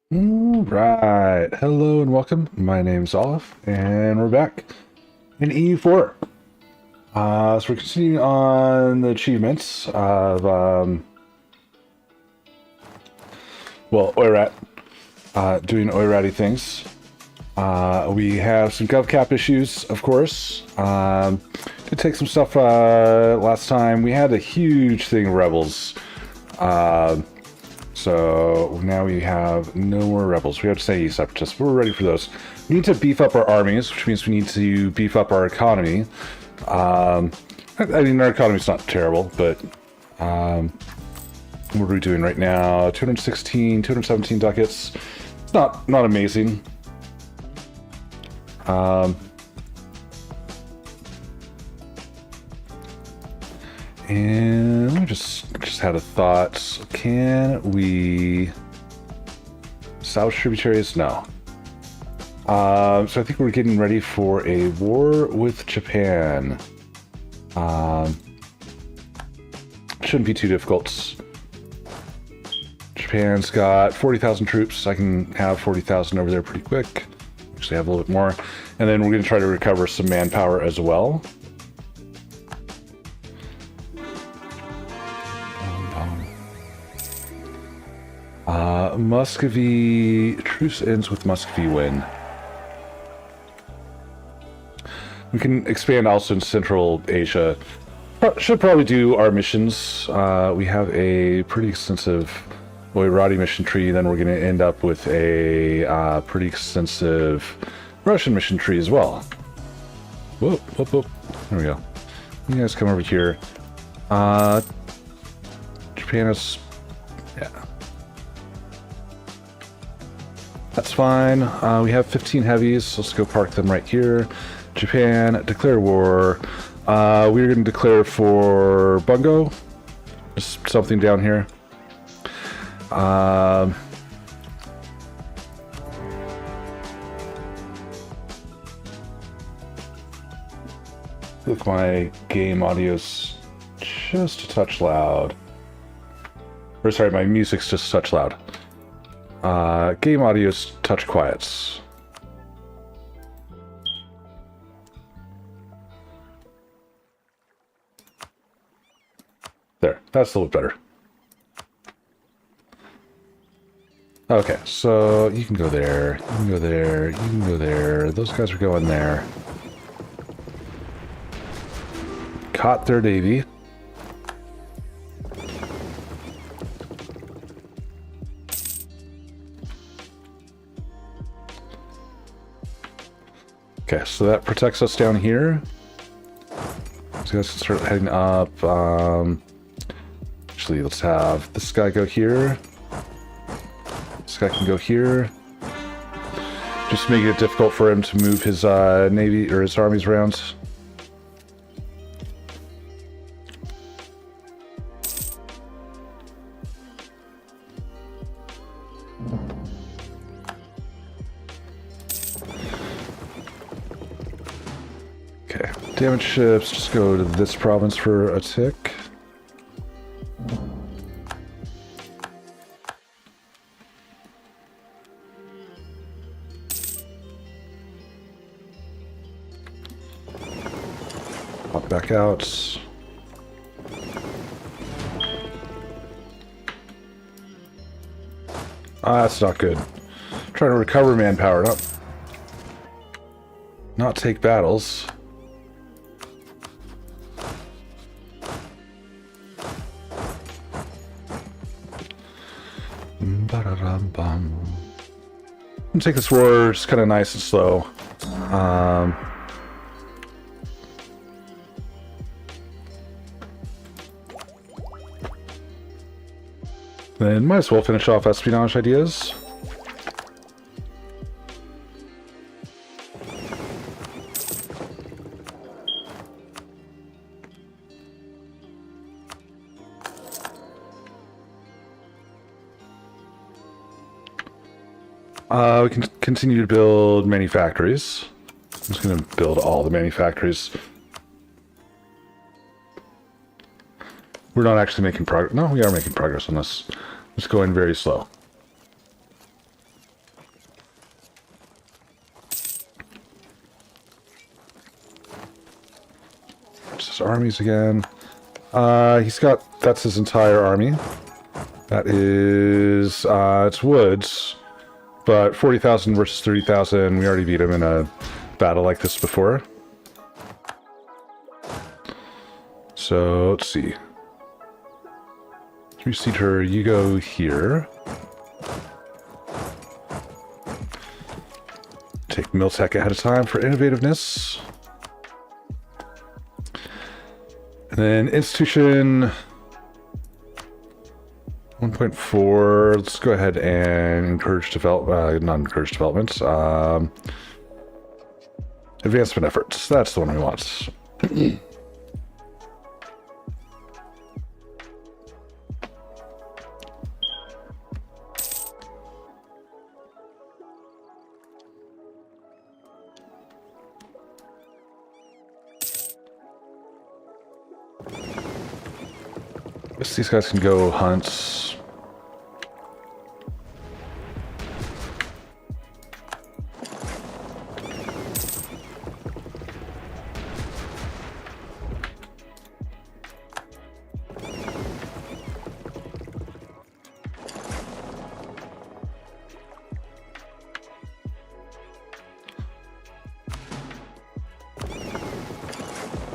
All right. Hello and welcome. My name's Olive, and we're back in EU4. So we're continuing on the achievements of, OIRAT, doing OIRAT-y things. We have some GovCap issues, of course. Did take some stuff last time. We had a huge thing of rebels. So now we have no more rebels. We have to say separatists, but we're ready for those. We need to beef up our armies, which means we need to beef up our economy. I mean, our economy's not terrible, but what are we doing right now? 216, 217 ducats. It's not amazing. And let me just had a thought. Can we salvage tributaries? No. So I think we're getting ready for a war with Japan. Shouldn't be too difficult. Japan's got 40,000 troops. I can have 40,000 over there pretty quick. Actually, have a little bit more. And then we're going to try to recover some manpower as well. Muscovite truce ends with Muscovite win. We can expand also in Central Asia. Should probably do our missions. We have a pretty extensive Oirati mission tree. Then we're going to end up with a pretty extensive Russian mission tree as well. Whoop, whoop, whoop. There we go. You guys come over here. Japan is... yeah. That's fine. We have 15 heavies, so let's go park them right here. Japan, declare war. We're going to declare for Bungo. Just something down here. Look, my game audio's just a touch loud. Or sorry, my music's just a touch loud. Game audio's touch quiets. There, that's a little better. Okay, so you can go there, you can go there, you can go there. Those guys are going there. Caught their navy. Okay, so that protects us down here. So let's start heading up. Actually, let's have this guy go here. This guy can go here. Just making it difficult for him to move his navy or his armies around. Okay, damage ships, just go to this province for a tick. Pop back out. That's not good. Trying to recover manpower, not take battles. I'm take this war just kind of nice and slow. Then might as well finish off espionage ideas. We can continue to build manufactories. I'm just going to build all the manufactories. We're not actually making progress. No, we are making progress on this. It's going very slow. his armies again. That's his entire army. That is, it's woods, but 40,000 versus 30,000. We already beat him in a battle like this before. So, let's see. 3-seater, you go here. Take Miltech ahead of time for innovativeness. And then institution 1.4. Let's go ahead and encourage not encourage developments. Advancement efforts. That's the one we want. Guess these guys can go hunts.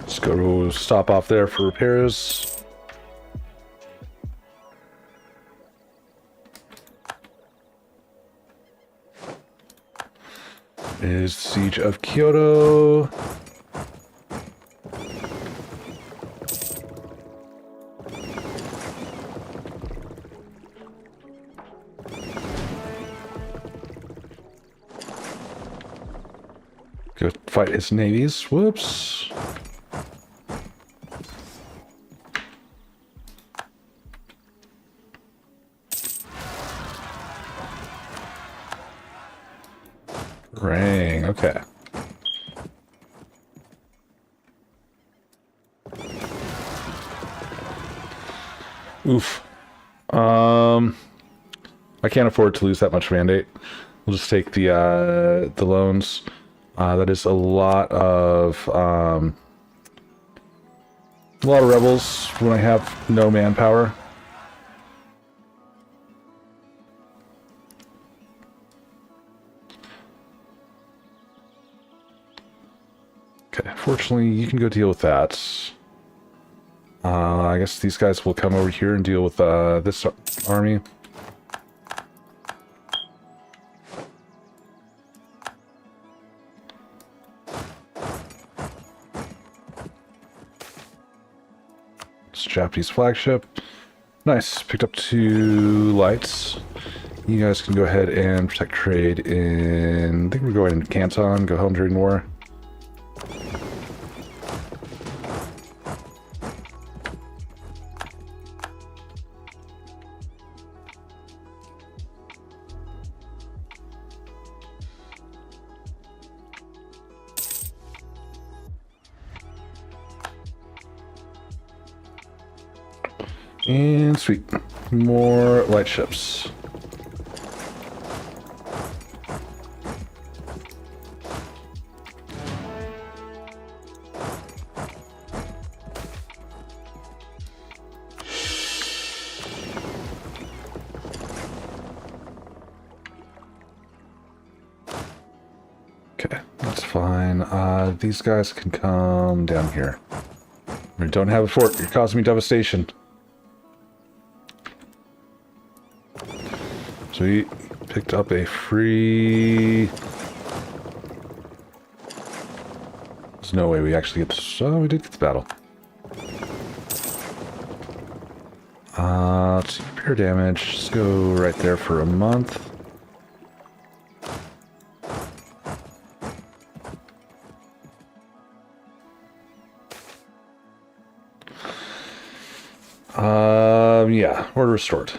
Let's go stop off there for repairs. Is Siege of Kyoto. Go fight his navies. Whoops. Rang, okay. Oof. I can't afford to lose that much mandate. We'll just take the loans. That is a lot of rebels when I have no manpower. Okay, fortunately, you can go deal with that. I guess these guys will come over here and deal with this army. It's Japanese flagship. Nice, picked up 2 lights. You guys can go ahead and protect trade in... I think we're going into Canton, go home during war. And sweet, more light ships. Okay, that's fine. These guys can come down here. We don't have a fort. You're causing me devastation. So we picked up a free... There's no way we actually get this. Oh, we did get the battle. Let's see, repair damage. Let's go right there for a month. Yeah, order restored.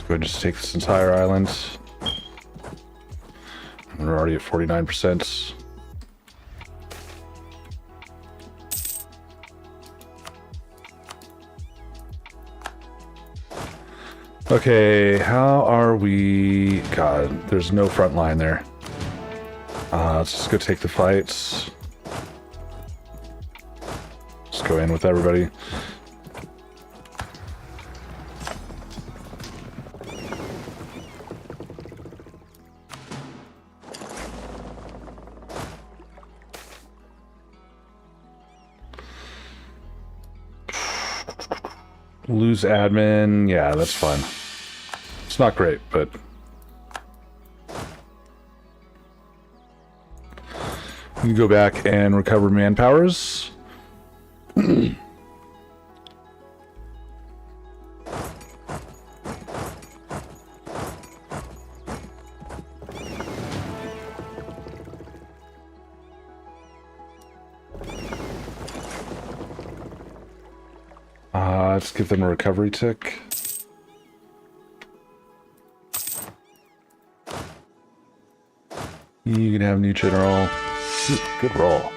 Go ahead and just take this entire island. We're already at 49%. Okay, how are we? God, there's no front line there. Let's just go take the fights. Just go in with everybody. Lose admin, yeah, that's fine. It's not great, but we can go back and recover manpowers. Let's give them a recovery tick. You can have new general. Good roll.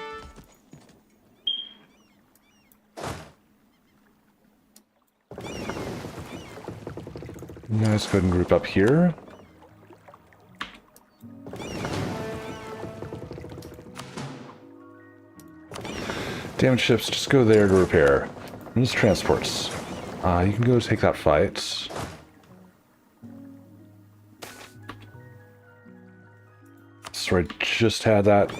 You guys go ahead and group up here. Damaged ships, just go there to repair. There's transports. You can go take that fight. So I just had that.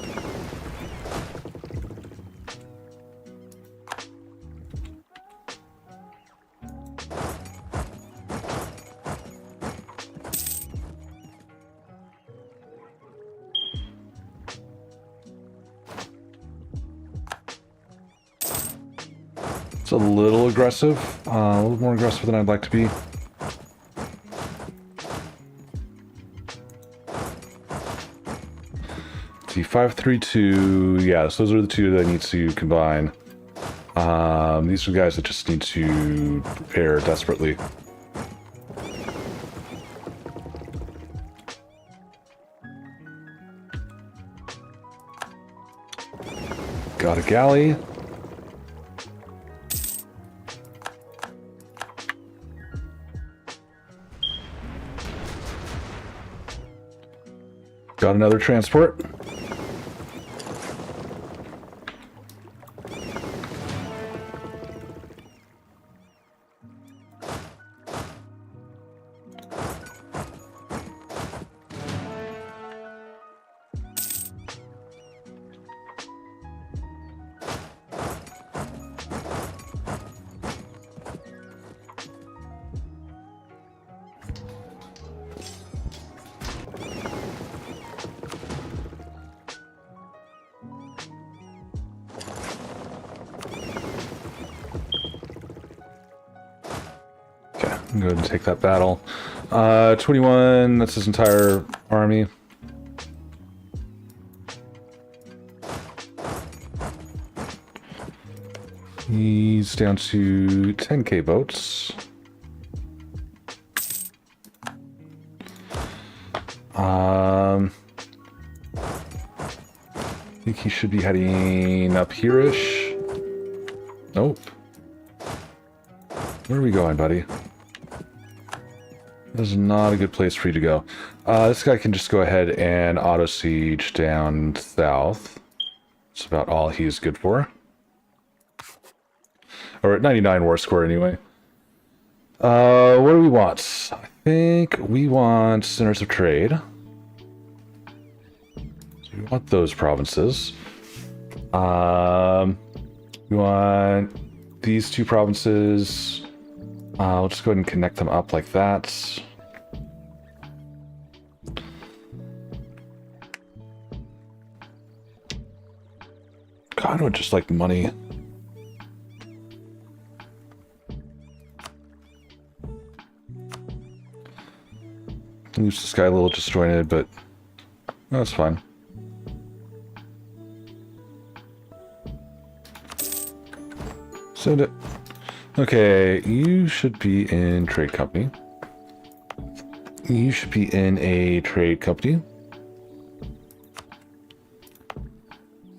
It's a little aggressive, a little more aggressive than I'd like to be. See, 532, yes, those are the two that I need to combine. These are guys that just need to prepare desperately. Got a galley. Got another transport. Go ahead and take that battle. 21, that's his entire army. He's down to 10k boats. I think he should be heading up here-ish. Nope. Where are we going, buddy? This is not a good place for you to go. This guy can just go ahead and auto-siege down south. That's about all he's good for. Or at 99 war score, anyway. What do we want? I think we want centers of trade. So we want those provinces. We want these two provinces. We'll just go ahead and connect them up like that. God, I would just like money. Leaves this guy a little disjointed, but that's fine. Send it. Okay, you should be in trade company. You should be in a trade company.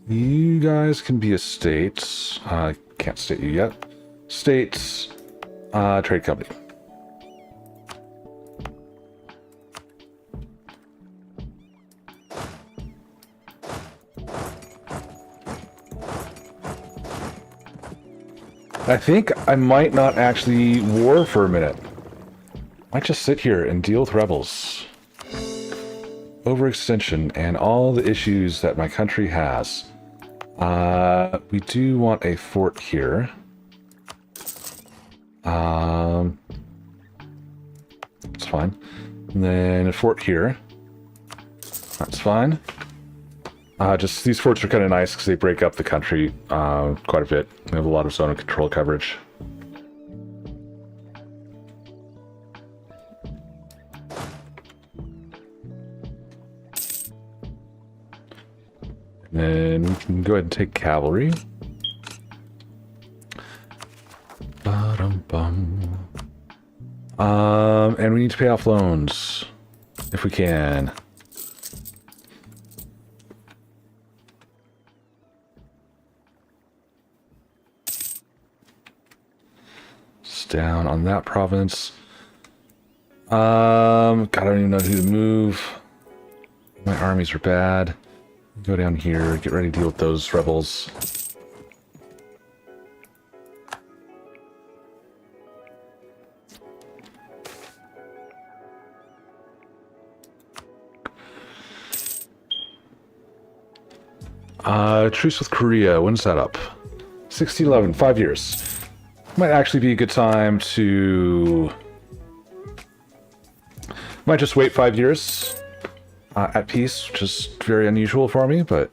You guys can be estates. I can't state you yet. States, trade company. I think I might not actually war for a minute. Might just sit here and deal with rebels. Overextension and all the issues that my country has. We do want a fort here. That's fine. And then a fort here. That's fine. Just these forts are kind of nice because they break up the country quite a bit. We have a lot of zone of control coverage. And then we can go ahead and take cavalry. And we need to pay off loans if we can. Down on that province. God, I don't even know who to move. My armies are bad. Go down here, get ready to deal with those rebels. Truce with Korea, when's that up? 1611, 5 years. Might actually be a good time to... Might just wait 5 years at peace, which is very unusual for me, but...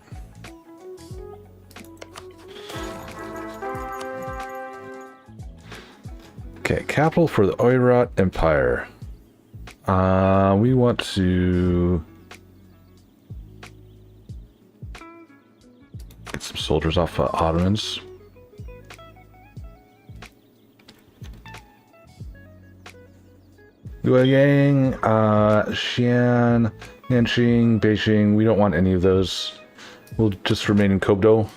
Okay, capital for the Oirat Empire. We want to... get some soldiers off Ottomans. Luoyang, Xi'an, Nanjing, Beijing, we don't want any of those. We'll just remain in Kobdo.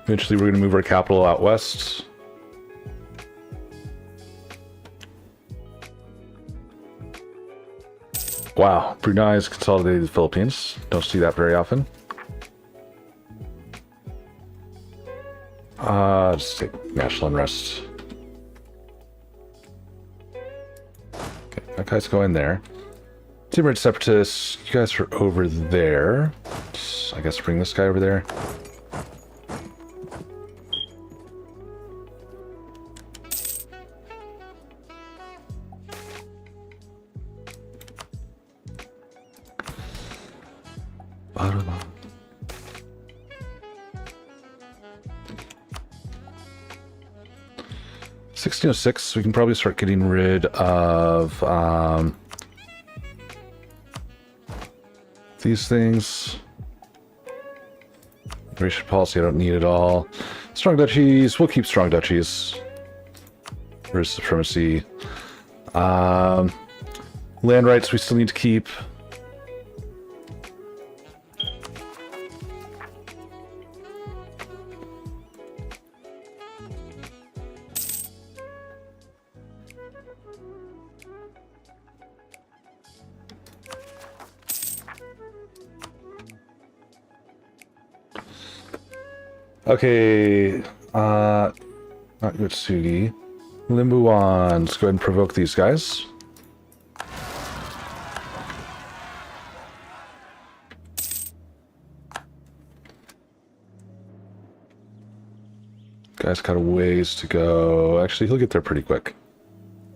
Eventually we're going to move our capital out west. Wow, Brunei has consolidated the Philippines. Don't see that very often. Just take national unrest. That guy's going there. Timid Separatists, you guys are over there. I guess bring this guy over there. $1606, we can probably start getting rid of these things. Immigration policy, I don't need it all. Strong duchies, we'll keep strong duchies. Where's supremacy? Land rights we still need to keep. Okay, not Yotsugi. Limbuan, let's go ahead and provoke these guys. Guy's got a ways to go. Actually, he'll get there pretty quick.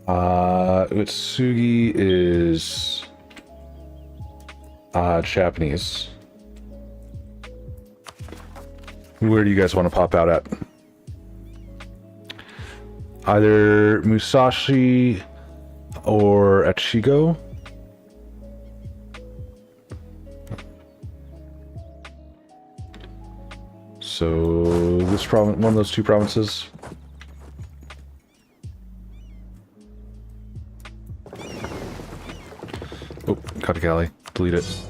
Utsugi is Japanese. Where do you guys want to pop out at? Either Musashi or Echigo. So this province, one of those two provinces. Oh, Katakali, delete it.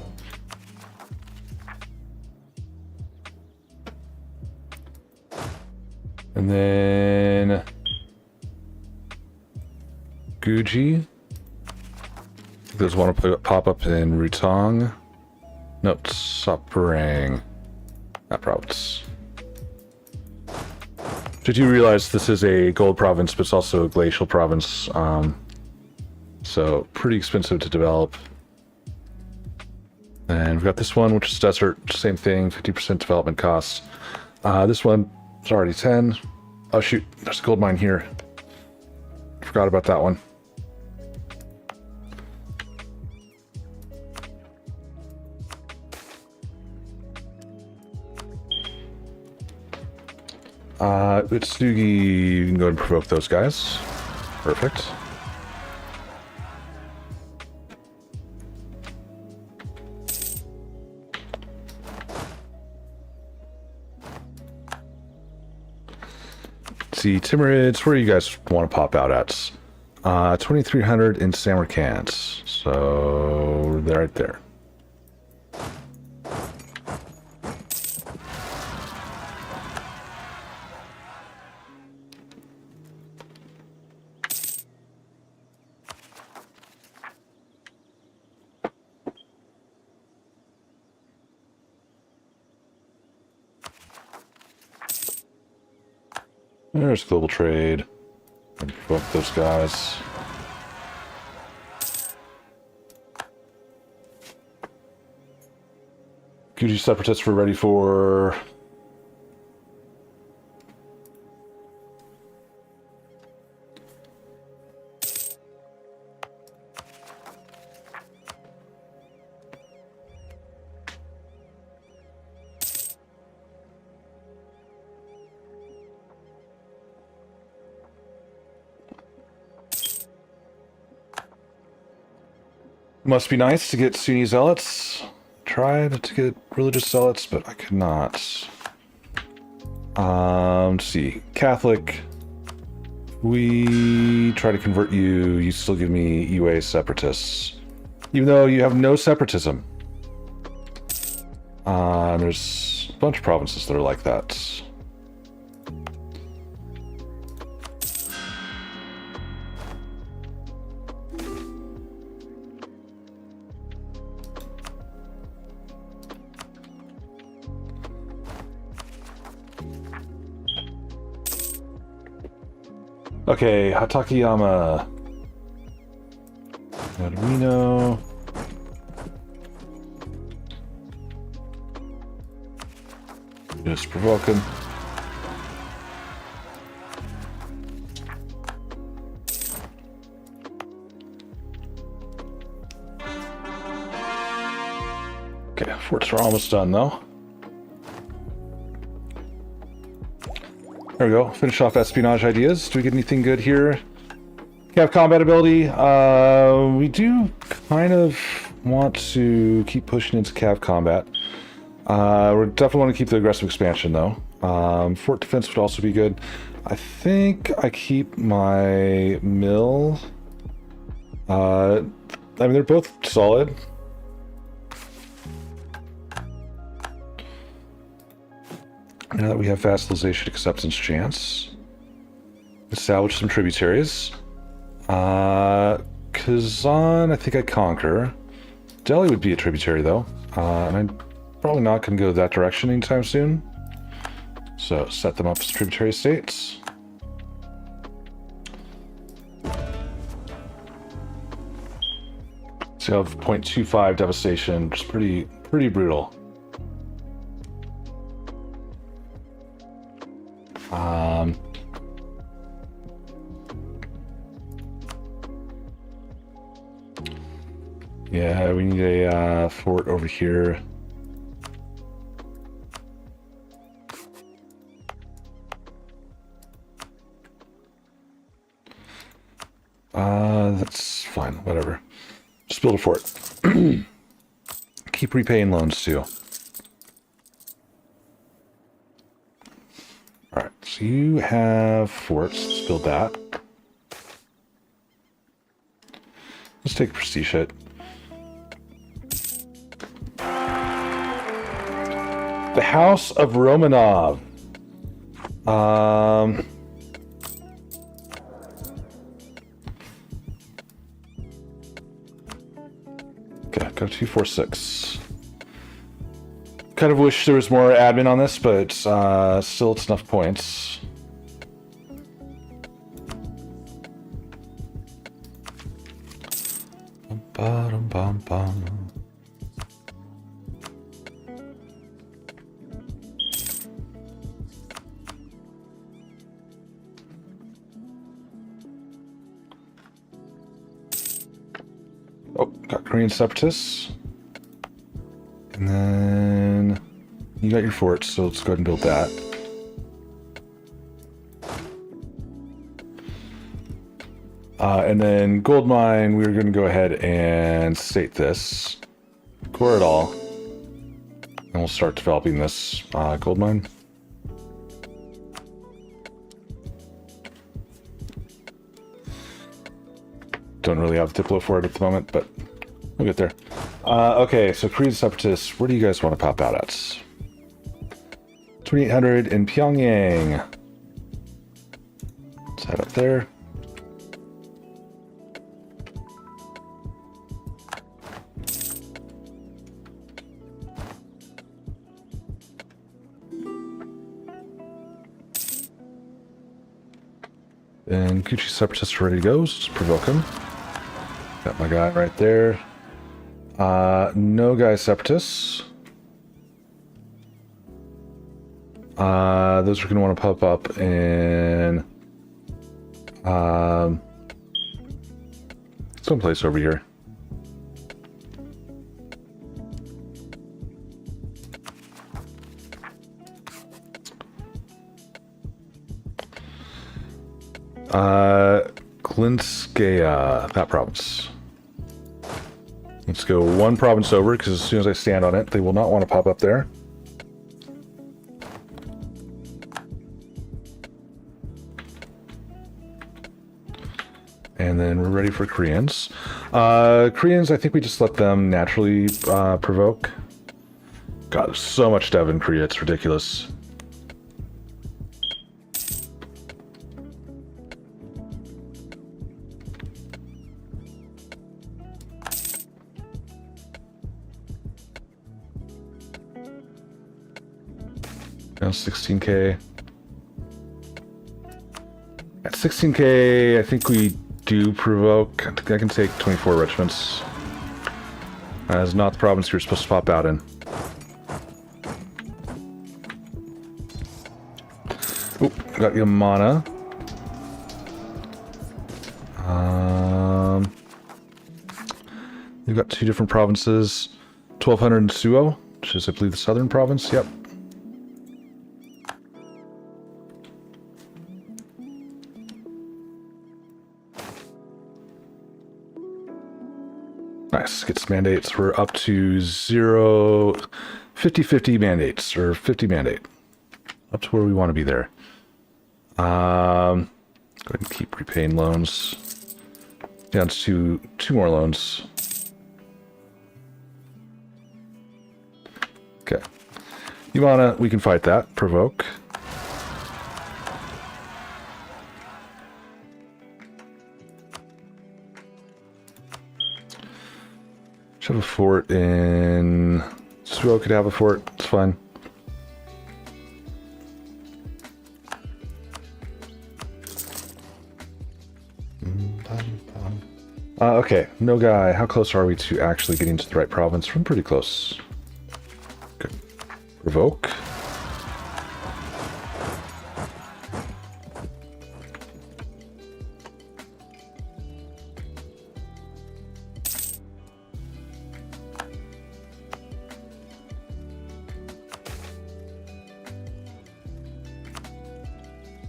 And then Guji. Those want to pop up in Rutong. Nope, Saparang. That province. Did you realize this is a gold province, but it's also a glacial province? So pretty expensive to develop. And we've got this one, which is desert, same thing, 50% development cost. This one is already 10. Oh shoot, there's a gold mine here. Forgot about that one. Utsugi, you can go and provoke those guys. Perfect. Let's see, Timurids, where do you guys want to pop out at? 2,300 in Samarkand. So, they're right there. There's global trade. And provoke those guys. Guji separatists were ready for. Must be nice to get Sunni zealots. Tried to get religious zealots, but I could not. Let's see. Catholic. We try to convert you. You still give me UA separatists. Even though you have no separatism. There's a bunch of provinces that are like that. Okay, Hatakeyama. Naruino. Just provoke him. Okay, forts are almost done though. There we go. Finish off espionage ideas. Do we get anything good here? Cav combat ability. We do kind of want to keep pushing into Cav combat. We definitely want to keep the aggressive expansion though. Fort defense would also be good. I think I keep my mill. I mean, they're both solid. Now that we have vassalization acceptance chance, salvage some tributaries. Kazan, I think I conquer. Delhi would be a tributary though, and I'm probably not going to go that direction anytime soon. So set them up as tributary states. So you have 0.25 devastation, which is pretty brutal. Yeah, we need a fort over here. That's fine, whatever. Just build a fort. Keep repaying loans too. Alright, so you have forts. Let's build that. Let's take a prestige hit. The House of Romanov. Okay, go 246. Kind of wish there was more admin on this, but still it's enough points. Bottom, bum, bum. Oh, got Korean separatists. And then you got your forts, so let's go ahead and build that. And then gold mine, we're going to go ahead and state this. Core it all. And we'll start developing this gold mine. Don't really have the Diplo for it at the moment, but we'll get there. Okay, so Korean separatists, where do you guys want to pop out at? 2800 in Pyongyang. Let's head up there. And Gucci separatists are ready to go, so just provoke him. Got my guy right there. No guy separatists. Those are going to want to pop up in someplace over here. Klinskaya, that province. Let's go one province over, because as soon as I stand on it, they will not want to pop up there. And then we're ready for Koreans. Koreans, I think we just let them naturally provoke. God, there's so much dev in Korea, it's ridiculous. Now 16k. At 16k, I think we do provoke. I think I can take 24 regiments. That is not the province you're supposed to pop out in. Oop, got Yamana. You've got two different provinces. 1200 in Suo, which is, I believe, the southern province. Yep. Nice, gets mandates. We're up to 50-50 mandates, or 50 mandate. Up to where we want to be there. Go ahead and keep repaying loans. Down to two more loans. Okay. Yamana, we can fight that. Provoke. Should have a fort in... Suo could have a fort. It's fine. Okay, no guy. How close are we to actually getting to the right province? We're pretty close. Good. Provoke.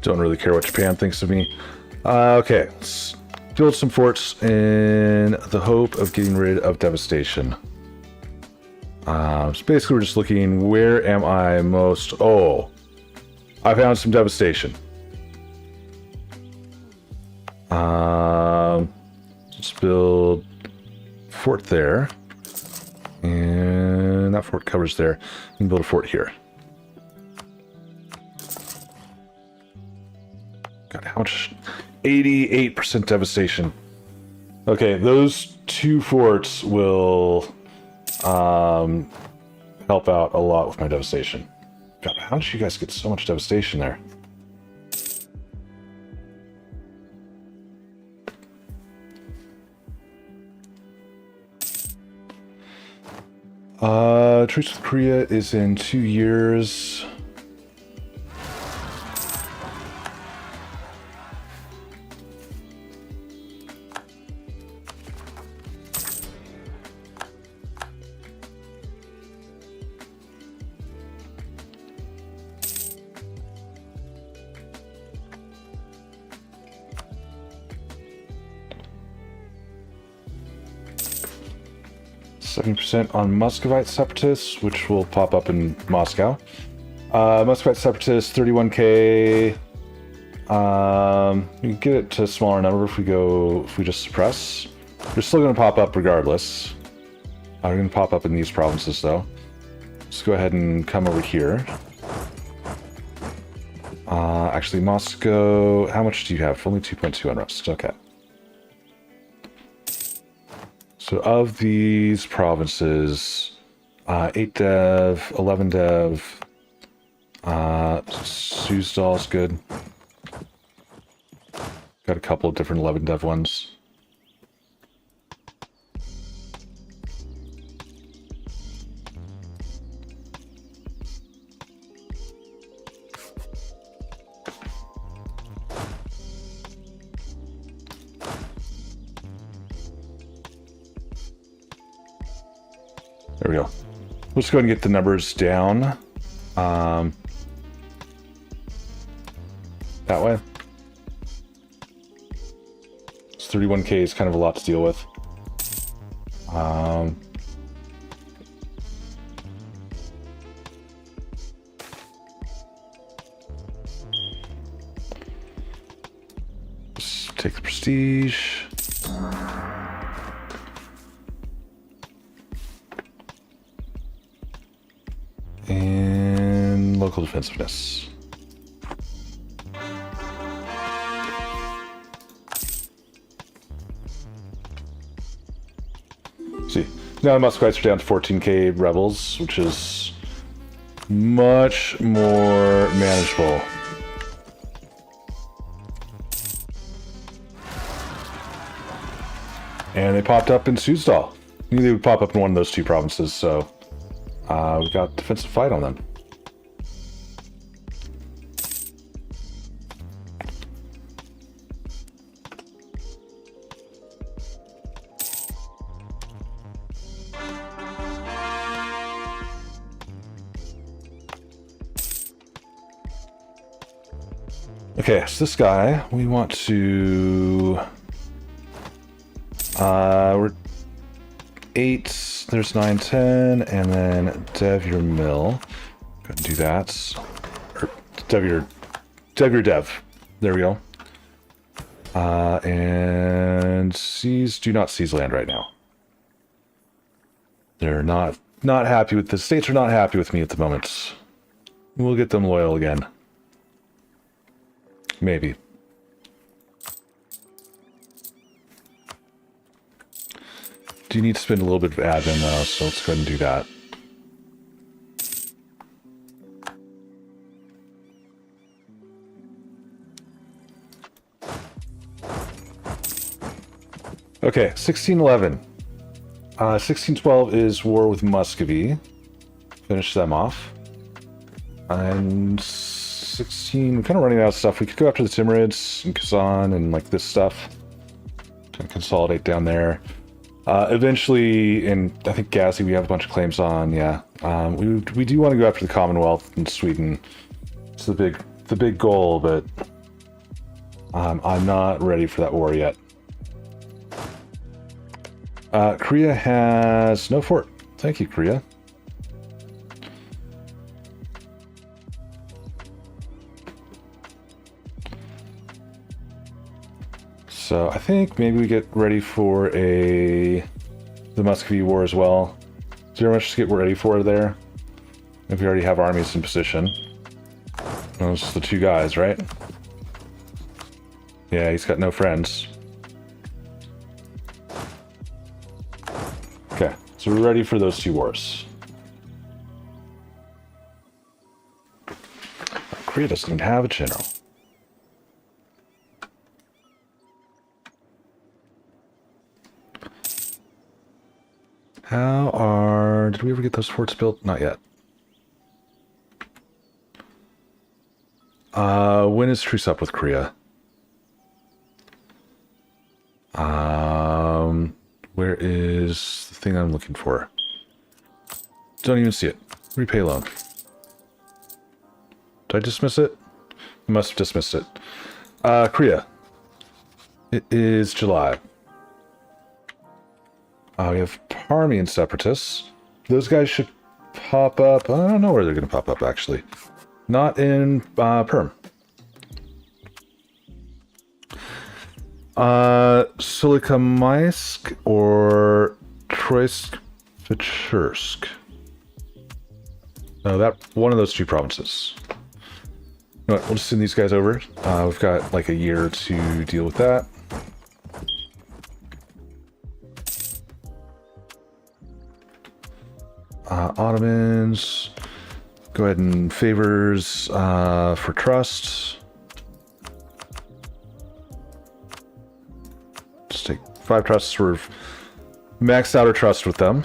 Don't really care what Japan thinks of me. Okay, let's build some forts in the hope of getting rid of devastation. So basically we're just looking, where am I most... Oh, I found some devastation. Let's build a fort there. And that fort covers there. We can build a fort here. God, how much? 88% devastation. Okay, those two forts will help out a lot with my devastation. God, how did you guys get so much devastation there? Truce with Korea is in 2 years. %, on Muscovite separatists, which will pop up in Moscow. Muscovite separatists, 31k. You can get it to a smaller number if we just suppress. They're still going to pop up regardless. They're going to pop up in these provinces though. Let's go ahead and come over here. Actually, Moscow, how much do you have? Only 2.2 unrest. Okay. So of these provinces, 8 dev, 11 dev, Suzdal's good. Got a couple of different 11 dev ones. There we go. Let's go ahead and get the numbers down. That way. It's 31k is kind of a lot to deal with. Let's take the prestige. And local defensiveness. See, now the Muscovites are down to 14k rebels, which is much more manageable. And they popped up in Suzdal. I knew they would pop up in one of those two provinces, so we got defensive fight on them. Okay, so this guy, we want to... we're 8, there's 9, 10, and then dev your mill. Go ahead and do that. Or dev your dev. There we go. And seize, do not seize land right now. They're not happy with, the states are not happy with me at the moment. We'll get them loyal again. Maybe. Do you need to spend a little bit of admin though, so let's go ahead and do that. Okay, 1611. 1612 is war with Muscovy. Finish them off. And 16, we're kind of running out of stuff. We could go after the Timurids and Kazan and like this stuff. Kind of consolidate down there. Eventually, in I think Gazi, we have a bunch of claims on. Yeah, we do want to go after the Commonwealth in Sweden. It's the big goal, but I'm not ready for that war yet. Korea has no fort. Thank you, Korea. So I think maybe we get ready for the Muscovy War as well. Is there much to get ready for there? If we already have armies in position. Those are the two guys, right? Yeah, he's got no friends. Okay, so we're ready for those two wars. Korea doesn't even have a general. How are Did we ever get those forts built? Not yet. When is truce up with Korea? Where is the thing I'm looking for? Don't even see it. Repay loan. Did I dismiss it? I must have dismissed it. Korea. It is July. We have Parmian separatists. Those guys should pop up. I don't know where they're going to pop up, actually. Not in Perm. Solikamysk or Troysk-Pechursk. No, that one of those two provinces. You know what, we'll just send these guys over. We've got like a year to deal with that. Ottomans. Go ahead and favors for trust. Just take 5 trusts. We're maxed out our trust with them.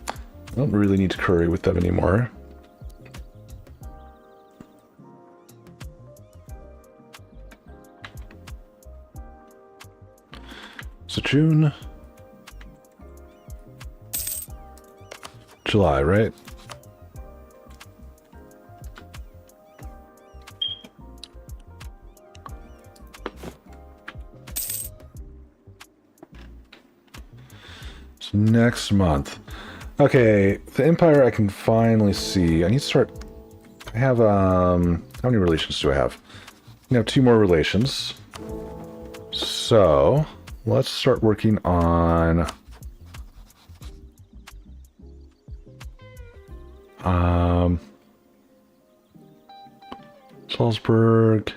I don't really need to curry with them anymore. So June. July, right? So next month. Okay, the Empire I can finally see. I need to start... I have, how many relations do I have? I have 2 more relations. So, let's start working on... Salzburg.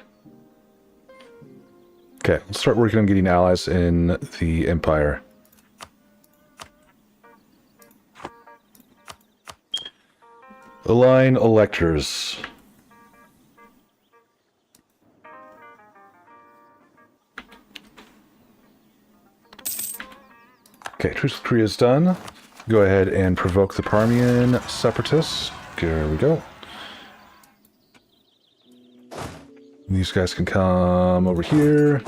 Okay, let's start working on getting allies in the Empire. Align electors. Okay, Truce with Korea is done. Go ahead and provoke the Parmian separatists. There we go. These guys can come over here.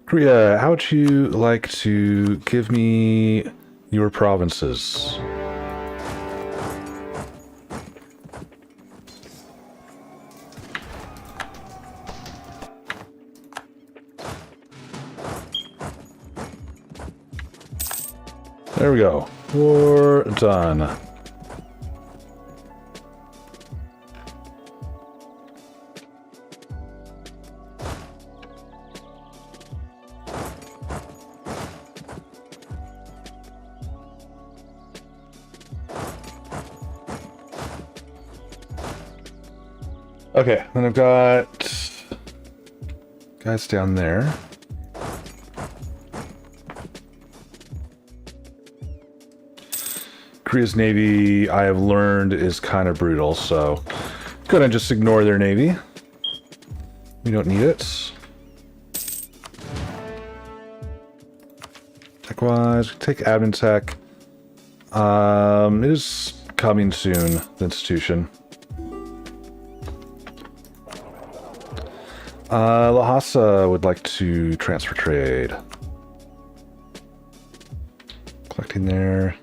Korea, how would you like to give me your provinces? There we go. War done. Okay, then I've got guys down there. Korea's navy, I have learned, is kind of brutal, so gonna just ignore their navy. We don't need it. Tech-wise, take admin tech. It is coming soon, the institution. Lhasa would like to transfer trade. Collecting there.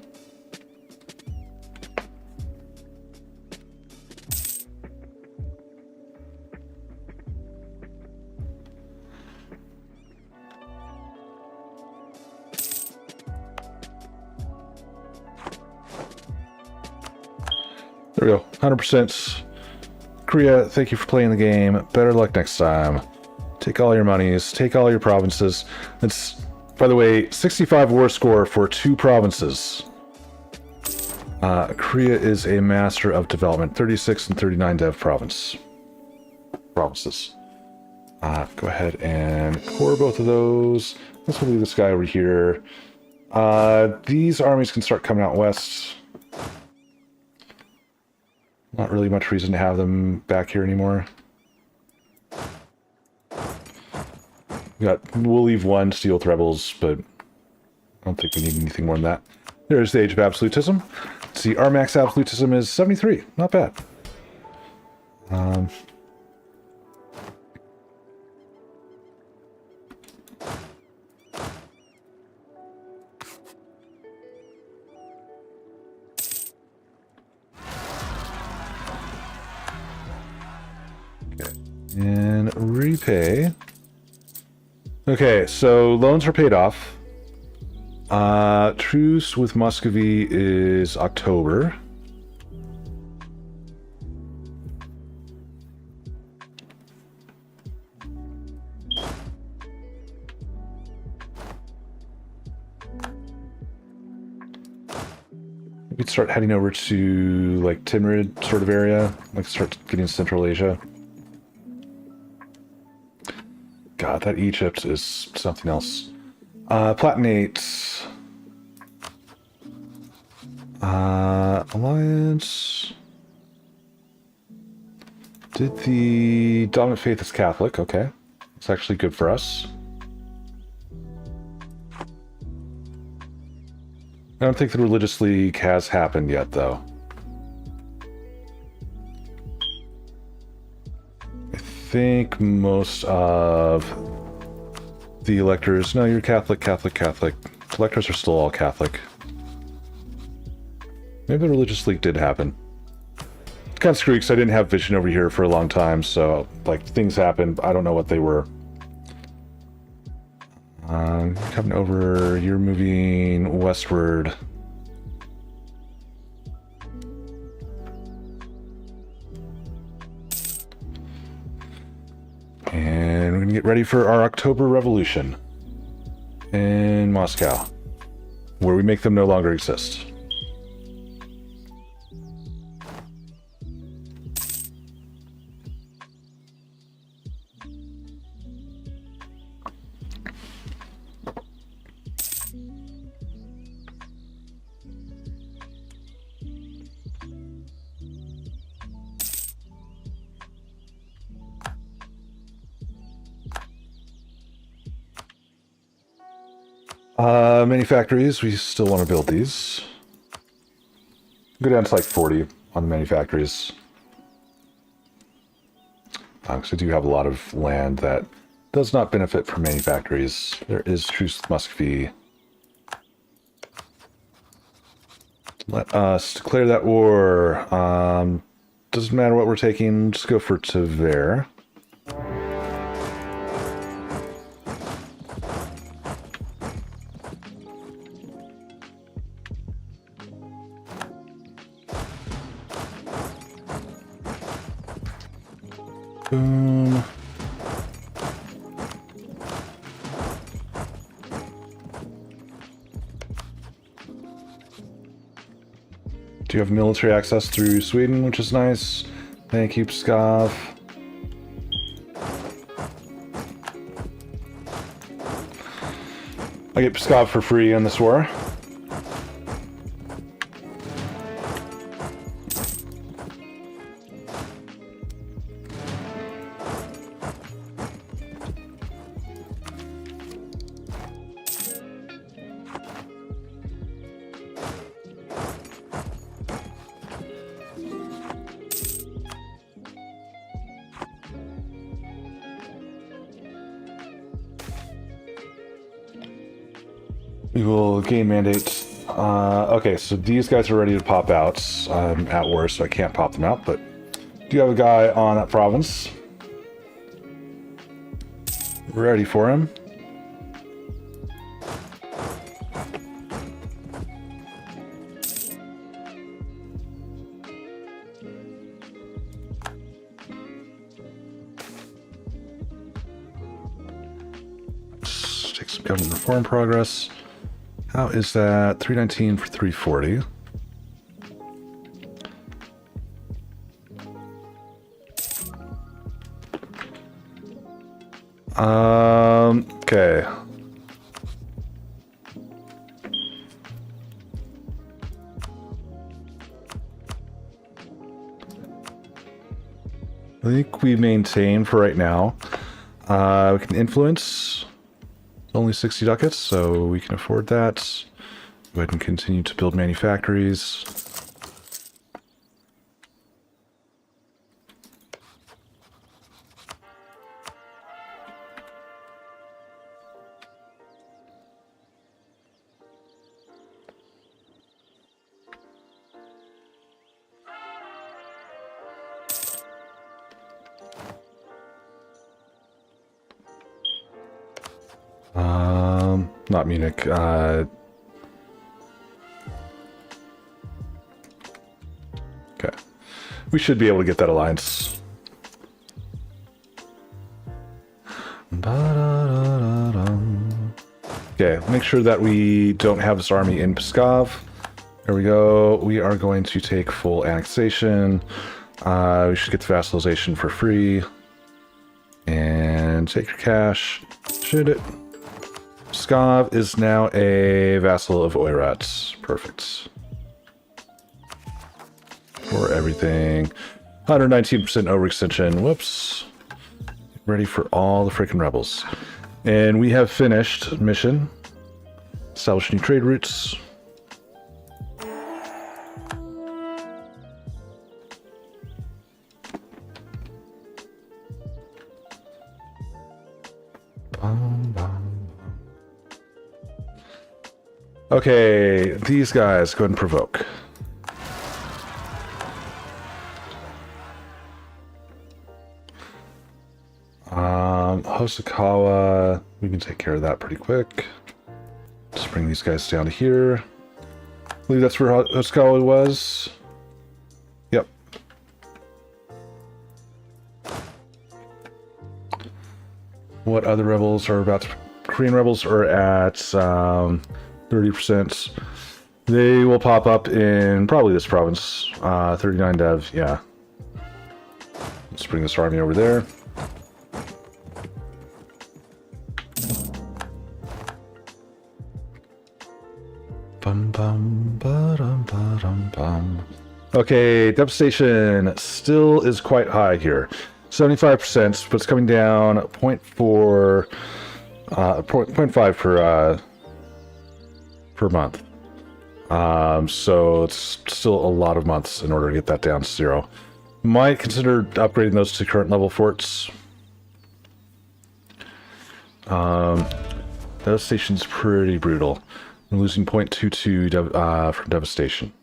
There we go, 100%. Korea, thank you for playing the game. Better luck next time. Take all your monies, take all your provinces. It's, by the way, 65 war score for 2 provinces. Korea is a master of development. 36 and 39 dev provinces. Go ahead and core both of those. Let's leave this guy over here. These armies can start coming out west. Not really much reason to have them back here anymore. We'll leave one to deal with rebels, but I don't think we need anything more than that. There's the Age of Absolutism. Let's see, our max absolutism is 73. Not bad. And repay. Okay, so loans are paid off. Truce with Muscovite is October. We'd start heading over to like Timrid sort of area, like start getting Central Asia. God, that Egypt is something else. Platinates. Alliance. Did the dominant faith is Catholic, okay. It's actually good for us. I don't think the Religious League has happened yet, though. I think most of the electors... No, you're Catholic, Catholic, Catholic. Electors are still all Catholic. Maybe the Religious League did happen. Kind of screwy because I didn't have vision over here for a long time, so, like, things happened. I don't know what they were. Coming over, you're moving westward. And we're going to get ready for our October Revolution in Moscow, where we make them no longer exist. Many factories, we still want to build these. Go down to like 40 on the many factories. Because I do have a lot of land that does not benefit from many factories. There is truce with Muscovite. Let us declare that war. Doesn't matter what we're taking, just go for Tver. Boom. Do you have military access through Sweden, which is nice? Thank you, Pskov. I get Pskov for free in this war. We will gain mandates. Okay, so these guys are ready to pop out. I'm at war, so I can't pop them out, but do you have a guy on that province? Ready for him. Let's take some government reform progress. How is that? 319 for 340. Okay. I think we maintain for right now. We can influence. Only only 60 ducats, so we can afford that. Go ahead and continue to build manufactories. Not Munich. Okay. We should be able to get that alliance. Okay, make sure that we don't have this army in Pskov. There we go. We are going to take full annexation. We should get the vassalization for free. And take your cash. Should it? Pskov is now a vassal of Oirat. Perfect. For everything. 119% overextension. Whoops. Ready for all the freaking rebels. And we have finished mission. Establish new trade routes. Okay, these guys, go ahead and provoke. Hosokawa, we can take care of that pretty quick. Just bring these guys down to here. I believe that's where Hosokawa was. Yep. What other rebels are about to... Korean rebels are at 30%. They will pop up in probably this province. 39 dev, yeah. Let's bring this army over there. Okay, devastation still is quite high here. 75%, but it's coming down 0.4, 0.5 per month. So it's still a lot of months in order to get that down to 0. Might consider upgrading those to current level forts. Devastation's pretty brutal. I'm losing 0.22 from devastation.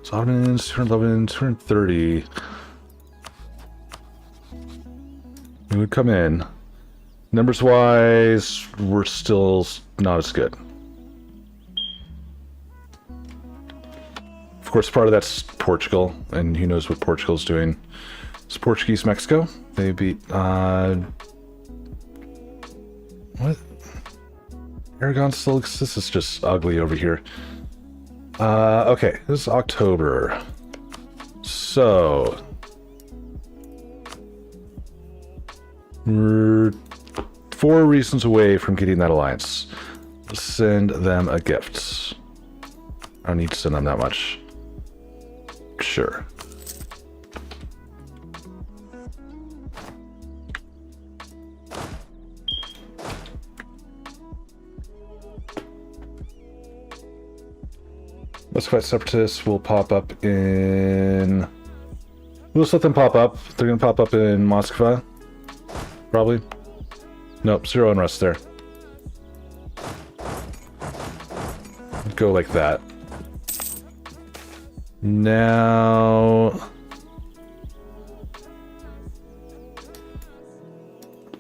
So Ottomans, 211, 230. We would come in. Numbers wise, we're still not as good. Of course, part of that's Portugal, and who knows what Portugal's doing. It's Portuguese Mexico. They beat, what? Aragon still exists. This is just ugly over here. Okay, this is October. So, we're 4 reasons away from getting that alliance. Send them a gift. I don't need to send them that much. Sure. Muscovite separatists will pop up in... We'll just let them pop up. They're going to pop up in Muscovite. Probably. Nope, 0 unrest there. Go like that. Now...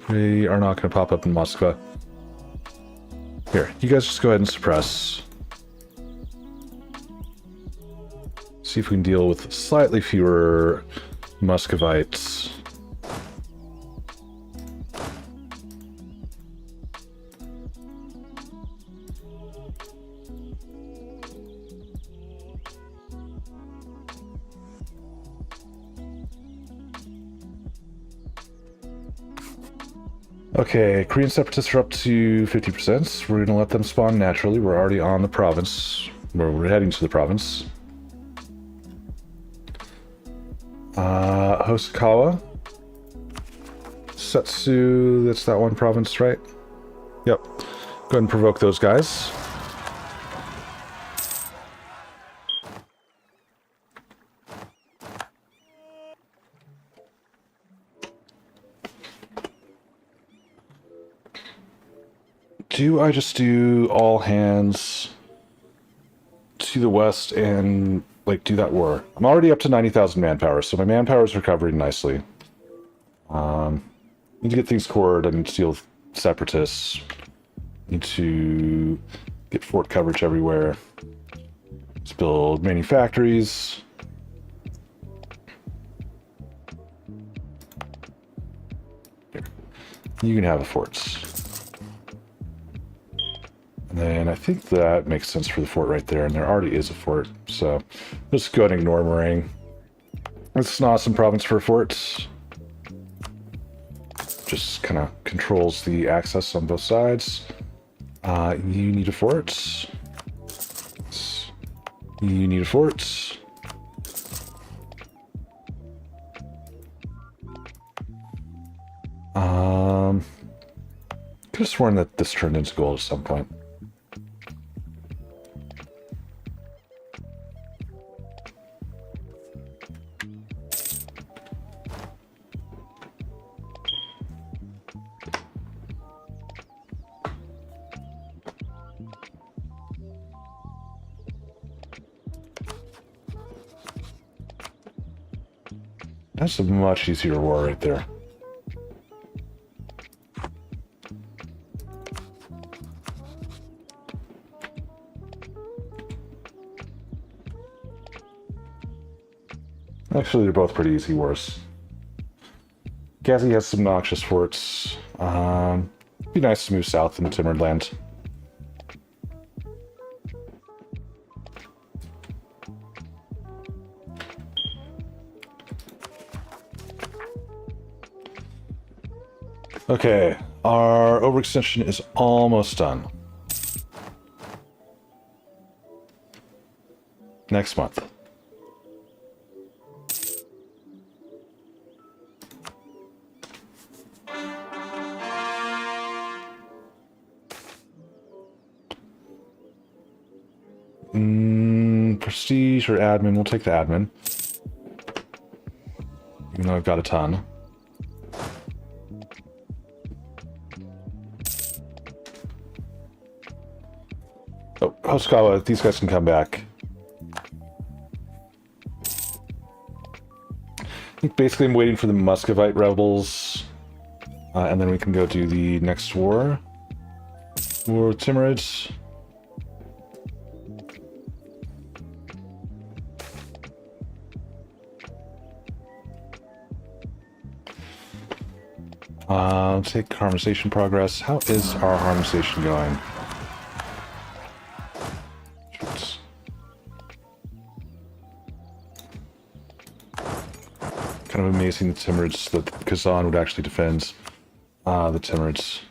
we are not going to pop up in Moscow. Here, you guys just go ahead and suppress. See if we can deal with slightly fewer Muscovites. Okay, Korean separatists are up to 50%. We're going to let them spawn naturally. We're already on the province. We're heading to the province. Hosokawa. Setsu, that's that one province, right? Yep. Go ahead and provoke those guys. Do I just do all hands to the west and, like, do that war? I'm already up to 90,000 manpower, so my manpower is recovering nicely. Need to get things cored. I need to deal with separatists. Need to get fort coverage everywhere. Let's build manufactories. Here. You can have the forts. And then I think that makes sense for the fort right there, and there already is a fort, so let's go ahead and ignore Meringue. It's an awesome province for forts. Just kind of controls the access on both sides. You need a fort. You need a fort. Could have sworn that this turned into gold at some point. That's a much easier war right there. Actually, they're both pretty easy wars. Gazi has some noxious forts. Be nice to move south in Timberland. Okay, our overextension is almost done. Next month. Prestige or admin? We'll take the admin. Even though I've got a ton. Oh, Hosokawa, these guys can come back. I think basically I'm waiting for the Muscovite rebels. And then we can go do the next war. War with Timurids. Take harmonization progress. How is our harmonization going? Shoots. Kind of amazing the Timurids, that Kazan would actually defend the Timurids.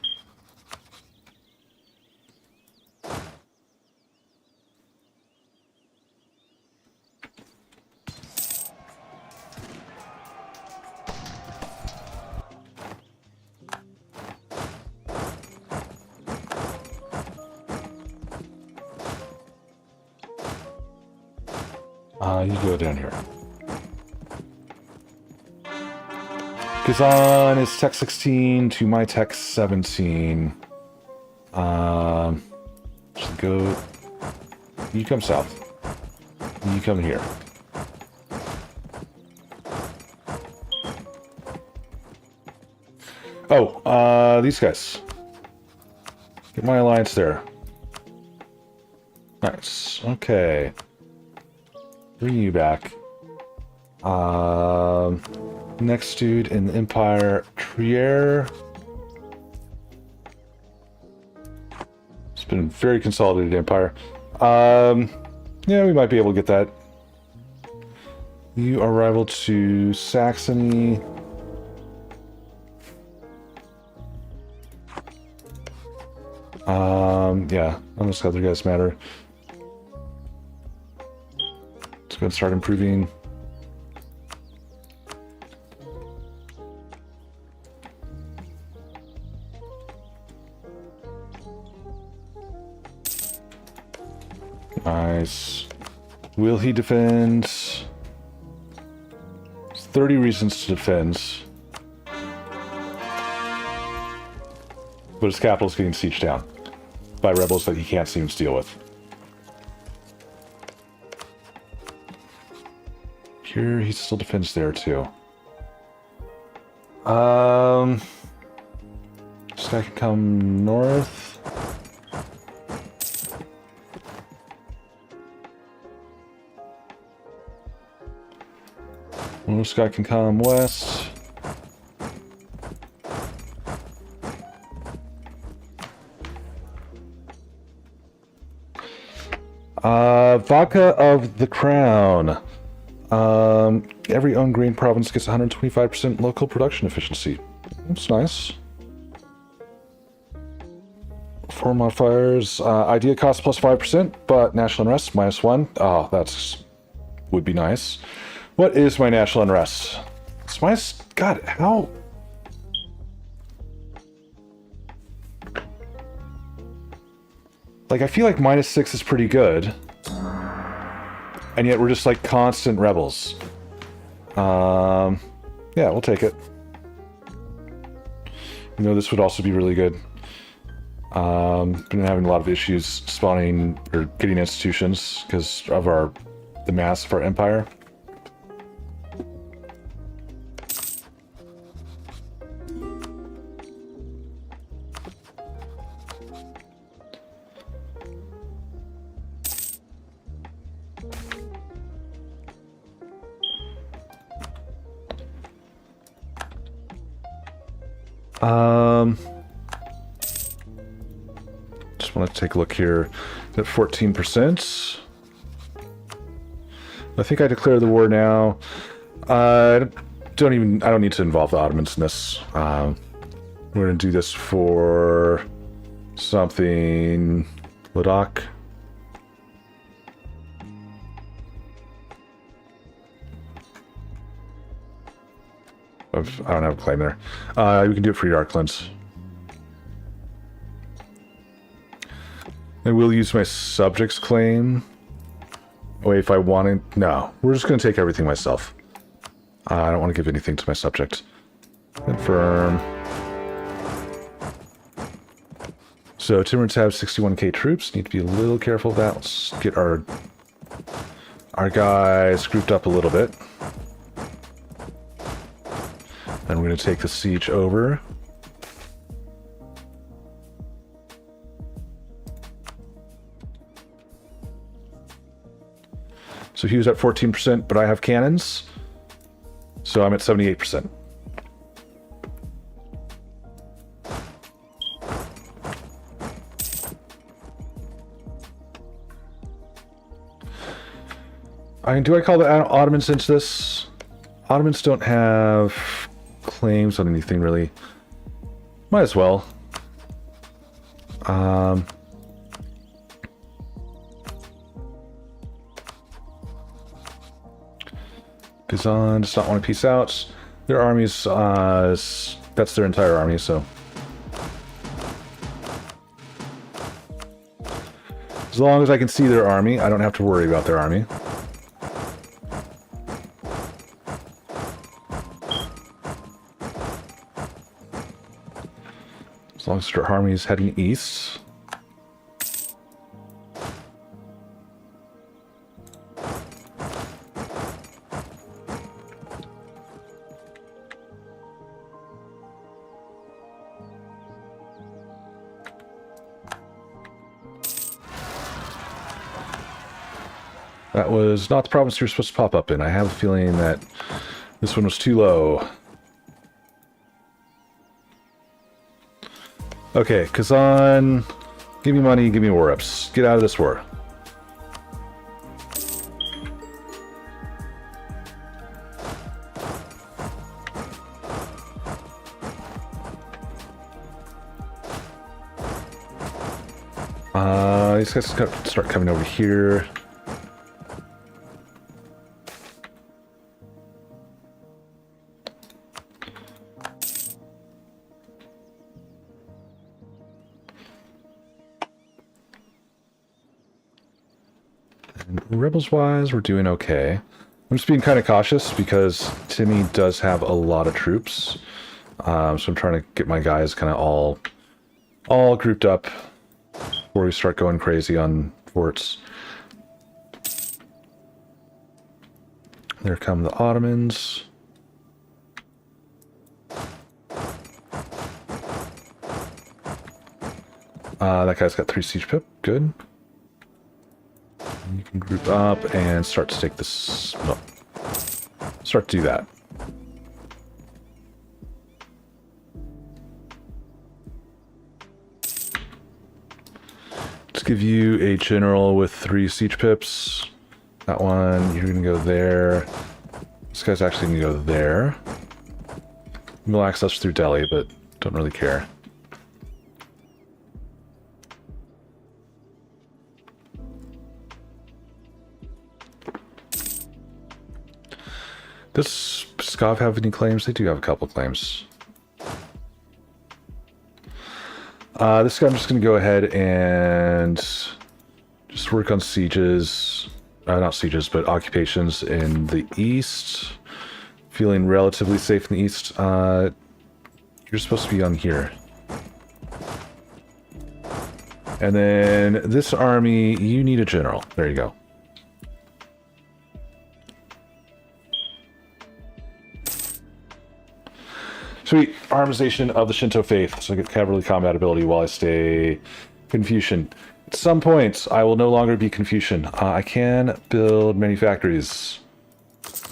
You go down here. Kazan is tech 16 to my tech 17. Just go. You come south. You come here. Oh, these guys. Get my alliance there. Nice. Okay. Bring you back. Next dude in the Empire, Trier. It's been a very consolidated empire. Yeah, we might be able to get that. You are rival to Saxony. Yeah, none of those other guys matter. Let's go and start improving. Nice. Will he defend? 30 reasons to defend. But his capital is getting sieged down by rebels that he can't seem to deal with. Here, he still defends there, too. This guy can come north. This guy can come west. Vodka of the Crown. Every owned grain province gets 125% local production efficiency. That's nice. 4 modifiers. Idea cost plus 5%, but national unrest -1. Oh, that's would be nice. What is my national unrest? It's my... God, how... Like, I feel like -6 is pretty good. And yet we're just like constant rebels. Yeah, we'll take it. You know, this would also be really good. Been having a lot of issues spawning or getting institutions because of the mass of our empire. Just want to take a look here at 14%. I think I declare the war now. I don't need to involve the Ottomans in this. We're going to do this for something. Ladakh. I don't have a claim there. We can do it for your Arklands. And we'll use my subjects claim. Wait, if I wanted... No, we're just going to take everything myself. I don't want to give anything to my subject. Confirm. So, Timurids have 61k troops. Need to be a little careful of that. Let's get our guys grouped up a little bit. And we're going to take the siege over. So he was at 14%, but I have cannons. So I'm at 78%. Do I call the Ottomans into this? Ottomans don't have claims on anything, really. Might as well. Kazan does not want to peace out. Their armies, that's their entire army, so. As long as I can see their army, I don't have to worry about their army. As long as their army is heading east. That was not the province you were supposed to pop up in. I have a feeling that this one was too low. Okay, Kazan, give me money, give me war reps. Get out of this war. These guys start coming over here. Rebels-wise, we're doing okay. I'm just being kind of cautious because Timmy does have a lot of troops. So I'm trying to get my guys kind of all grouped up before we start going crazy on forts. There come the Ottomans. That guy's got 3 siege pip. Good. You can group up and start to take this. No, start to do that. Let's give you a general with 3 siege pips. That one, you're gonna go there. This guy's actually gonna go there. We'll access through Delhi, but don't really care. Does Pskov have any claims? They do have a couple claims. This guy I'm just going to go ahead and just work on sieges. Not sieges, but occupations in the east. Feeling relatively safe in the east. You're supposed to be on here. And then this army, you need a general. There you go. Sweet. Armization of the Shinto faith. So I get cavalry combat ability while I stay Confucian. At some point, I will no longer be Confucian. I can build manufactories.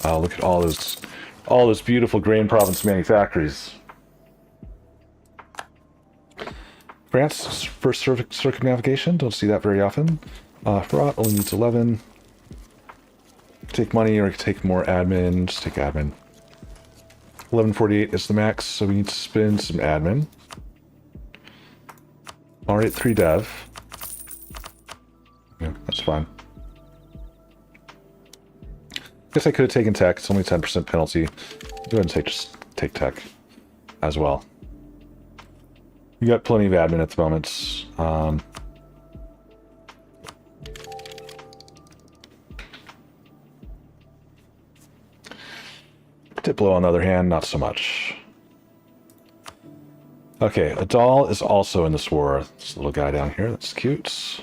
Look at all those beautiful grain province manufactories. France for circumnavigation. Don't see that very often. Farad only needs 11. Take money or take more admin. Just take admin. 1148 is the max, so we need to spend some admin. Alright, 3 dev. Yeah, that's fine. Guess I could have taken tech. It's only 10% penalty. Go ahead and just take tech as well. We got plenty of admin at the moment. Diplo, on the other hand, not so much. Okay, Adal is also in this war. This little guy down here, that's cute. So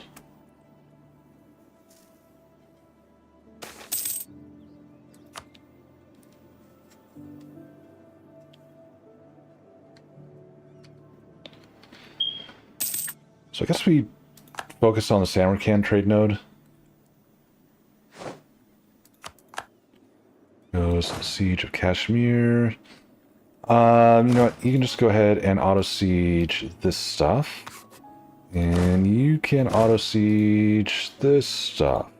I guess we focus on the Samarkand trade node. Goes Siege of Kashmir. You know what? You can just go ahead and auto-siege this stuff. And you can auto-siege this stuff.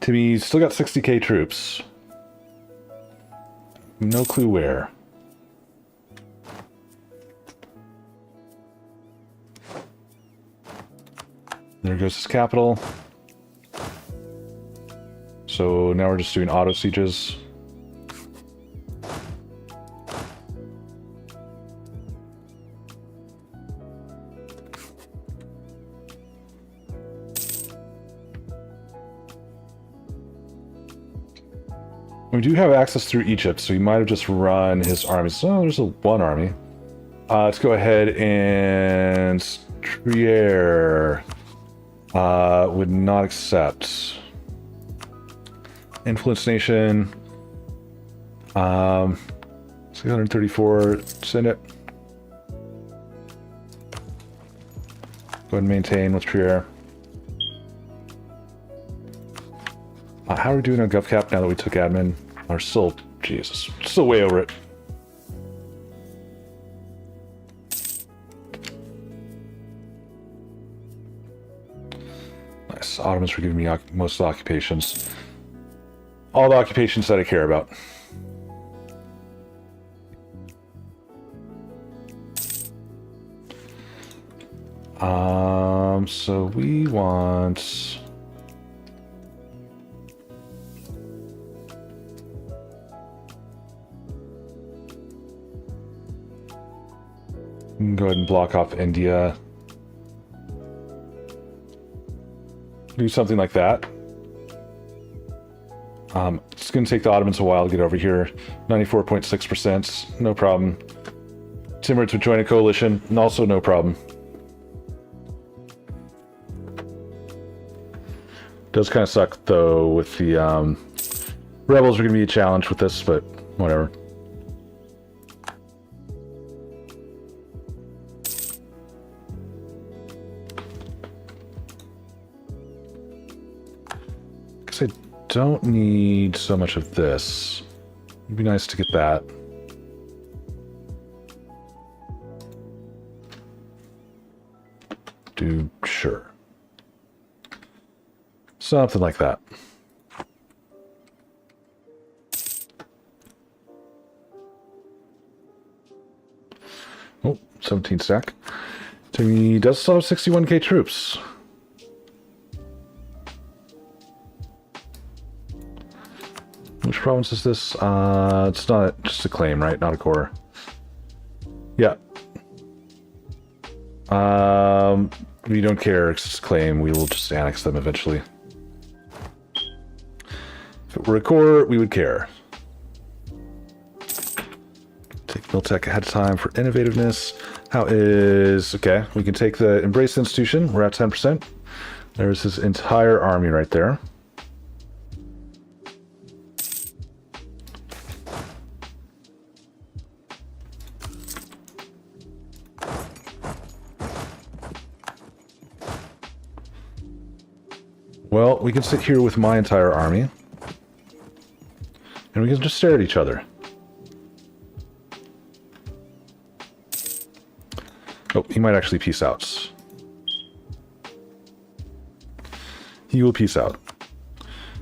Timmy's still got 60k troops. No clue where. There goes his capital. So now we're just doing auto sieges. We do have access through Egypt, so he might have just run his armies. So there's one army. Let's go ahead and Trier would not accept. Influence Nation. 634. Send it. Go ahead and maintain with Trier. How are we doing on GovCap now that we took admin? We're still, Jesus, still way over it. Nice. Ottomans for giving me most of the occupations. All the occupations that I care about. So we want... We can go ahead and block off India. Do something like that. It's going to take the Ottomans a while to get over here. 94.6%, no problem. Timurids would join a coalition, and also no problem. Does kind of suck, though, with the rebels are going to be a challenge with this, but whatever. Guess I don't need so much of this. It'd be nice to get that. Do sure. Something like that. Oh, 17 stack. So he does still have 61k troops. Which province is this? It's not just a claim, right? Not a core. Yeah. We don't care. It's a claim. We will just annex them eventually. If it were a core, we would care. Take Miltech ahead of time for innovativeness. How is... Okay, we can take the Embrace Institution. We're at 10%. There's his entire army right there. Well, we can sit here with my entire army. And we can just stare at each other. Oh, he might actually peace out. He will peace out.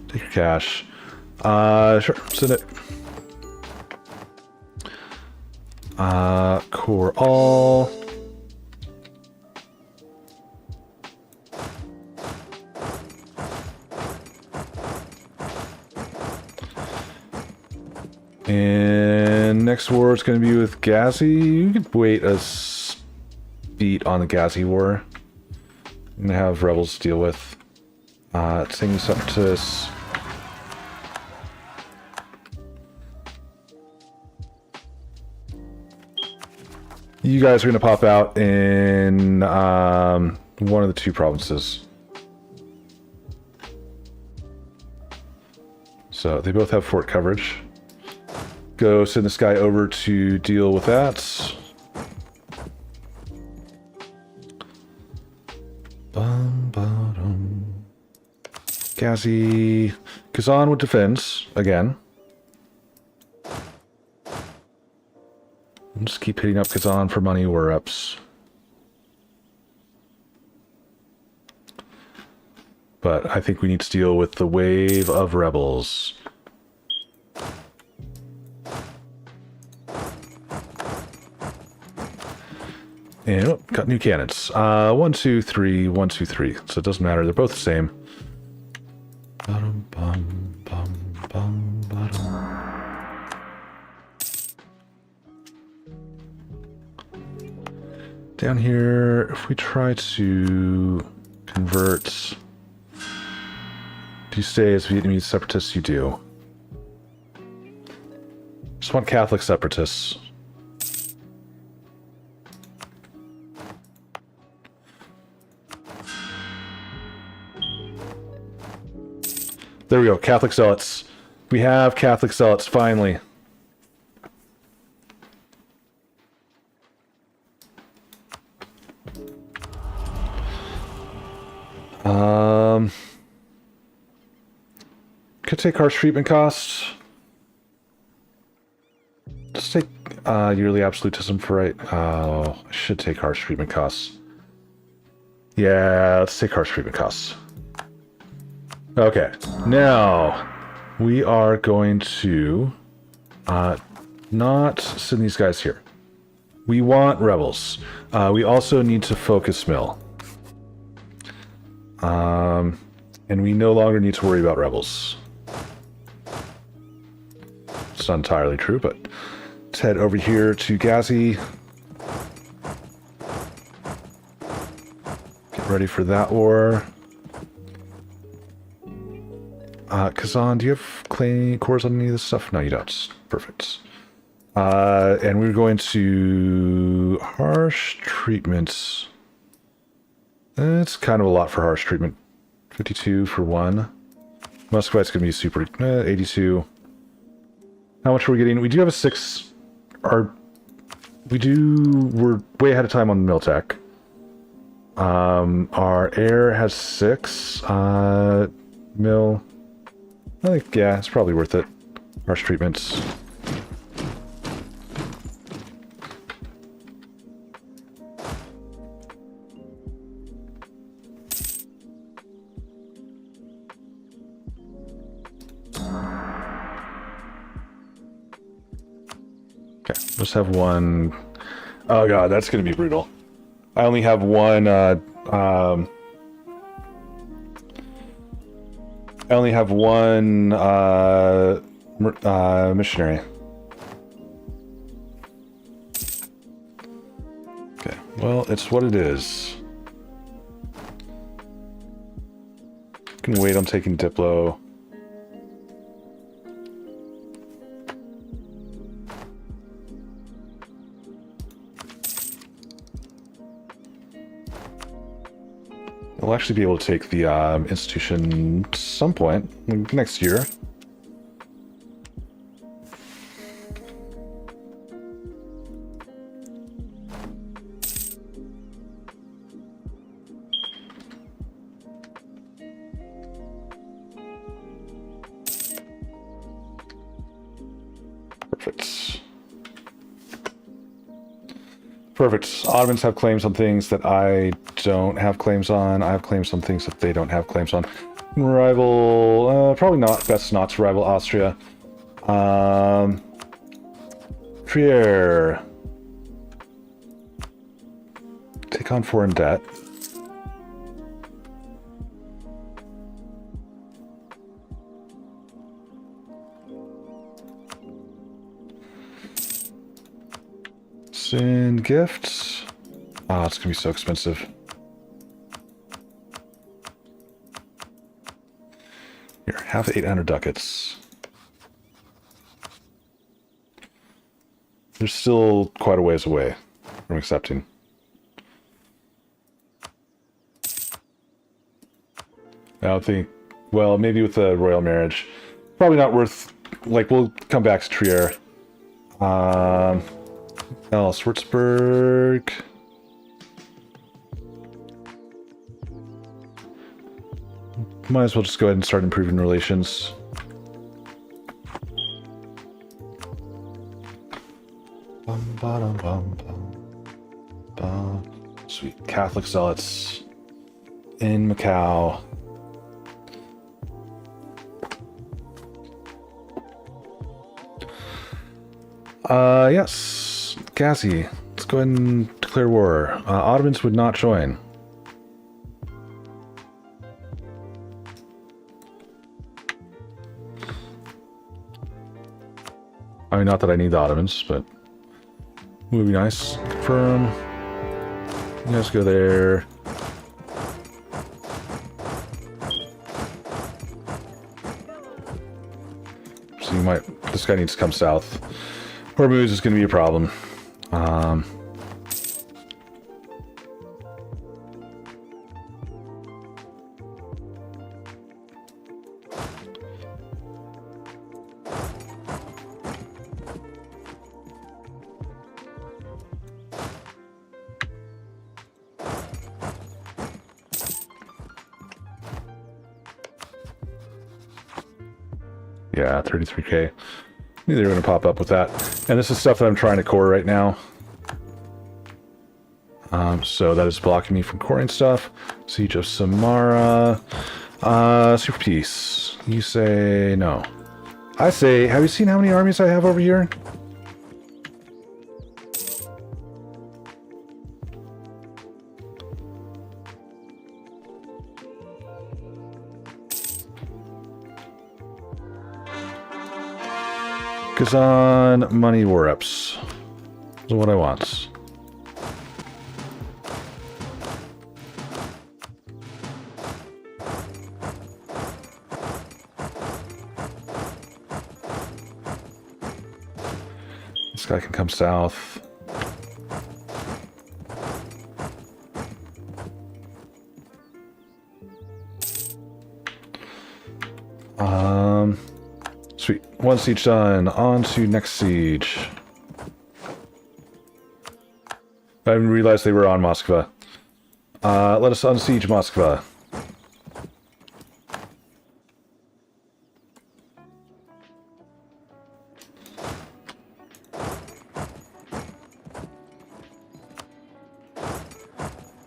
Take your cash. Sure, send it. Core all. And next war is going to be with Ghazi. You could wait a beat on the Ghazi war. I'm going to have rebels deal with. Taking this up to... You guys are going to pop out in one of the two provinces. So they both have fort coverage. Go send this guy over to deal with that. Ghazi. Kazan would defend again. I'll just keep hitting up Kazan for money war ups. But I think we need to deal with the wave of rebels. And oh, got new cannons. 1, 2, 3, 1, 2, 3. So it doesn't matter. They're both the same. Down here, if we try to convert, do you stay as Vietnamese separatists? You do. Just want Catholic separatists. There we go, Catholic zealots. We have Catholic zealots, finally. Could take harsh treatment costs. Let's take yearly absolutism for right. Oh, I should take harsh treatment costs. Yeah, let's take harsh treatment costs. Okay, now we are going to not send these guys here. We want rebels. We also need to focus mill. And we no longer need to worry about rebels. It's not entirely true, but let's head over here to Ghazi. Get ready for that war. Kazan, do you have clay cores on any of this stuff? No, you don't. Perfect. And we're going to harsh treatments. It's kind of a lot for harsh treatment. 52 for one. Muscovite's going to be super... 82. How much are we getting? We do have a 6... We're way ahead of time on Miltech. Our air has 6. Mill... I think, yeah, it's probably worth it. Harsh treatments. Okay, let's have one. Oh god, that's gonna be brutal. I only have one. I only have one missionary. Okay, well, it's what it is. Can wait on taking Diplo. We'll actually be able to take the institution at some point next year. Perfect. Perfect. Ottomans have claims on things that I don't have claims on. I have claims on things that they don't have claims on. Rival, probably not. Best not to rival Austria. Trier. Take on foreign debt. Send gifts. Oh, it's gonna be so expensive. Here, have 800 ducats. They're still quite a ways away from accepting. I don't think, well, maybe with the royal marriage. Probably not worth, like, we'll come back to Trier. Würzburg. Might as well just go ahead and start improving relations. Sweet Catholic zealots in Macau. Yes, Cassie, let's go ahead and declare war. Ottomans would not join. I mean, not that I need the Ottomans, but it would be nice. Confirm. You guys go there. So you might... This guy needs to come south. Hormuz is going to be a problem. Yeah, 33k. Knew they were going to pop up with that. And this is stuff that I'm trying to core right now. So that is blocking me from coring stuff. Siege of Samara. Super Peace. You say no. I say, have you seen how many armies I have over here? Kazan money war ups. That's what I want. This guy can come south. Sweet. One siege done. On to next siege. I didn't realize they were on Moskva. Let us unsiege Moskva.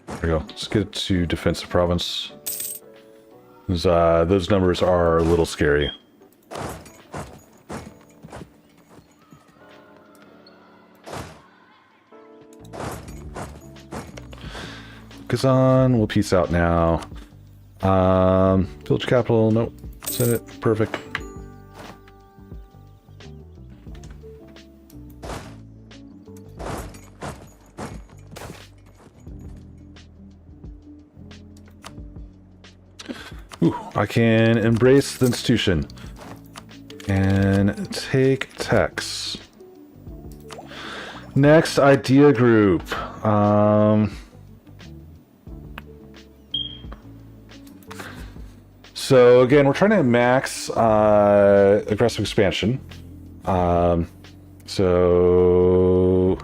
There we go. Let's get it to defensive province. Those numbers are a little scary. Kazan, we'll peace out now. Village capital, nope. Senate, perfect. Ooh, I can embrace the institution and take techs. Next idea group. So again, we're trying to max aggressive expansion. So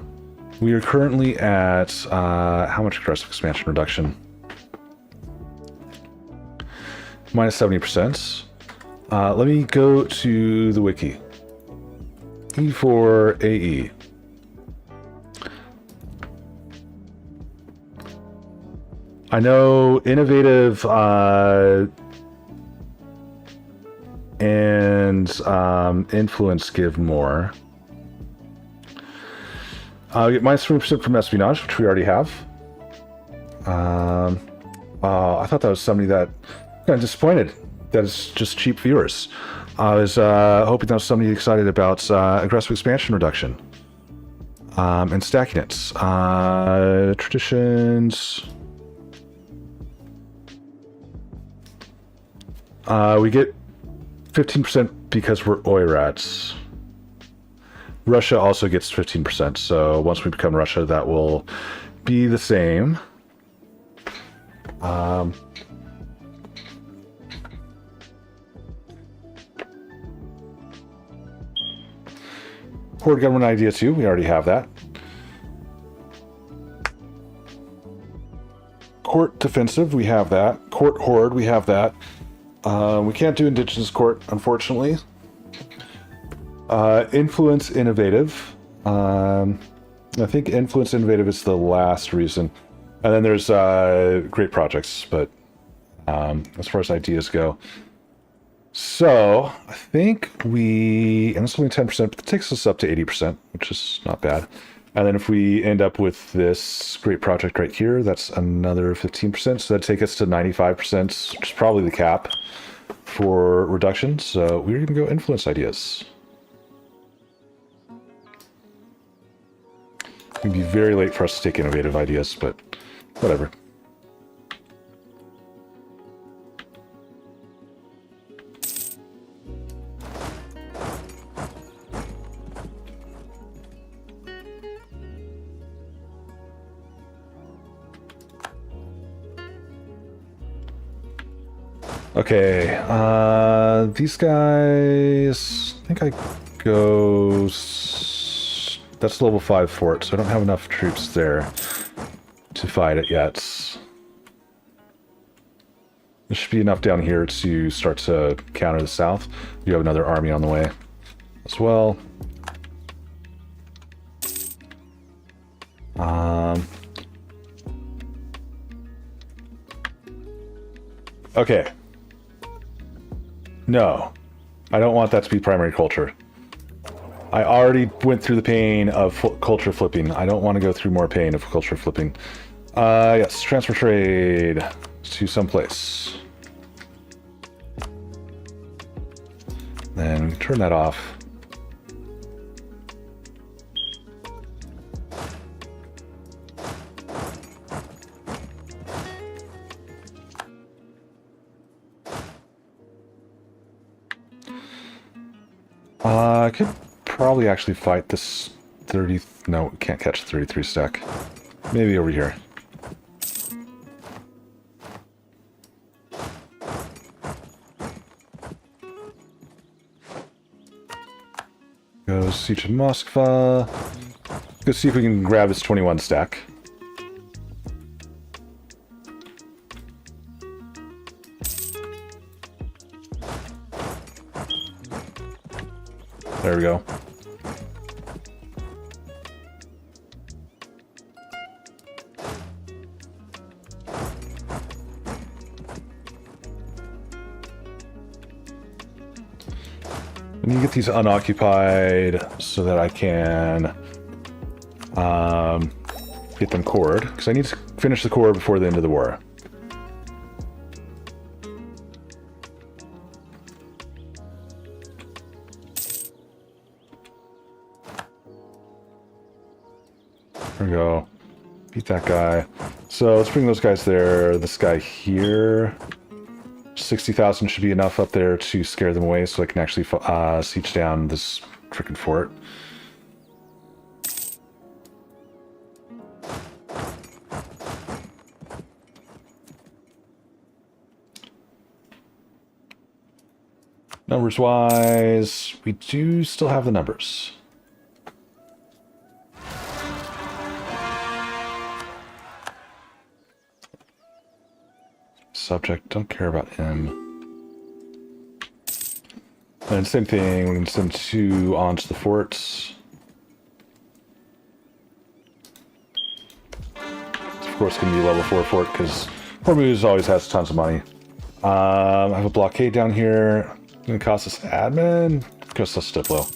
we are currently at how much aggressive expansion reduction? Minus 70%. Let me go to the wiki. E for AE. I know innovative and influence give more. I'll get minus 3% from espionage, which we already have. I thought that was somebody that kind of disappointed that it's just cheap viewers. I was hoping that was somebody excited about aggressive expansion reduction and stacking it. Traditions. We get 15% because we're oirats. Russia also gets 15%, so once we become Russia, that will be the same. Horde government idea 2, we already have that. Court defensive, we have that. Court horde, we have that. We can't do indigenous court, unfortunately. Influence innovative. I think influence innovative is the last reason. And then there's great projects, but as far as ideas go. So I think and it's only 10%, but it takes us up to 80%, which is not bad. And then if we end up with this great project right here, that's another 15%. So that'd take us to 95%, which is probably the cap for reduction. So we're going to go influence ideas. It'd be very late for us to take innovative ideas, but whatever. Okay, these guys, I think I go, that's level 5 fort, so I don't have enough troops there to fight it yet. There should be enough down here to start to counter the south. You have another army on the way as well. Okay. No, I don't want that to be primary culture. I already went through the pain of culture flipping. I don't want to go through more pain of culture flipping. Yes, transfer trade to someplace. Then we turn that off. I could probably actually fight this 30... No, we can't catch the 33 stack. Maybe over here. Go siege of Moskva. Go see if we can grab this 21 stack. There we go. I need to get these unoccupied so that I can get them cored, because I need to finish the core before the end of the war. There we go. Beat that guy. So let's bring those guys there. This guy here. 60,000 should be enough up there to scare them away so I can actually siege down this frickin' fort. Numbers-wise, we do still have the numbers. Subject, don't care about him. And same thing, we can send 2 onto the forts. It's of course going to be a level 4 fort because Hormuz always has tons of money. I have a blockade down here. It's going to cost us admin. It costs us Diplo.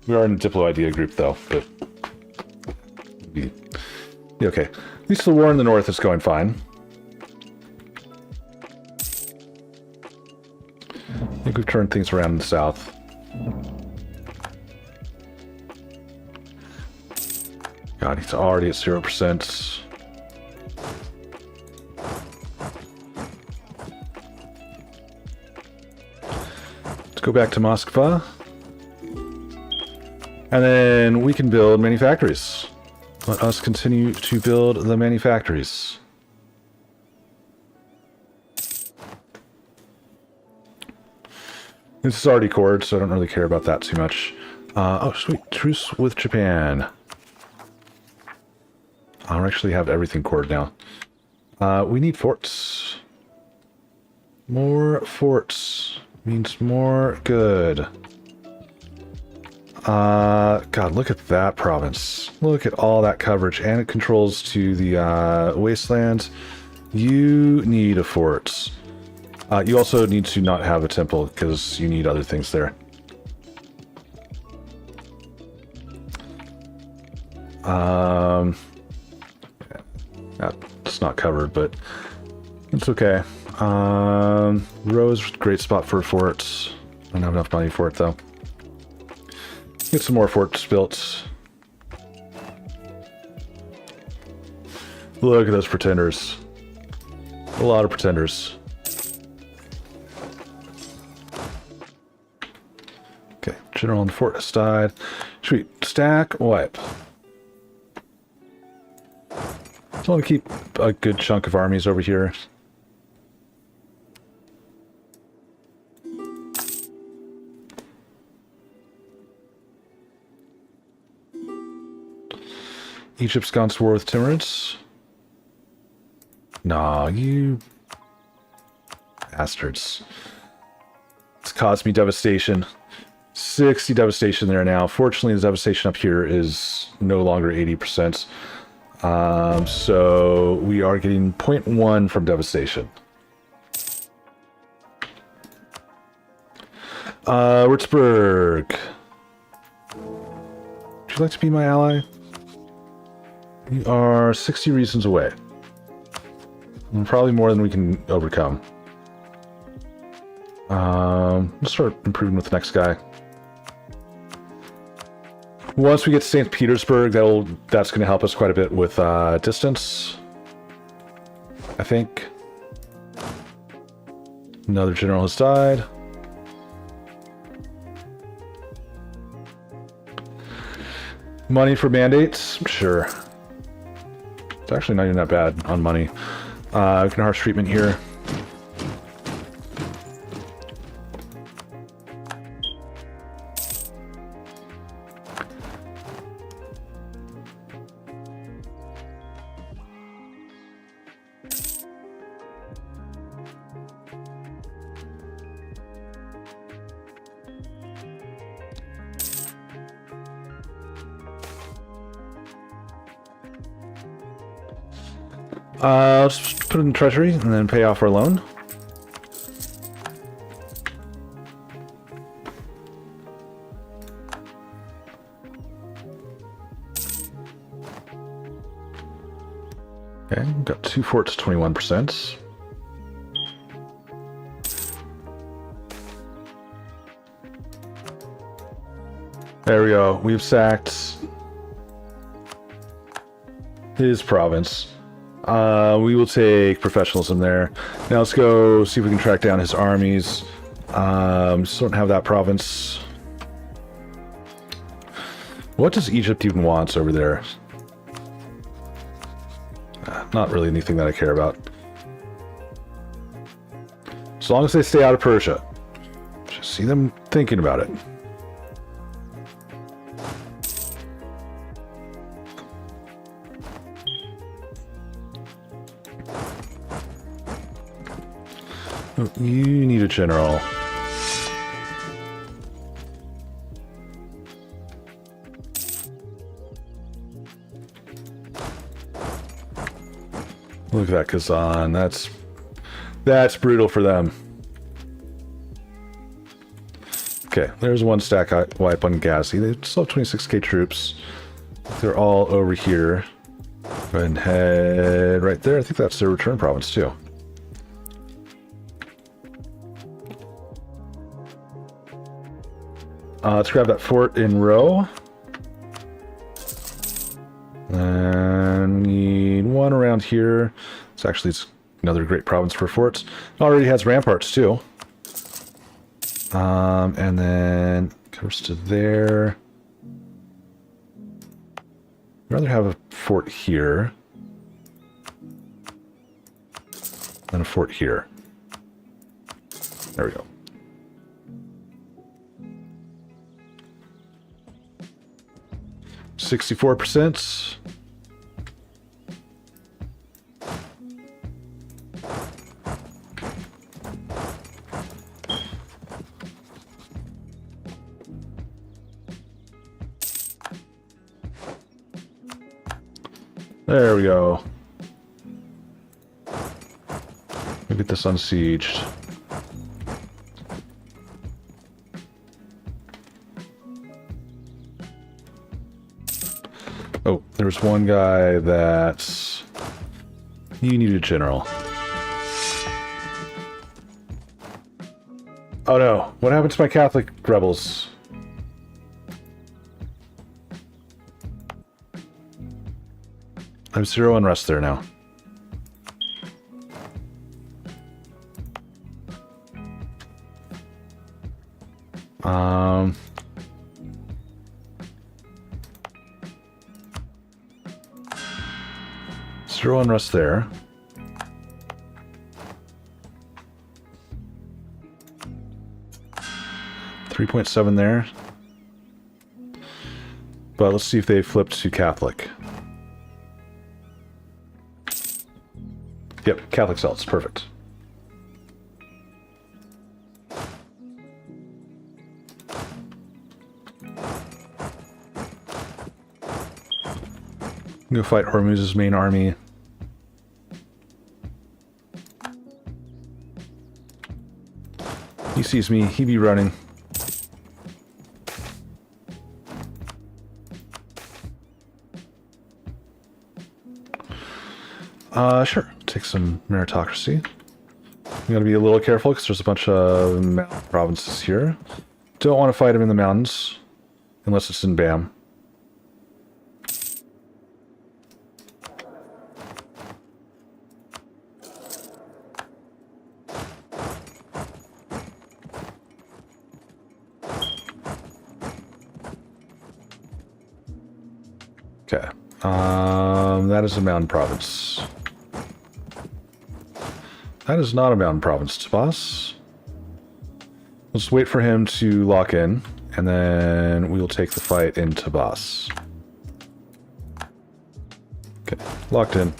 We are in the Diplo idea group though, but be okay. At least the war in the north is going fine. I think we've turned things around in the south. God, he's already at 0%. Let's go back to Moskva. And then we can build manufactories. Let us continue to build the manufactories. This is already cored, so I don't really care about that too much. Oh, sweet. Truce with Japan. I actually have everything cored now. We need forts. More forts means more good. God, look at that province. Look at all that coverage, and it controls to the wastelands. You need a fort. You also need to not have a temple, because you need other things there. That's not covered, but it's okay. Rose, great spot for forts. I don't have enough money for it, though. Get some more forts built. Look at those pretenders. A lot of pretenders. Okay, general on the fort has died. Sweet. Stack, wipe. Just want to keep a good chunk of armies over here. Egypt's gone to war with Timurids. Nah, you bastards. It's caused me devastation. 60 devastation there now. Fortunately, the devastation up here is no longer 80%. So we are getting 0.1 from devastation. Würzburg. Would you like to be my ally? You are 60 reasons away. And probably more than we can overcome. Let's start improving with the next guy. Once we get to St. Petersburg, that's going to help us quite a bit with distance, I think. Another general has died. Money for mandates? Sure. It's actually not even that bad on money. We can harsh treatment here. Just put it in the treasury and then pay off our loan. Okay, got 2 forts, 21%. There we go. We've sacked his province. We will take professionalism there. Now let's go see if we can track down his armies. Just don't have that province. What does Egypt even want over there? Not really anything that I care about. As long as they stay out of Persia. Just see them thinking about it. You need a general. Look at that Kazan. That's brutal for them. Okay, there's one stack wipe on Ghazi. They still have 26k troops. They're all over here. Go ahead and head right there. I think that's their return province too. Let's grab that fort in row. And we need one around here. It's another great province for forts. It already has ramparts too. And then comes to there. I'd rather have a fort here than a fort here. There we go. %64. There we go. We'll get this unsieged. Oh, there's one guy that's... You need a general. Oh no, what happened to my Catholic rebels? I have 0 unrest there now. Zero unrest there. .7 there. But let's see if they flipped to Catholic. Yep, Catholic cells, perfect. Go fight Hormuz's main army. He sees me, he be running. Sure. Take some meritocracy. I'm gonna be a little careful because there's a bunch of mountain provinces here. Don't want to fight them in the mountains unless it's in BAM. Okay. That is a mountain province. That is not a mountain province, boss. Let's wait for him to lock in, and then we'll take the fight into boss. Okay, locked in.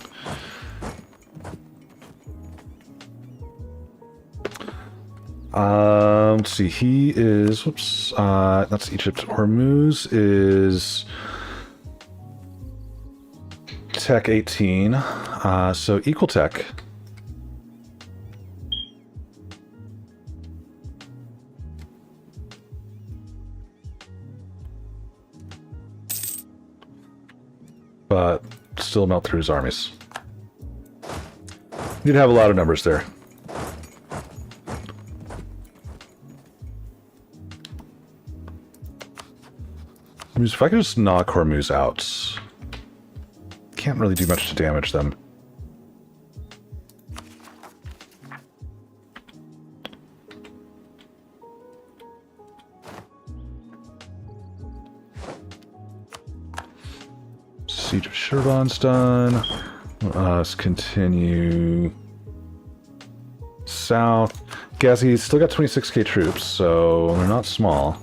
Let's see, he is, whoops, that's Egypt. Hormuz is Tech 18, so equal tech. But still melt through his armies. He did have a lot of numbers there. If I could just knock Hormuz out, can't really do much to damage them. Siege of Shirvan's done. Let's continue south. Ghazi's still got 26k troops, so they're not small.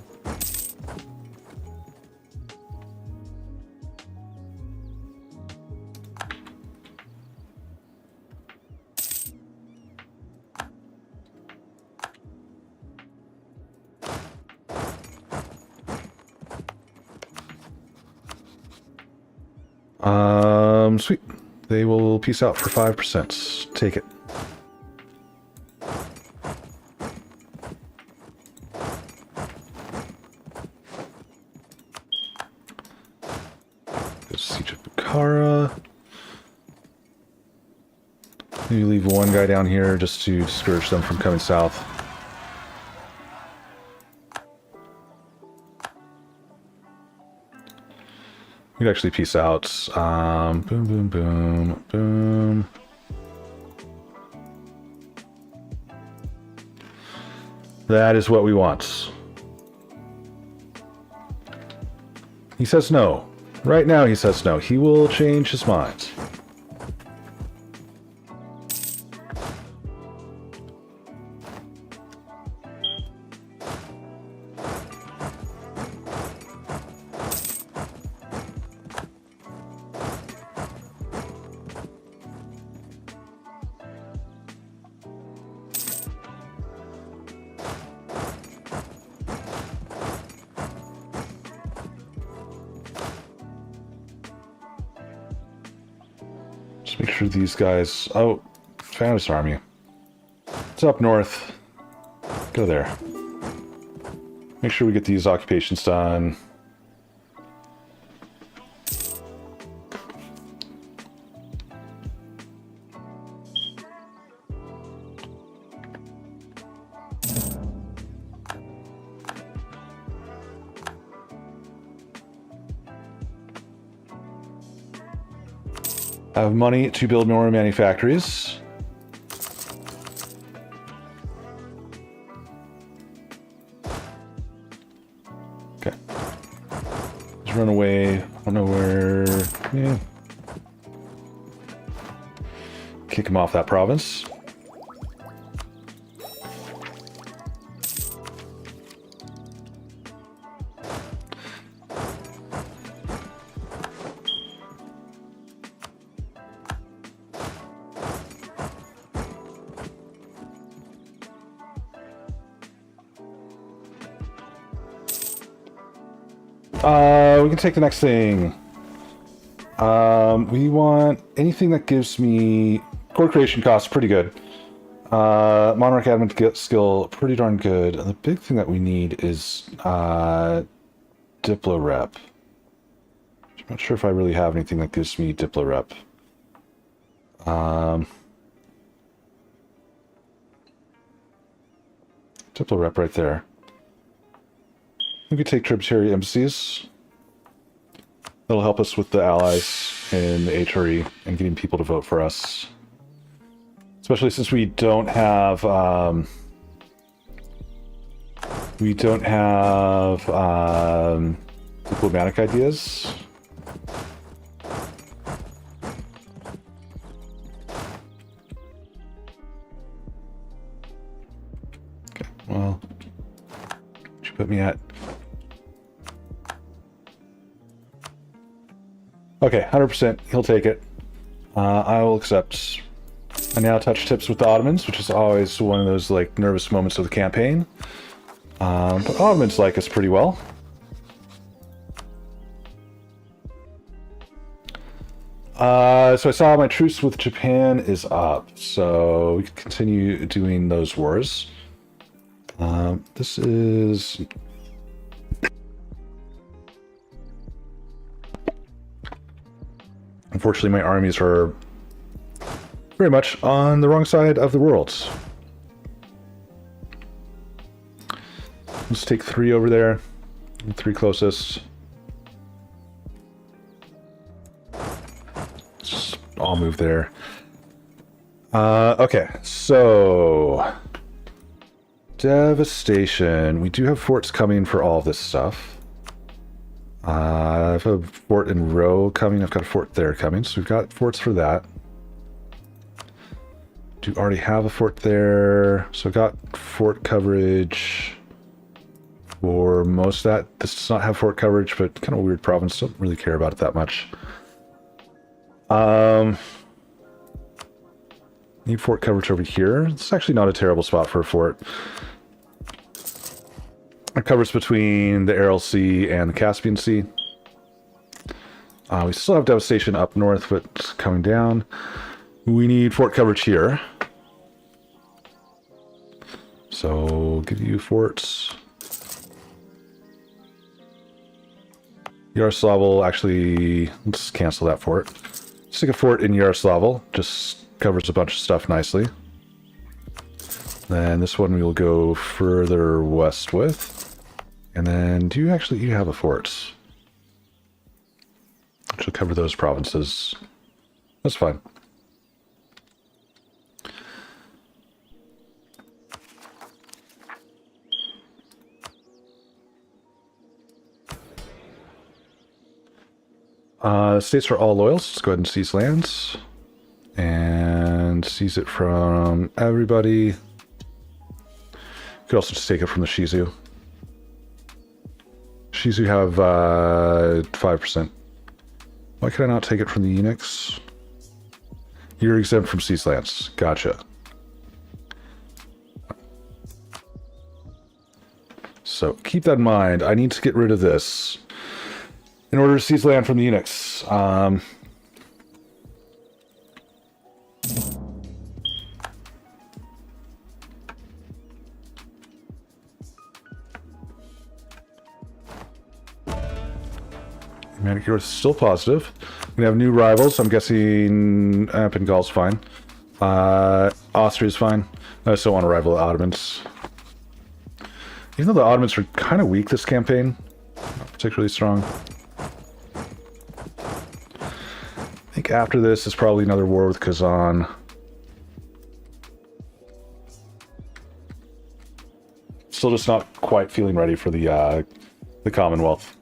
Sweet. They will peace out for 5%. Take it. Siege of Bukhara. Maybe leave one guy down here just to discourage them from coming south. We could actually peace out. Boom, boom, boom, boom. That is what we want. He says no. Right now he says no. He will change his mind. Make sure these guys... Oh, found his army. It's up north. Go there. Make sure we get these occupations done. I have money to build more manufactories. Okay. Just run away. I don't know where... Yeah. Kick him off that province. We can take the next thing. We want anything that gives me core creation costs pretty good. Monarch admin skill pretty darn good. The big thing that we need is Diplo rep. I'm not sure if I really have anything that gives me Diplo rep. Diplo rep right there. We could take tributary embassies. That'll help us with the allies in the HRE and getting people to vote for us. Especially since we don't have diplomatic ideas. me at? Okay, 100%. He'll take it. I will accept. I now touch tips with the Ottomans, which is always one of those like nervous moments of the campaign. But Ottomans like us pretty well. So I saw my truce with Japan is up, so we can continue doing those wars. This is... Unfortunately, my armies are very much on the wrong side of the world. Let's take 3 over there. 3 closest. I'll move there. Okay, so... Devastation. We do have forts coming for all of this stuff. I have a fort in Row coming. I've got a fort there coming, so we've got forts for that. Do already have a fort there, so I've got fort coverage for most of that. This does not have fort coverage, but kind of a weird province. Don't really care about it that much. Need fort coverage over here. It's actually not a terrible spot for a fort. It covers between the Aral Sea and the Caspian Sea. We still have devastation up north, but it's coming down. We need fort coverage here. So, give you forts. Yaroslavl, actually, let's cancel that fort. Stick a fort in Yaroslavl. Just covers a bunch of stuff nicely. Then this one we will go further west with. And then, do you have a fort? Which will cover those provinces. That's fine. States are all loyal, so let's go ahead and seize lands. And seize it from everybody. You could also just take it from the Shizu. Shizu have 5%. Why could I not take it from the eunuchs? You're exempt from seize lands. Gotcha. So keep that in mind. I need to get rid of this in order to seize land from the eunuchs. Manicure is still positive. We have new rivals. I'm guessing Bengal's fine. Austria's fine. I still want to rival the Ottomans. Even though the Ottomans are kind of weak this campaign, not particularly strong. I think after this is probably another war with Kazan. Still just not quite feeling ready for the Commonwealth.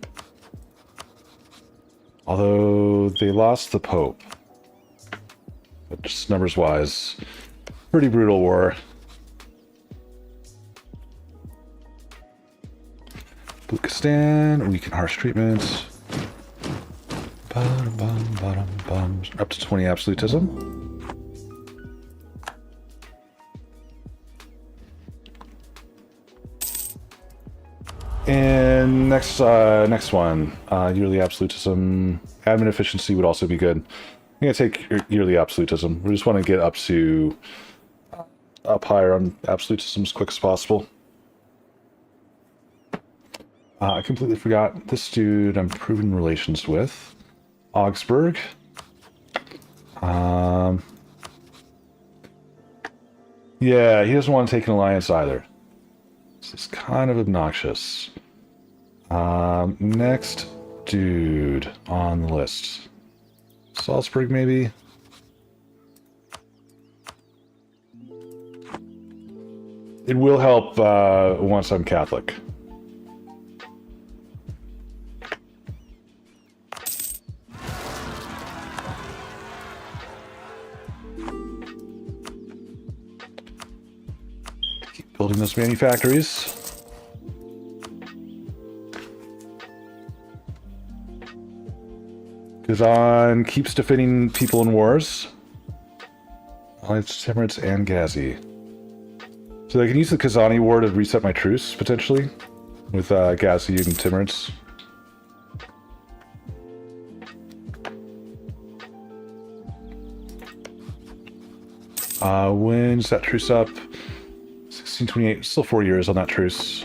Although they lost the Pope. But just numbers-wise, pretty brutal war. Bukistan, weaken harsh treatment. Up to 20 absolutism. And next one, yearly absolutism. Admin efficiency would also be good. I'm gonna take yearly absolutism. We just want to get up higher on absolutism as quick as possible. I completely forgot this dude I'm improving relations with. Augsburg. Yeah, he doesn't want to take an alliance either. This is kind of obnoxious. Next dude on the list. Salzburg, maybe? It will help once I'm Catholic. Keep building those manufactories. Kazan keeps defending people in wars. It's Timurids and Ghazi. So I can use the Kazani war to reset my truce, potentially, with Ghazi and Timurids. When's that truce up? 1628, still 4 years on that truce.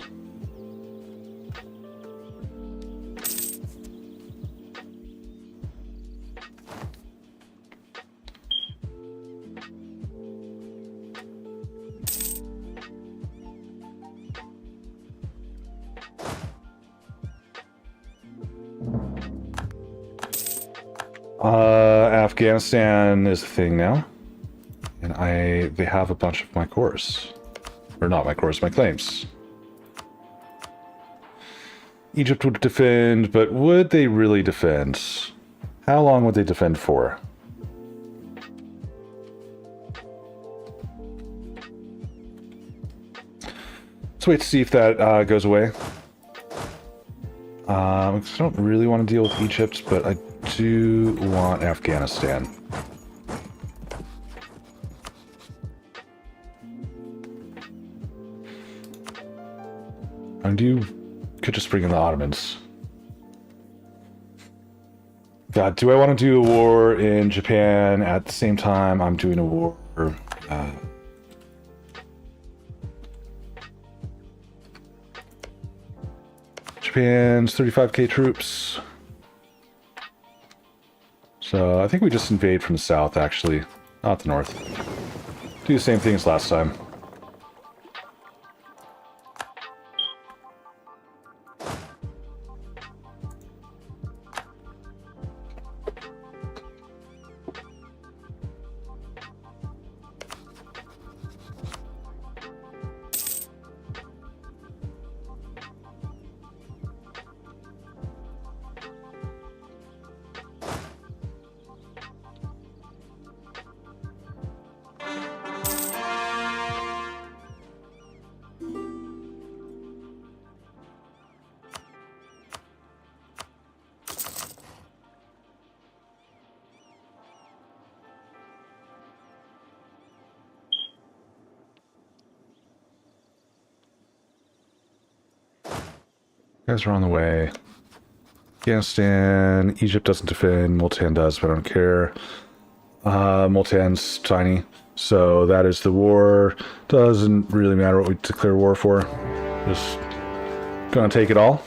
Afghanistan is a thing now. And they have a bunch of my cores. Or not my cores, my claims. Egypt would defend, but would they really defend? How long would they defend for? Let's wait to see if that goes away. I don't really want to deal with Egypt, but I do want Afghanistan. And you could just bring in the Ottomans. God, do I want to do a war in Japan at the same time I'm doing a war? Japan's 35k troops. So I think we just invade from the south, actually, not the north. Do the same thing as last time. You guys are on the way. Afghanistan, Egypt doesn't defend, Multan does, but I don't care. Multan's tiny, so that is the war. Doesn't really matter what we declare war for. Just gonna take it all.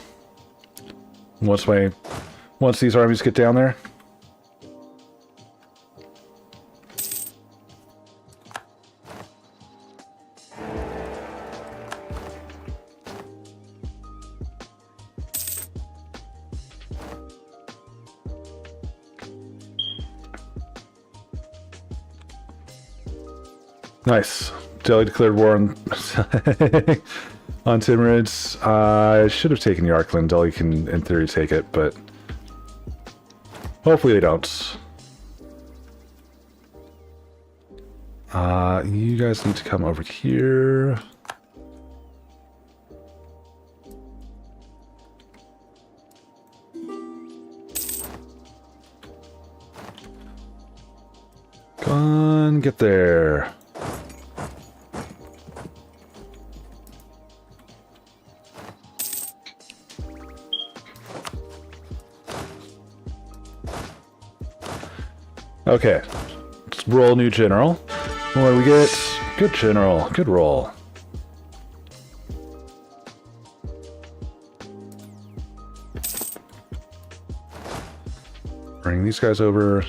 Once these armies get down there. Nice. Delhi declared war on on Timurids. I should have taken Yarkland. Delhi can, in theory, take it, but hopefully they don't. You guys need to come over here. Come on, get there. Okay, let's roll a new general. What do we get? Good general, good roll. Bring these guys over.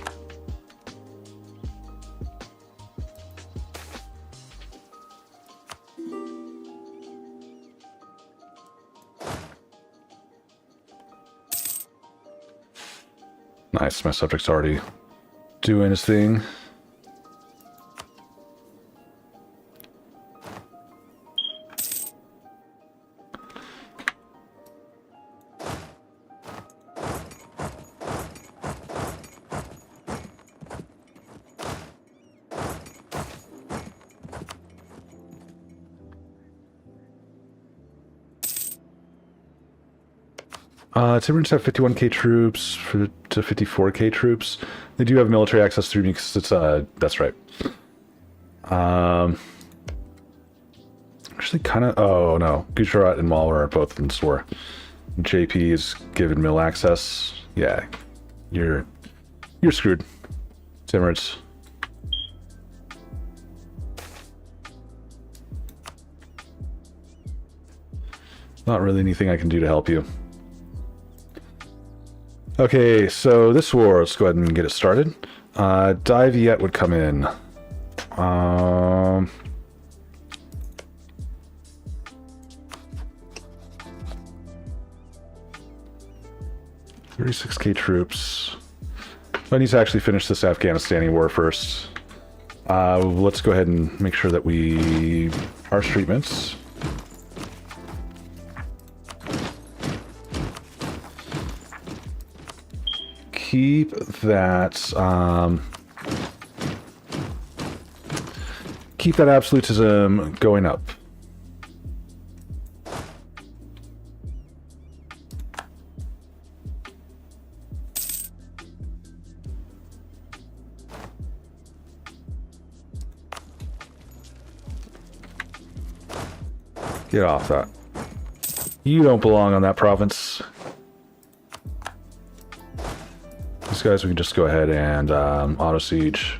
Nice, my subject's already doing his thing. Timorans have 51k troops to 54k troops. They do have military access through me because it's, that's right. Actually, kind of, oh no. Gujarat and Malwa are both in this war. JP is given mill access. Yeah, you're screwed, Timorans. Not really anything I can do to help you. Okay, so this war, let's go ahead and get it started. Diviet would come in. 36k troops. I need to actually finish this Afghanistani war first. Let's go ahead and make sure that we harsh treatments. Keep that absolutism going up. Get off that. You don't belong on that province. These guys, we can just go ahead and auto siege.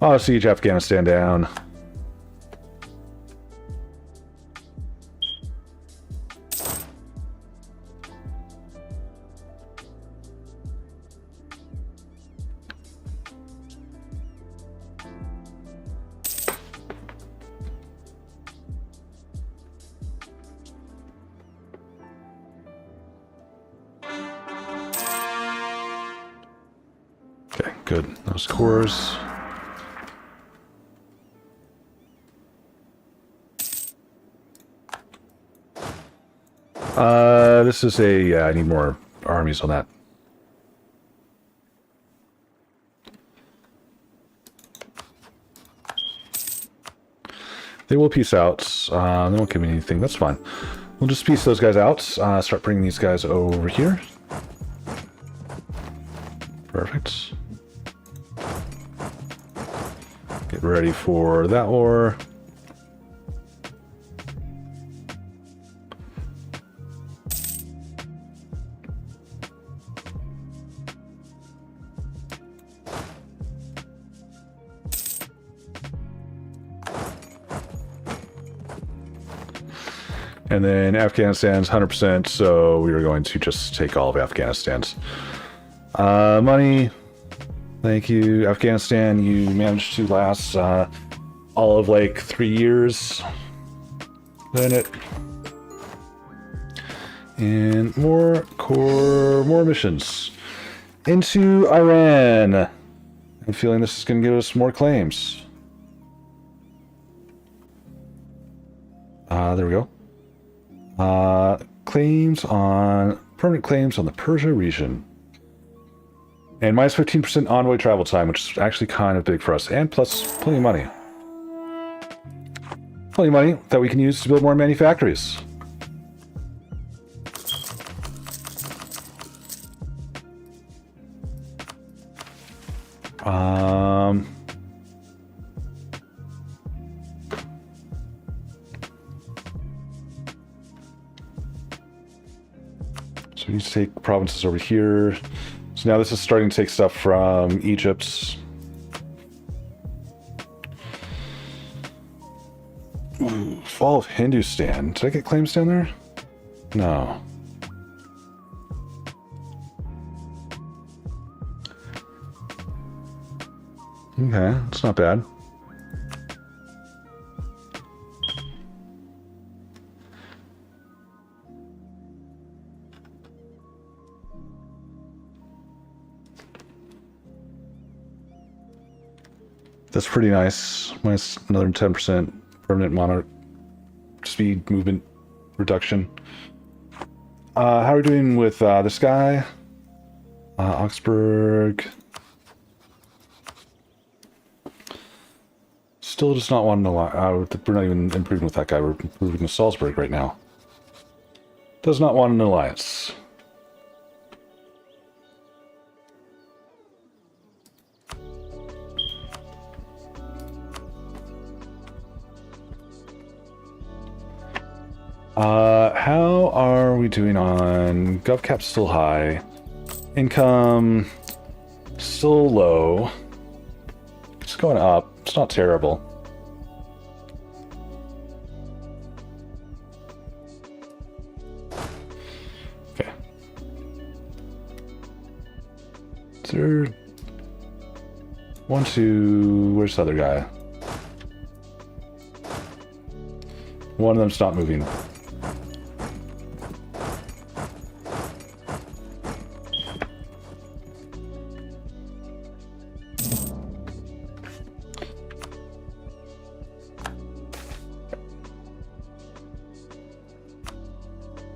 Auto siege Afghanistan down. Okay, good. Those cores. This is a, yeah, I need more armies on that. They will peace out. They won't give me anything. That's fine. We'll just piece those guys out. Start bringing these guys over here. Perfect. Get ready for that war. And then Afghanistan's 100%, so we are going to just take all of Afghanistan's. Money. Thank you. Afghanistan, you managed to last all of like 3 years. Then it. And more core, more missions. Into Iran. I'm feeling this is going to give us more claims. There we go. Permanent claims on the Persia region. And minus 15% envoy travel time, which is actually kind of big for us. And plus, plenty of money. Plenty of money that we can use to build more manufactories. So we need to take provinces over here. So now this is starting to take stuff from Egypt. Ooh, Fall of Hindustan. Did I get claims down there? No. Okay, that's not bad. That's pretty nice. Minus another 10% permanent monarch speed movement reduction. How are we doing with this guy? Augsburg. Still just not wanting to lie. We're not even improving with that guy. We're improving with Salzburg right now. does not want an alliance. How are we doing on GovCap? Still high. Income still low. It's going up. It's not terrible. Okay. Is there... 1, 2... Where's the other guy? One of them's not moving.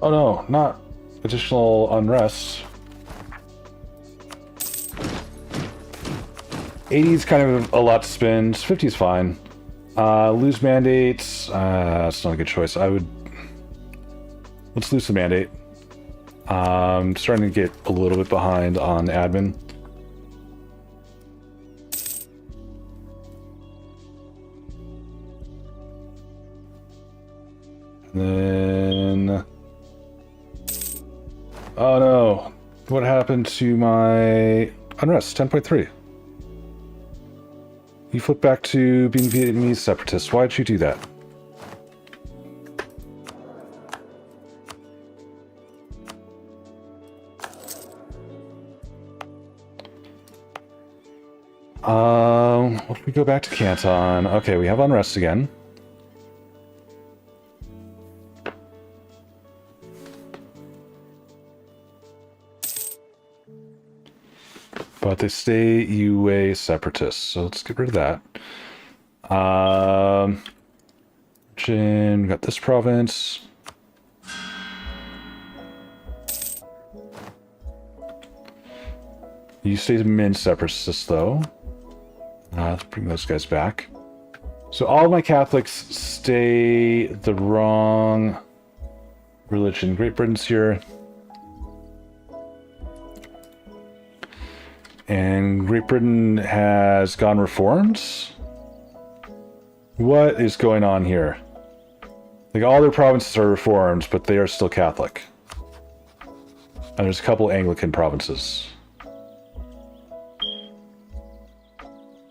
Oh no, not additional unrest. 80 is kind of a lot to spend. 50 is fine. Lose mandates. That's not a good choice. Let's lose the mandate. Starting to get a little bit behind on admin. And then... Oh no. What happened to my unrest? 10.3. You flipped back to being Vietnamese separatists. Why'd you do that? What if we go back to Canton? Okay, we have unrest again. But they stay UA separatists, so let's get rid of that. We got this province. You stay Min separatists, though. Let's bring those guys back. So all of my Catholics stay the wrong religion. Great Britain's here. And Great Britain has gone reforms? What is going on here? Like, all their provinces are reformed, but they are still Catholic. And there's a couple Anglican provinces.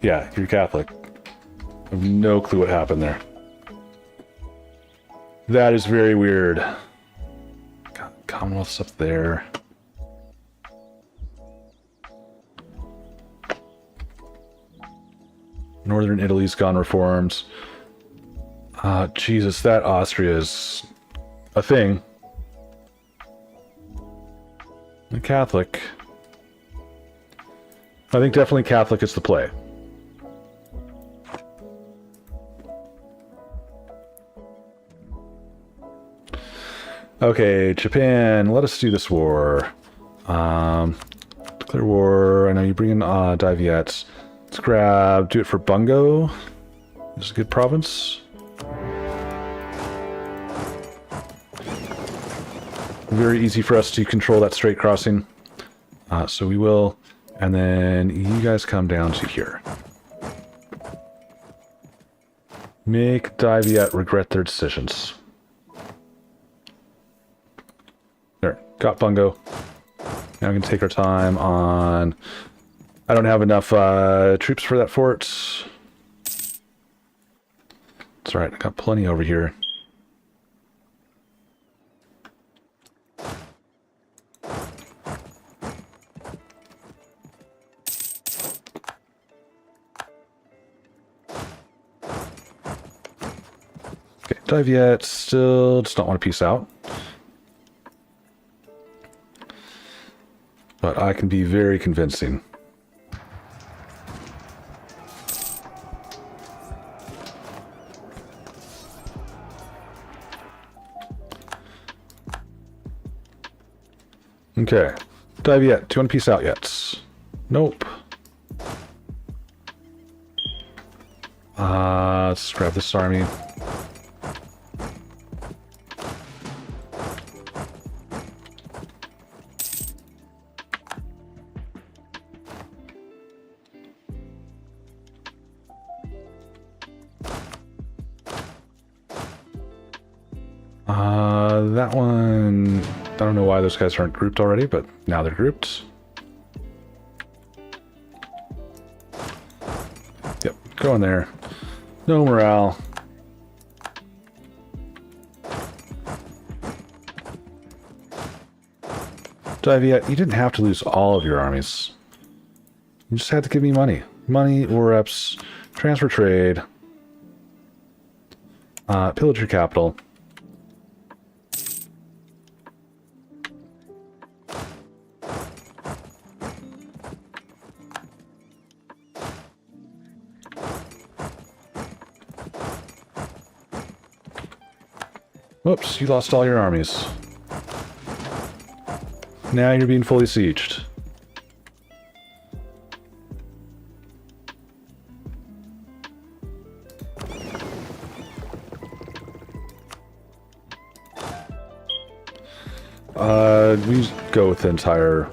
Yeah, you're Catholic. I have no clue what happened there. That is very weird. God, Commonwealth's up there. Northern Italy's gone reforms. Jesus, that Austria is a thing. The Catholic. I think definitely Catholic is the play. Okay, Japan, let us do this war. Declare war. I know you bring in Diviets. Let's do it for Bungo. This is a good province. Very easy for us to control that straight crossing. So we will. And then you guys come down to here. Make Diviet regret their decisions. There, got Bungo. Now we can take our time on... I don't have enough troops for that fort. It's alright, I got plenty over here. Okay, Diviet still does not want to peace out. But I can be very convincing. Okay. Diviet, do you want to peace out yet? Nope. Let's grab this army. That one, I don't know why those guys aren't grouped already, but now they're grouped. Yep, go in there. No morale. Diviet, you didn't have to lose all of your armies. You just had to give me money. Money, war reps, transfer trade, pillage your capital. Whoops, you lost all your armies. Now you're being fully sieged. We go with the entire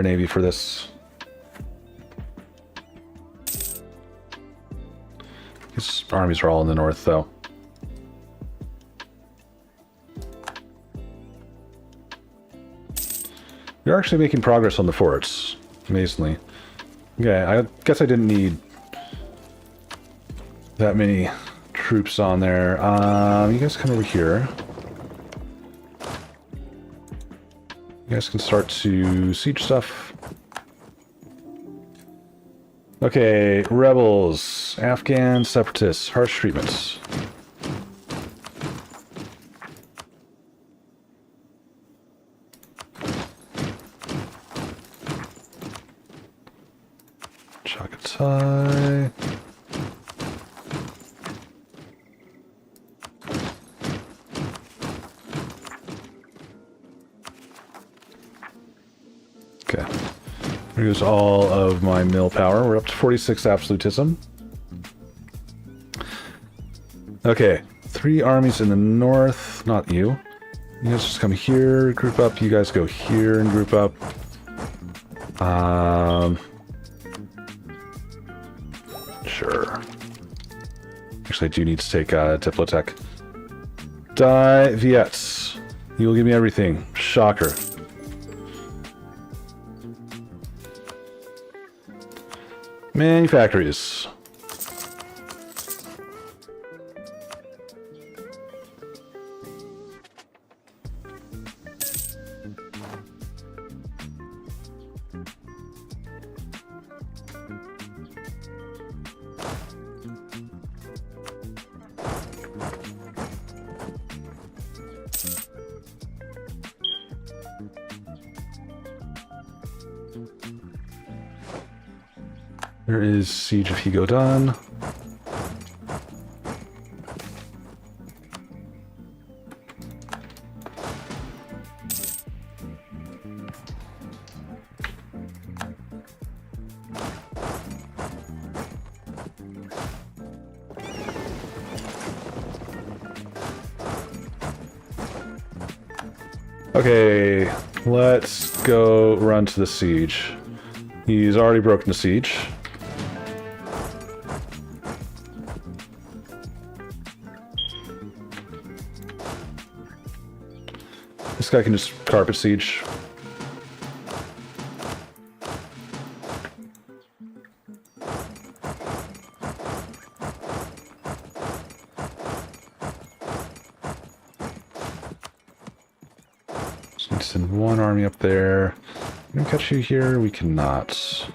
navy for this. His armies are all in the north, though. We're actually making progress on the forts, amazingly. Okay, I guess I didn't need that many troops on there. You guys come over here. You guys can start to siege stuff. Okay, rebels, Afghan separatists, harsh treatments. Chagatai. Okay. There goes all of my mill power. We're up to 46 absolutism. Okay. 3 armies in the north. Not you. You guys just come here, group up. You guys go here and group up. Sure. Actually, I do need to take Diplotech. Die Viets. You will give me everything. Shocker. Manufactories. There is Siege of Higo done. Okay, let's go run to the siege. He's already broken the siege. This guy can just carpet siege. Just need to send one army up there. Can we catch you here? We cannot.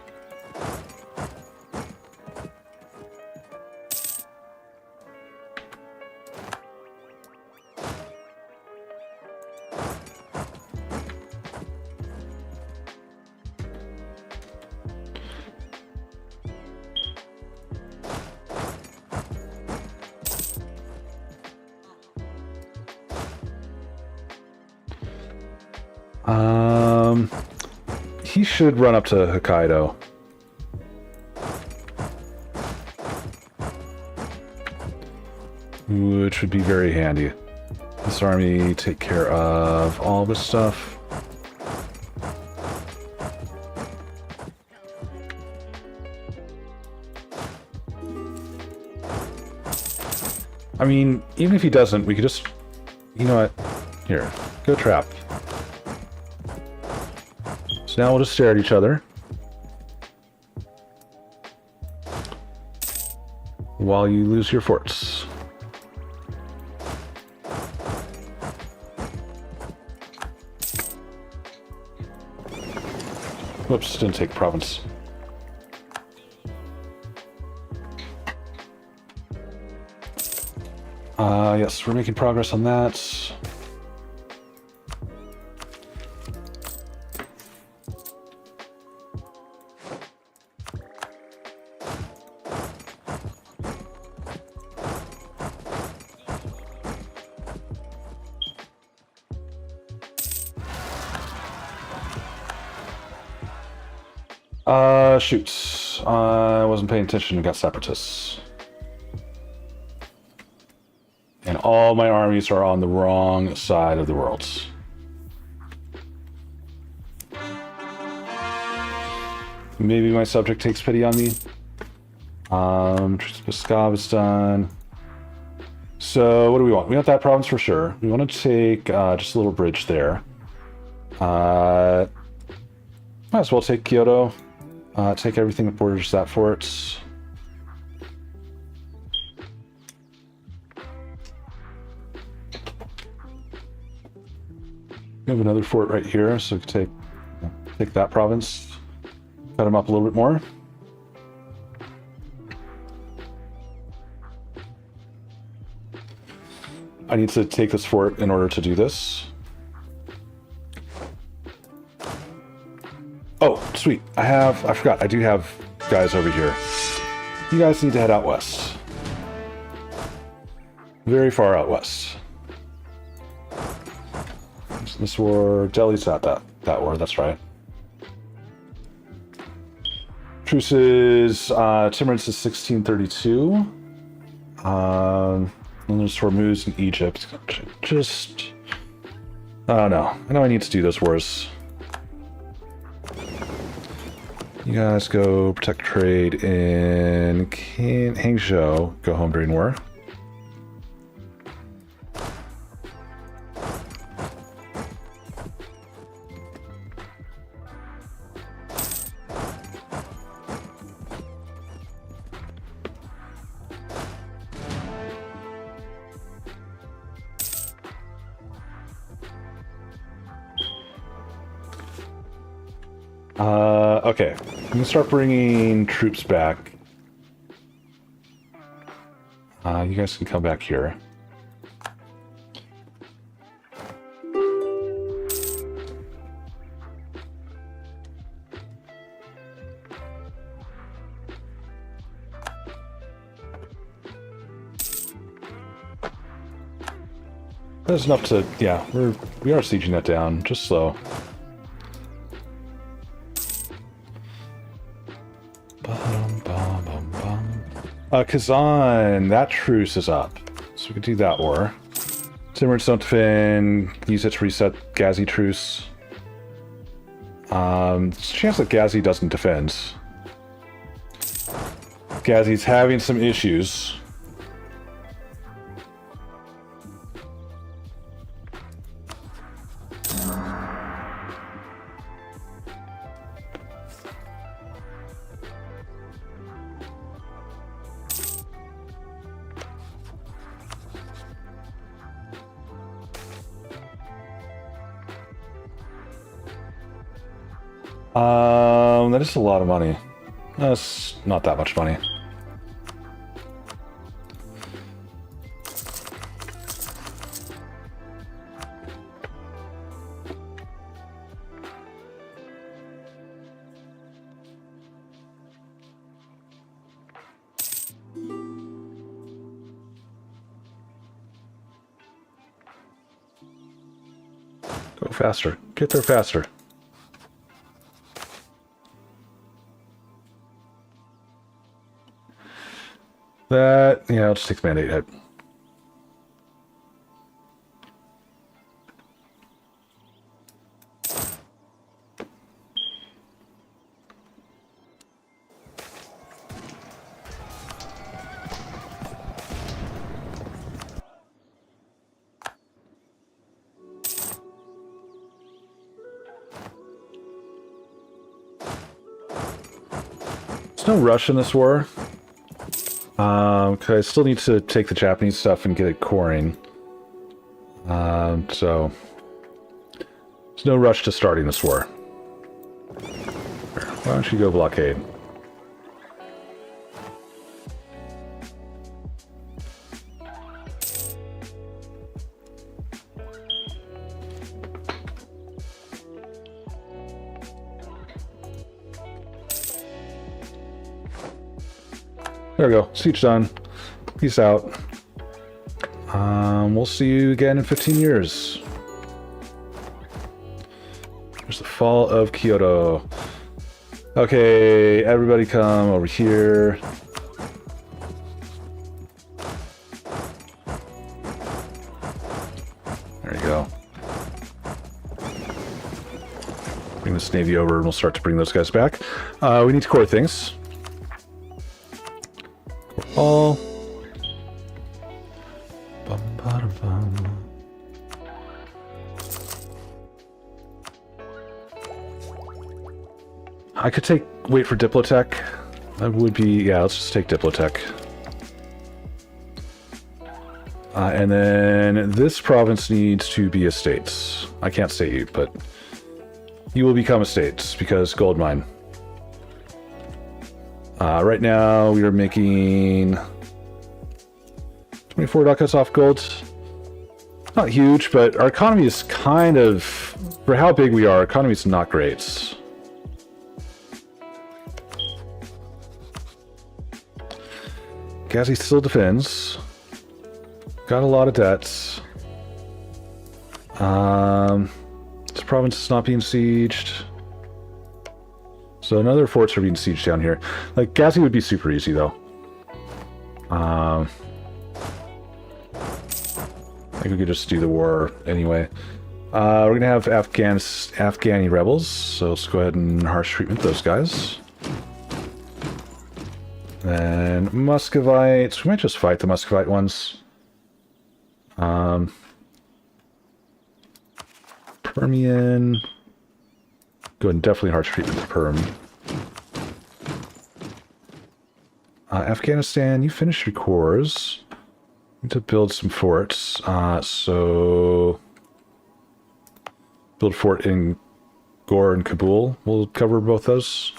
He should run up to Hokkaido. Which would be very handy. This army take care of all this stuff. I mean, even if he doesn't, we could just You know what? Here, go trap. So now we'll just stare at each other while you lose your forts. Whoops, didn't take province. Yes, we're making progress on that. Shoots. I wasn't paying attention and got separatists. And all my armies are on the wrong side of the world. Maybe my subject takes pity on me. Muscovite is done. So what do we want? We want that province for sure. We want to take just a little bridge there. Might as well take Kyoto. Take everything that borders that fort. We have another fort right here, so we can take that province. Cut them up a little bit more. I need to take this fort in order to do this. Oh, sweet. I forgot, I do have guys over here. You guys need to head out west. Very far out west. This war, Delhi's at that war, that's right. Truces, Timurance is 1632. And there's Hormuz in Egypt. Just, I don't know. I know I need to do those wars. You guys go protect trade in Hangzhou. Go home during war. Okay, I'm gonna start bringing troops back. You guys can come back here. That's enough to, yeah, we are sieging that down, just slow. Kazan, that truce is up, so we can do that war. Timurance don't defend, use it to reset Ghazi truce. There's a chance that Ghazi doesn't defend. Ghazi's having some issues. That is a lot of money. That's not that much money. Go faster. Get there faster. That, yeah, I'll just take the mandate hit. There's no rush in this war. Cause I still need to take the Japanese stuff and get it coring. So there's no rush to starting this war. Why don't you go blockade? There we go. Siege done. Peace out. We'll see you again in 15 years. There's the fall of Kyoto. Okay, everybody come over here. There you go. Bring this navy over and we'll start to bring those guys back. We need to core things. All. Bum, bada, bum. I could wait for Diplotech. That would be, yeah, let's just take Diplotech. And then this province needs to be estates. I can't state you, but you will become estates because gold mine. Right now, we are making 24 ducats off gold. Not huge, but our economy is kind of, for how big we are, our economy is not great. Gazi still defends. Got a lot of debts. This province is not being sieged. So none of their forts are being sieged down here. Like, Gazi would be super easy, though. I think we could just do the war anyway. We're going to have Afghani rebels, so let's go ahead and harsh treatment those guys. Then Muscovites. We might just fight the Muscovite ones. Permian. Go ahead and definitely harsh treatment to Perm. Afghanistan, you finished your cores. Need to build some forts. So build fort in Gore and Kabul. We'll cover both those.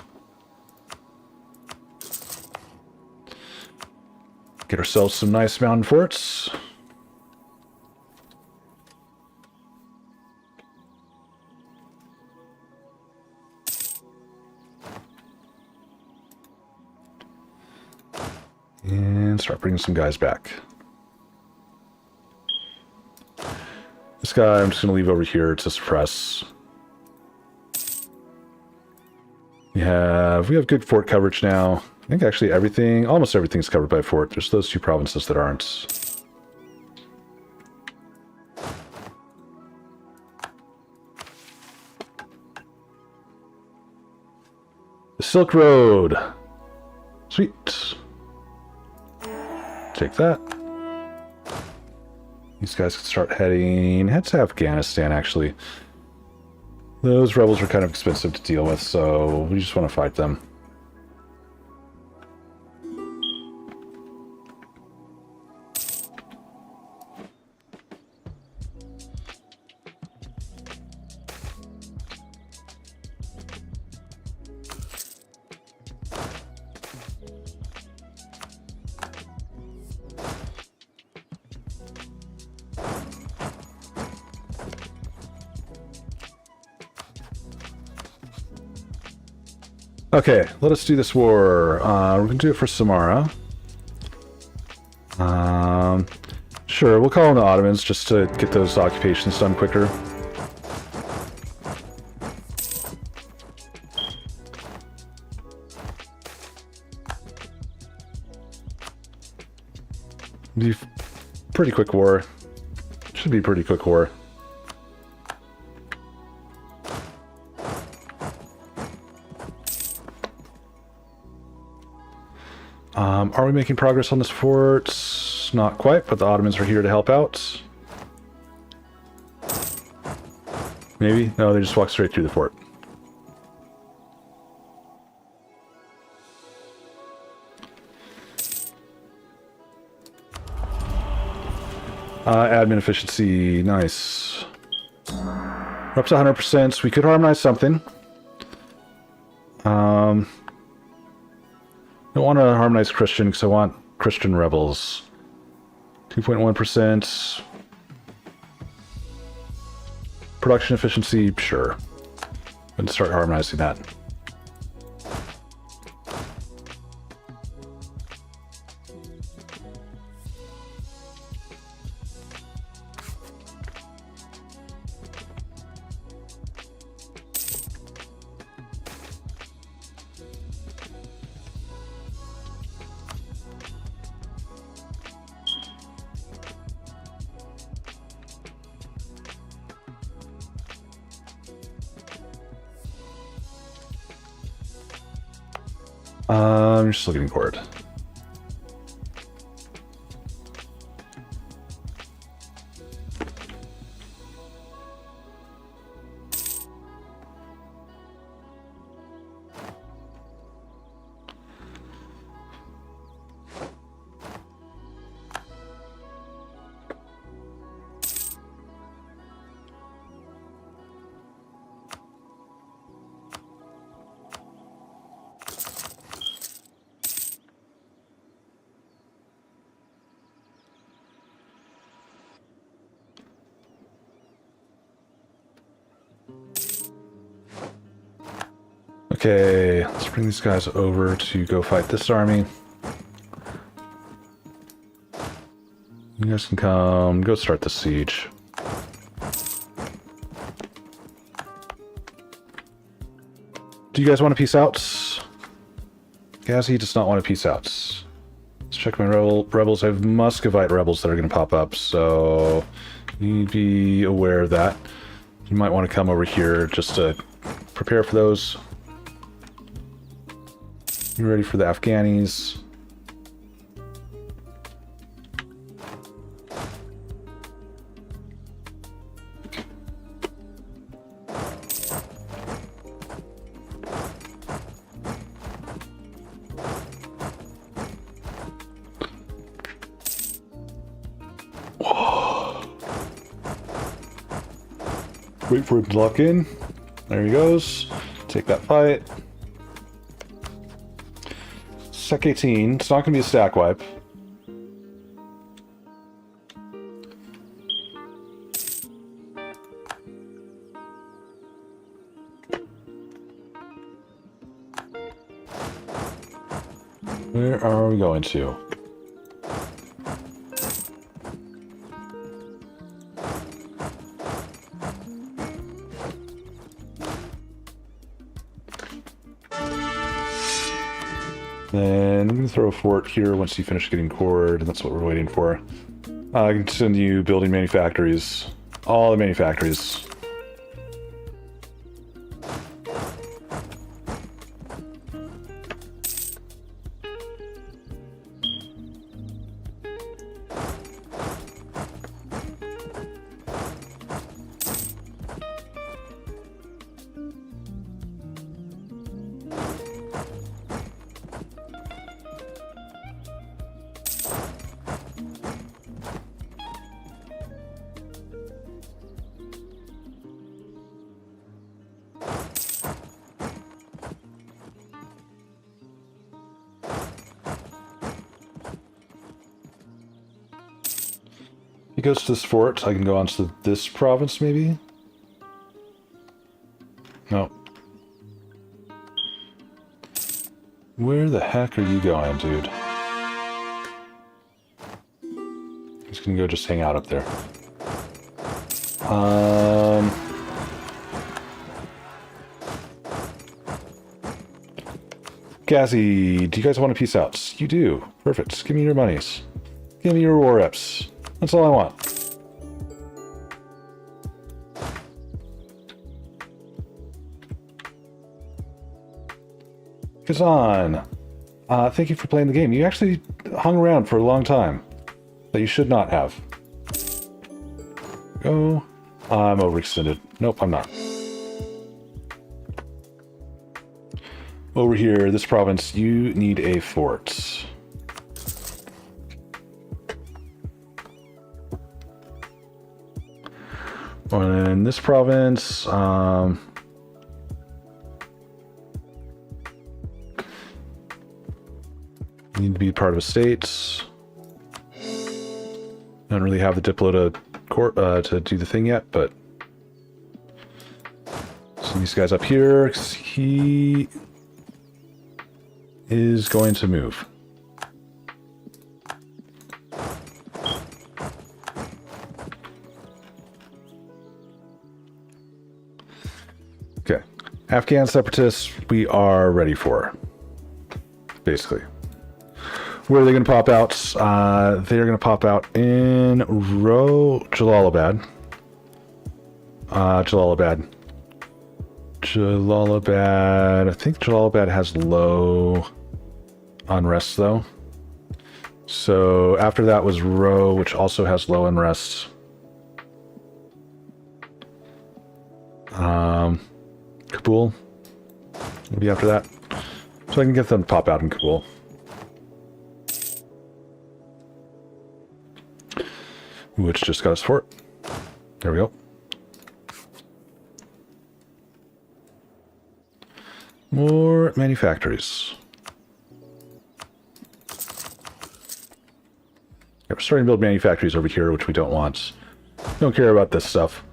Get ourselves some nice mountain forts. And start bringing some guys back. This guy I'm just going to leave over here to suppress. We have good fort coverage now. I think actually almost everything's covered by fort. There's those two provinces that aren't. The Silk Road. Sweet. Take that. These guys can start head to Afghanistan, actually. Those rebels are kind of expensive to deal with, so we just want to fight them. Okay, let us do this war. We're going to do it for Samara. Sure, we'll call on the Ottomans just to get those occupations done quicker. Be pretty quick war. Should be pretty quick war. Are we making progress on this fort? Not quite, but the Ottomans are here to help out. Maybe? No, they just walk straight through the fort. Admin efficiency, nice. We're up to 100%, so we could harmonize something. Don't want to harmonize Christian because I want Christian rebels. 2.1%. Production efficiency, sure. And start harmonizing that. I'm just looking forward. Okay, let's bring these guys over to go fight this army. You guys can come, go start the siege. Do you guys want to peace out? Ghazi does not want to peace out. Let's check my rebels. I have Muscovite rebels that are going to pop up, so you need to be aware of that. You might want to come over here just to prepare for those. You ready for the Afghanis? Wait for him to lock in. There he goes. Take that fight. Sec 18. It's not going to be a stack wipe. Where are we going to? Then I'm going to throw a fort here once you finish getting cored, and that's what we're waiting for. I can send you building manufactories. All the manufactories. He goes to this fort. I can go on to this province, maybe? No. Where the heck are you going, dude? He's gonna go just hang out up there. Ghazi, do you guys want to peace out? You do. Perfect. Give me your monies. Give me your war reps. That's all I want. Kazan, thank you for playing the game. You actually hung around for a long time that you should not have. Go. I'm overextended. Nope, I'm not. Over here, this province, you need a fort. in this province, need to be part of a state. Don't really have the Diplo to do the thing yet, but send these guys up here because he is going to move. Okay, Afghan separatists, we are ready for, basically. Where are they going to pop out? They're going to pop out in Jalalabad. Jalalabad. I think Jalalabad has low unrest, though. So after that was Row, which also has low unrest. Kabul. Maybe after that. So I can get them to pop out in Kabul. Which just got us fort. There we go. More manufactories. Yeah, we're starting to build manufactories over here, which we don't want. Don't care about this stuff.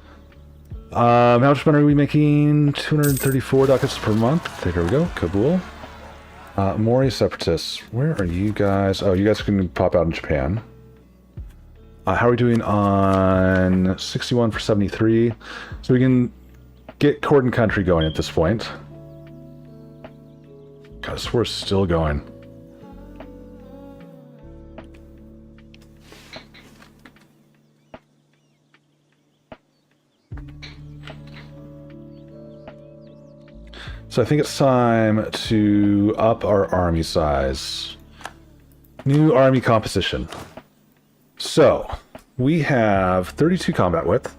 How much money are we making? 234 ducats per month. There we go. Kabul. Mori separatists. Where are you guys? Oh, you guys can pop out in Japan. How are we doing on 61 for 73? So we can get Cordon Country going at this point. God, we're still going. So I think it's time to up our army size. New army composition. So, we have 32 combat width,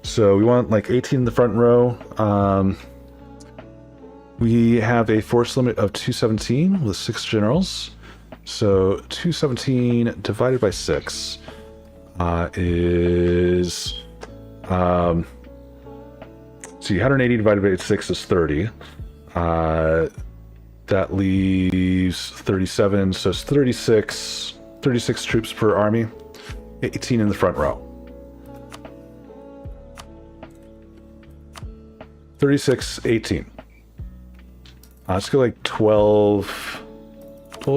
so we want like 18 in the front row. We have a force limit of 217 with 6 generals. So, 217 divided by 6 is... see, 180 divided by 6 is 30. That leaves 37, so it's 36 troops per army. 18 in the front row. 36, 18. Let's go like 12,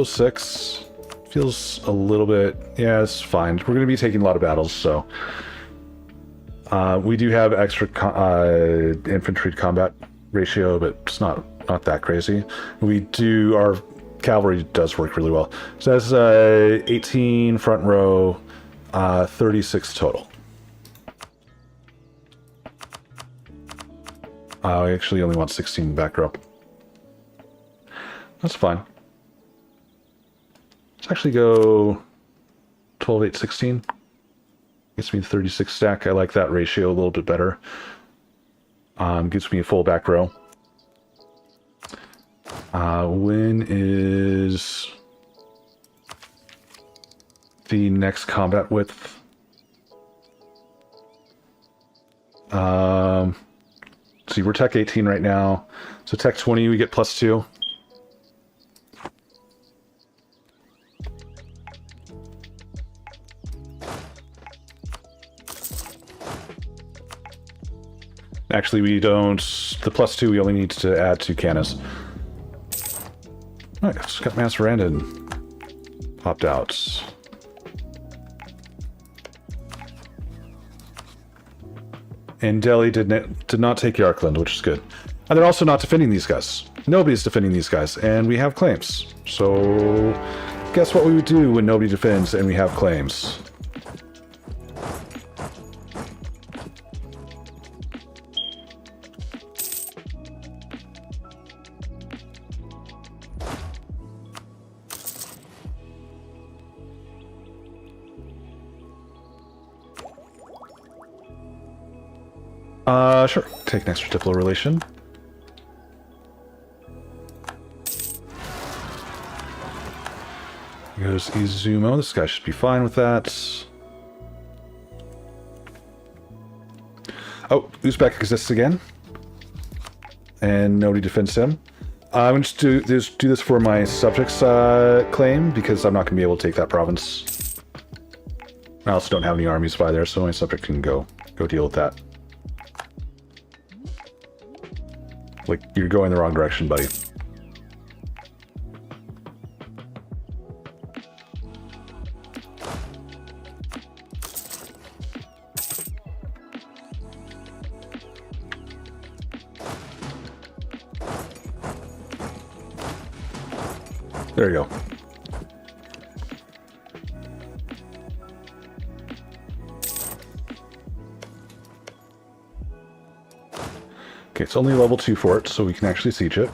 6. Feels a little bit, yeah, it's fine. We're going to be taking a lot of battles, so. We do have extra infantry combat ratio, but it's not that crazy. Our cavalry does work really well. So that's 18 front row, 36 total. I actually only want 16 back row. That's fine. Let's actually go 12, 8, 16. Gets me 36 stack. I like that ratio a little bit better. Gives me a full back row. When is the next combat width? See, we're Tech 18 right now. So Tech 20, we get +2. Actually, we don't... The +2, we only need to add 2 cannons. Alright, just got Mass Randon popped out. And Delhi did not take Yarkland, which is good. And they're also not defending these guys. Nobody's defending these guys, and we have claims. So, guess what we would do when nobody defends and we have claims? Sure. Take an extra diplo relation. Here goes Izumo. This guy should be fine with that. Oh, Uzbek exists again. And nobody defends him. I'm going to do this for my subjects claim, because I'm not going to be able to take that province. I also don't have any armies by there, so my subject can go deal with that. Like, you're going the wrong direction, buddy. There you go. Okay, it's only level 2 fort, so we can actually siege it.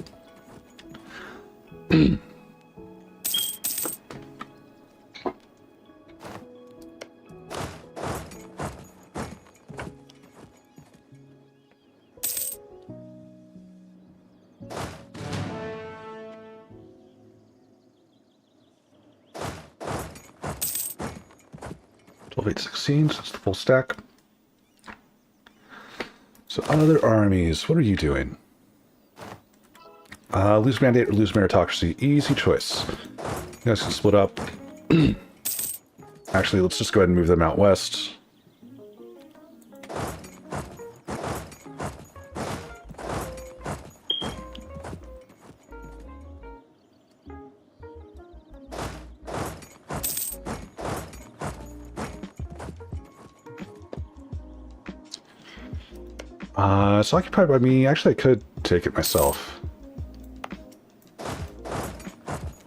816, so it's the full stack. So other armies, what are you doing? Lose mandate or lose meritocracy. Easy choice. You guys can split up. Actually, let's just go ahead and move them out west. It's occupied by me. Actually, I could take it myself.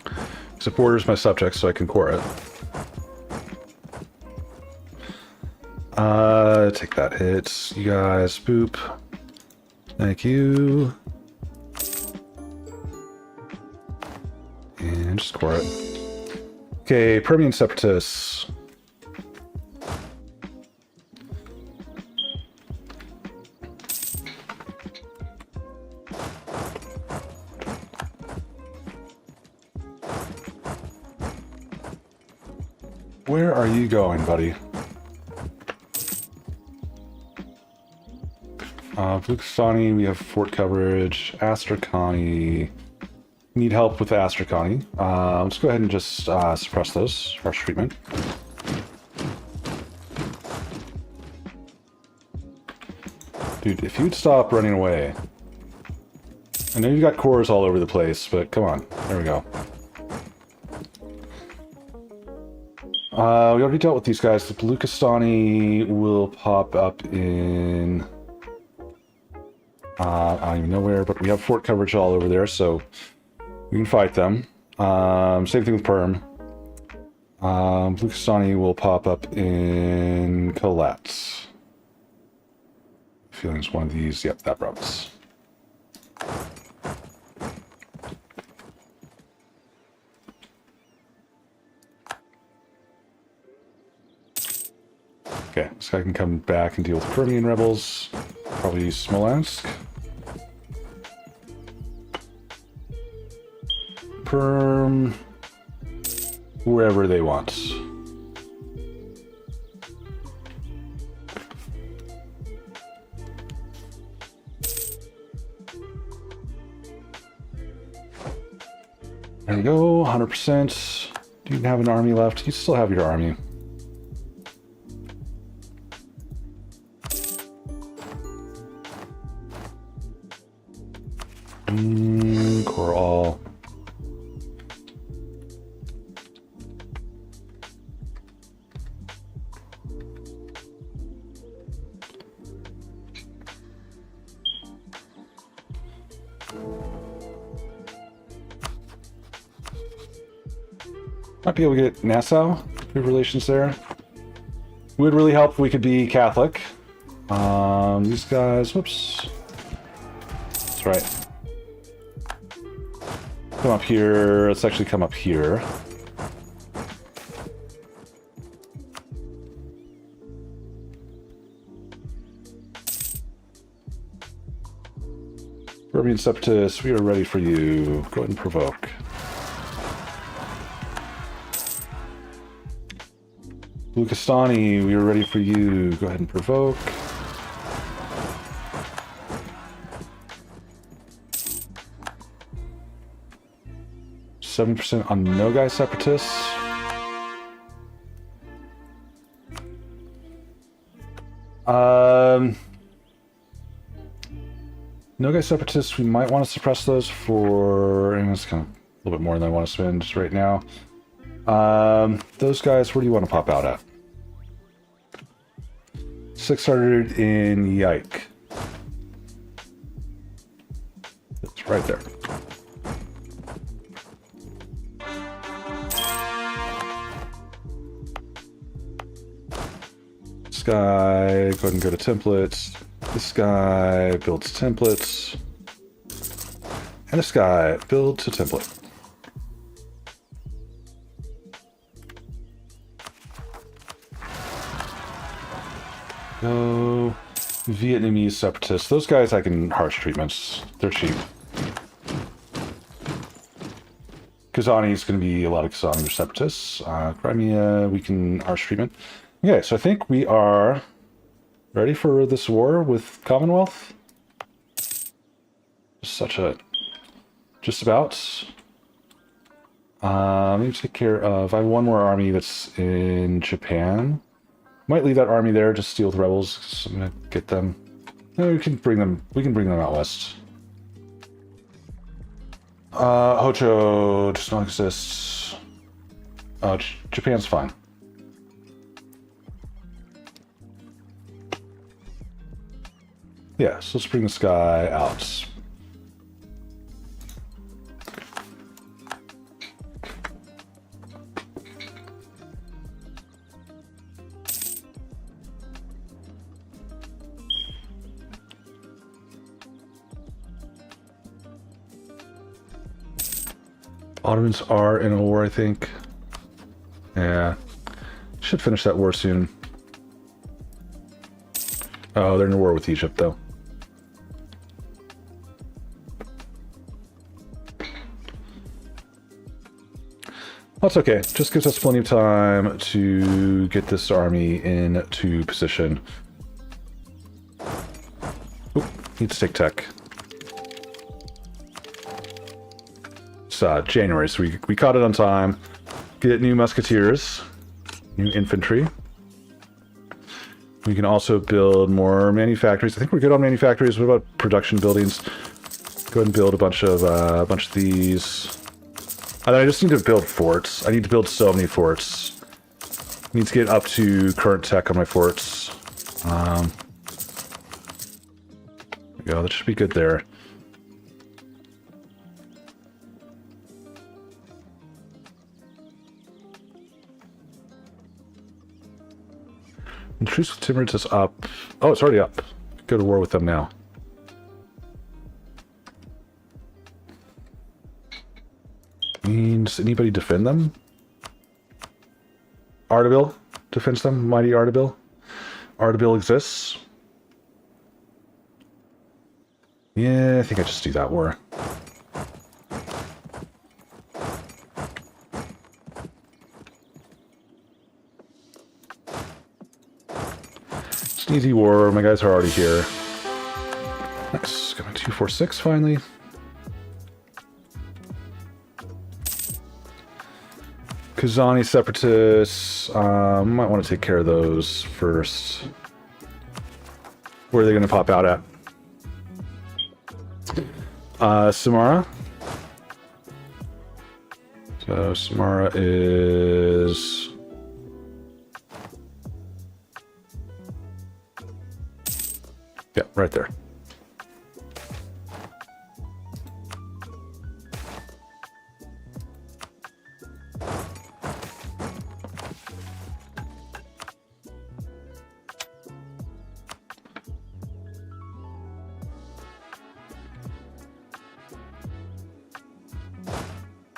Because it borders my subjects, so I can core it. Take that hit. You guys, boop. Thank you. And just core it. Okay, Permian Separatists. Where are you going, buddy? Vukstani, we have fort coverage. Astrakani. Need help with Astrakani. Let's go ahead and just suppress those. Harsh treatment. Dude, if you'd stop running away. I know you've got cores all over the place, but come on. There we go. We already dealt with these guys. The Baluchistani will pop up in... I don't even know where, but we have fort coverage all over there, so we can fight them. Same thing with Perm. Baluchistani will pop up in Kolat. Feeling it's one of these. Yep, that province. Okay, this guy can come back and deal with Permian rebels. Probably Smolensk. Perm. Wherever they want. There we go, 100%. Do you have an army left? You still have your army. Core all. Might be able to get Nassau. Good relations there. Would really help if we could be Catholic. These guys, whoops. That's right. Come up here. Let's actually come up here. Serbian Separatists, we are ready for you. Go ahead and provoke. Baluchistani, we are ready for you. Go ahead and provoke. 70% on Nogai Separatists. Nogai Separatists, we might want to suppress those for... and it's kind of a little bit more than I want to spend just right now. Those guys, where do you want to pop out at? 600 in Yike. It's right there. This guy, go ahead and go to templates. This guy builds templates. And this guy builds a template. Go Vietnamese separatists. Those guys I can harsh treatments. They're cheap. Kazani is going to be a lot of Kazani or separatists. Crimea, we can harsh treatment. Okay, so I think we are ready for this war with Commonwealth. Such a... just about. Let me take care of... I have one more army that's in Japan. Might leave that army there, just deal with rebels. So I'm gonna get them. No, we can bring them out west. Hojo does not exist. Japan's fine. Yeah, so let's bring this guy out. Ottomans are in a war, I think. Yeah. Should finish that war soon. Oh, they're in a war with Egypt, though. That's okay. Just gives us plenty of time to get this army into position. Oop, need to take tech. It's January, so we caught it on time. Get new musketeers, new infantry. We can also build more manufactories. I think we're good on manufactories. What about production buildings? Go ahead and build a bunch of these. I just need to build forts. I need to build so many forts. Need to get up to current tech on my forts. There we go. That should be good there. And truce with Timurids is up. Oh, it's already up. Go to war with them now. Means anybody defend them? Ardabil defends them. Mighty Ardabil. Ardabil exists. Yeah, I think I just do that war. It's an easy war. My guys are already here. Nice. Got my 246 finally. Kazani separatists, might want to take care of those first. Where are they going to pop out at? Samara. So Samara is... yeah, right there.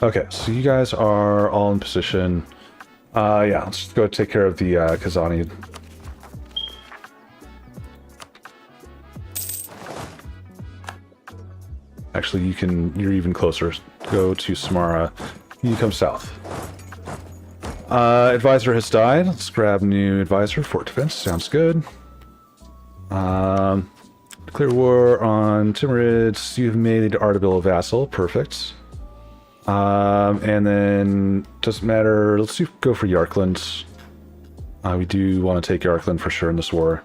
Okay, so you guys are all in position. Yeah, let's just go take care of the Kazani. Actually, you're even closer. Go to Samara. You come south. Advisor has died. Let's grab new advisor. Fort defense, sounds good. Declare war on Timurids. You've made Ardabil a vassal, perfect. And then, doesn't matter, let's go for Yarkland. We do want to take Yarkland for sure in this war.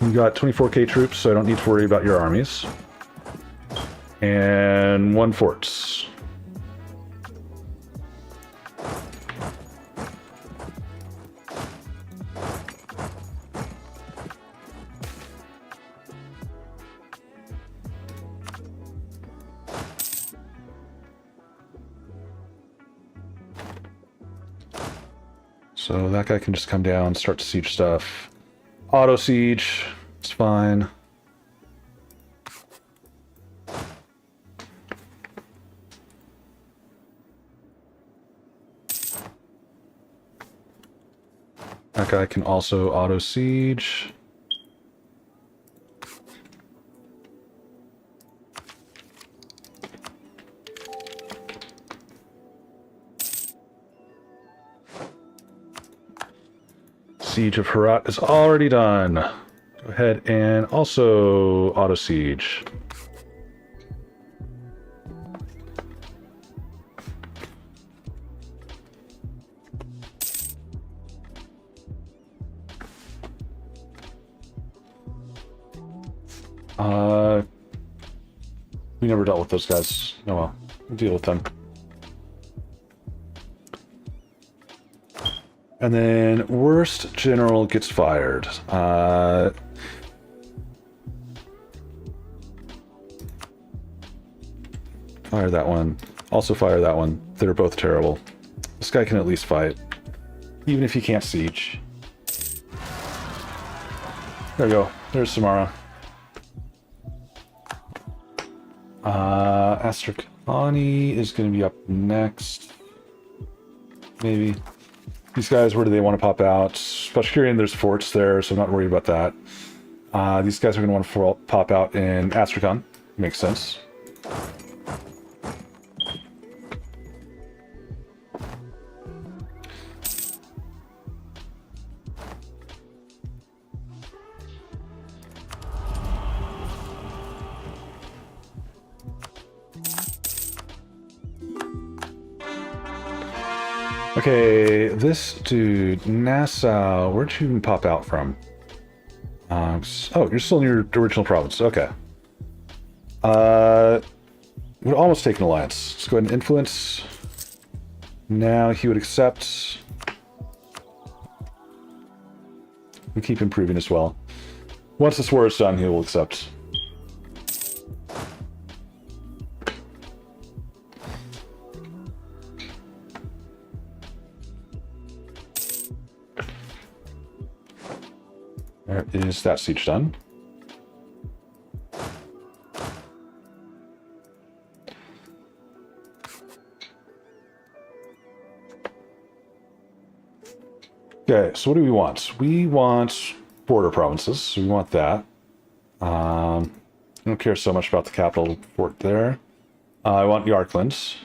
You got 24k troops, so I don't need to worry about your armies. And 1 fort. So that guy can just come down, start to siege stuff. Auto siege, it's fine. That guy can also auto siege. Siege of Herat is already done. Go ahead and also auto siege. We never dealt with those guys. Oh well, we'll deal with them. And then worst general gets fired. Fire that one. Also fire that one. They're both terrible. This guy can at least fight, even if he can't siege. There we go. There's Samara. Astrakani is going to be up next. Maybe. These guys, where do they want to pop out? Bashkirian, there's forts there, so I'm not worried about that. These guys are going to want to pop out in Astrakhan. Makes sense. Okay, this dude, Nassau, where'd you even pop out from? Oh, you're still in your original province. Okay. Would almost take an alliance. Let's go ahead and influence. Now he would accept. We keep improving as well. Once this war is done, he will accept. There is that siege done. Okay, so what do we want? We want border provinces, so we want that. I don't care so much about the capital fort there. I want Yarkland.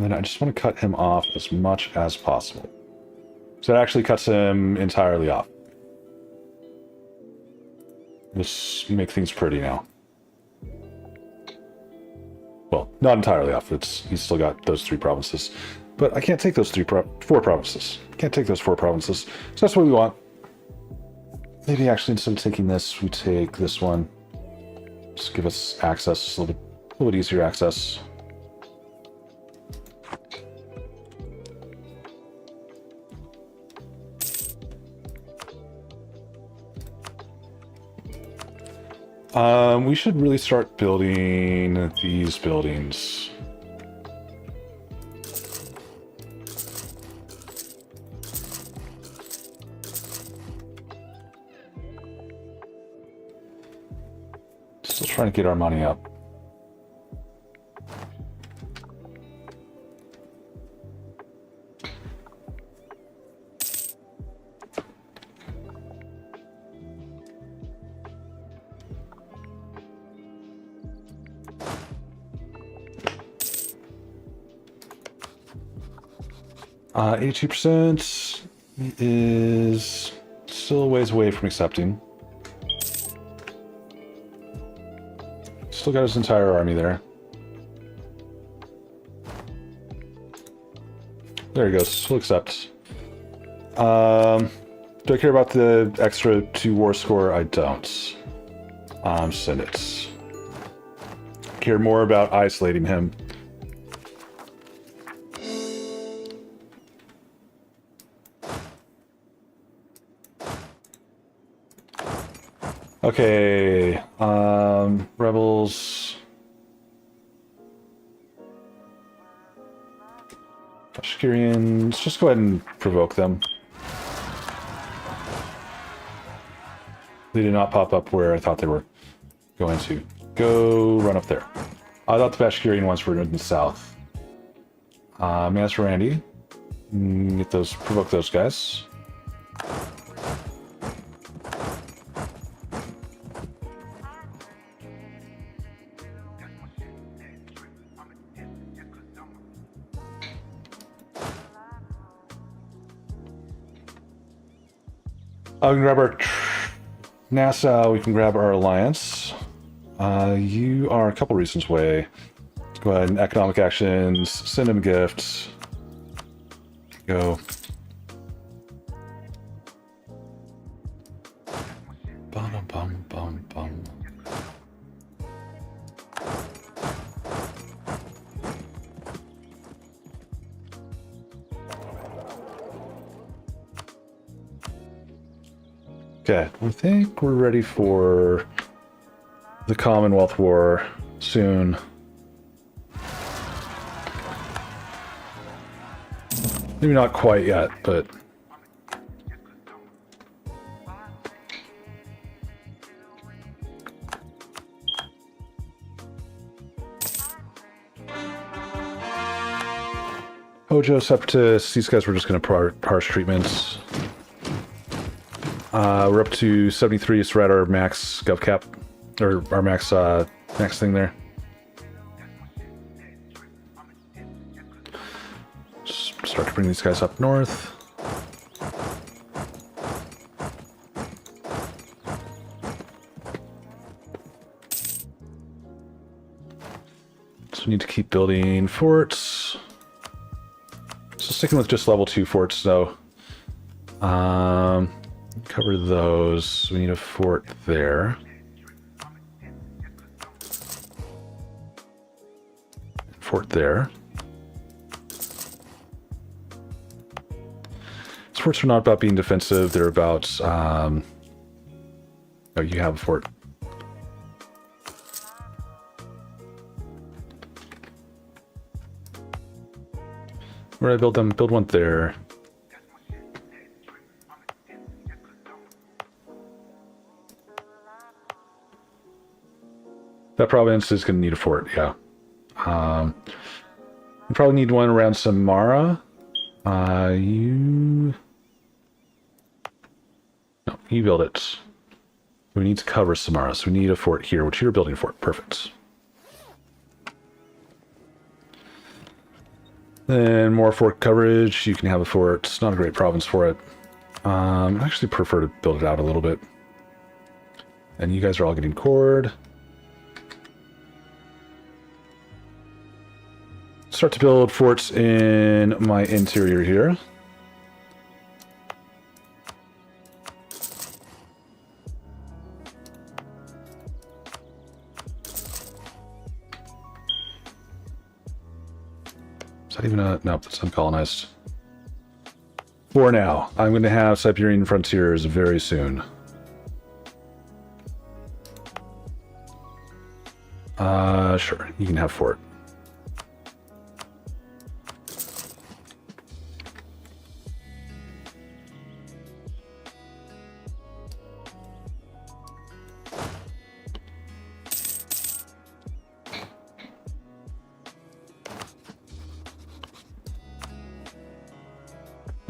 And then I just want to cut him off as much as possible. So it actually cuts him entirely off. Just make things pretty now. Well, not entirely off. He's still got those 3 provinces. But I can't take those 4 provinces. Can't take those 4 provinces. So that's what we want. Maybe actually instead of taking this, we take this one. Just give us access, a little bit easier access. We should really start building these buildings. Still trying to get our money up. Uh, 82%. He is still a ways away from accepting. Still got his entire army there. There he goes. He'll accept. Do I care about the extra 2 war score? I don't. Send it. Care more about isolating him. Okay, rebels. Bashkirians, let's just go ahead and provoke them. They did not pop up where I thought they were going to. Go run up there. I thought the Bashkirian ones were in the south. Master Randy. Get those, provoke those guys. We can grab our Nassau, we can grab our alliance. You are a couple reasons away. Let's go ahead and economic actions, send him gifts. Go. Bum, bum, bum, bum. Okay, I think we're ready for the Commonwealth War soon. Maybe not quite yet, but... Hojo, Separatists, these guys were just going to parse treatments. We're up to 73, so we're at our max gov cap, or our max thing there. Just start to bring these guys up north. So we need to keep building forts. So sticking with just level 2 forts though. Cover those. We need a fort there. Fort there. These forts are not about being defensive. They're about... oh, you have a fort. Where do I build them? Build one there. That province is going to need a fort, yeah. You probably need one around Samara. You build it. We need to cover Samara, so we need a fort here, which you're building a fort. Perfect. Then more fort coverage. You can have a fort. It's not a great province for it. I actually prefer to build it out a little bit. And you guys are all getting cord. Start to build forts in my interior here. Is that even a... Nope, that's uncolonized. For now. I'm going to have Siberian frontiers very soon. Sure, you can have fort.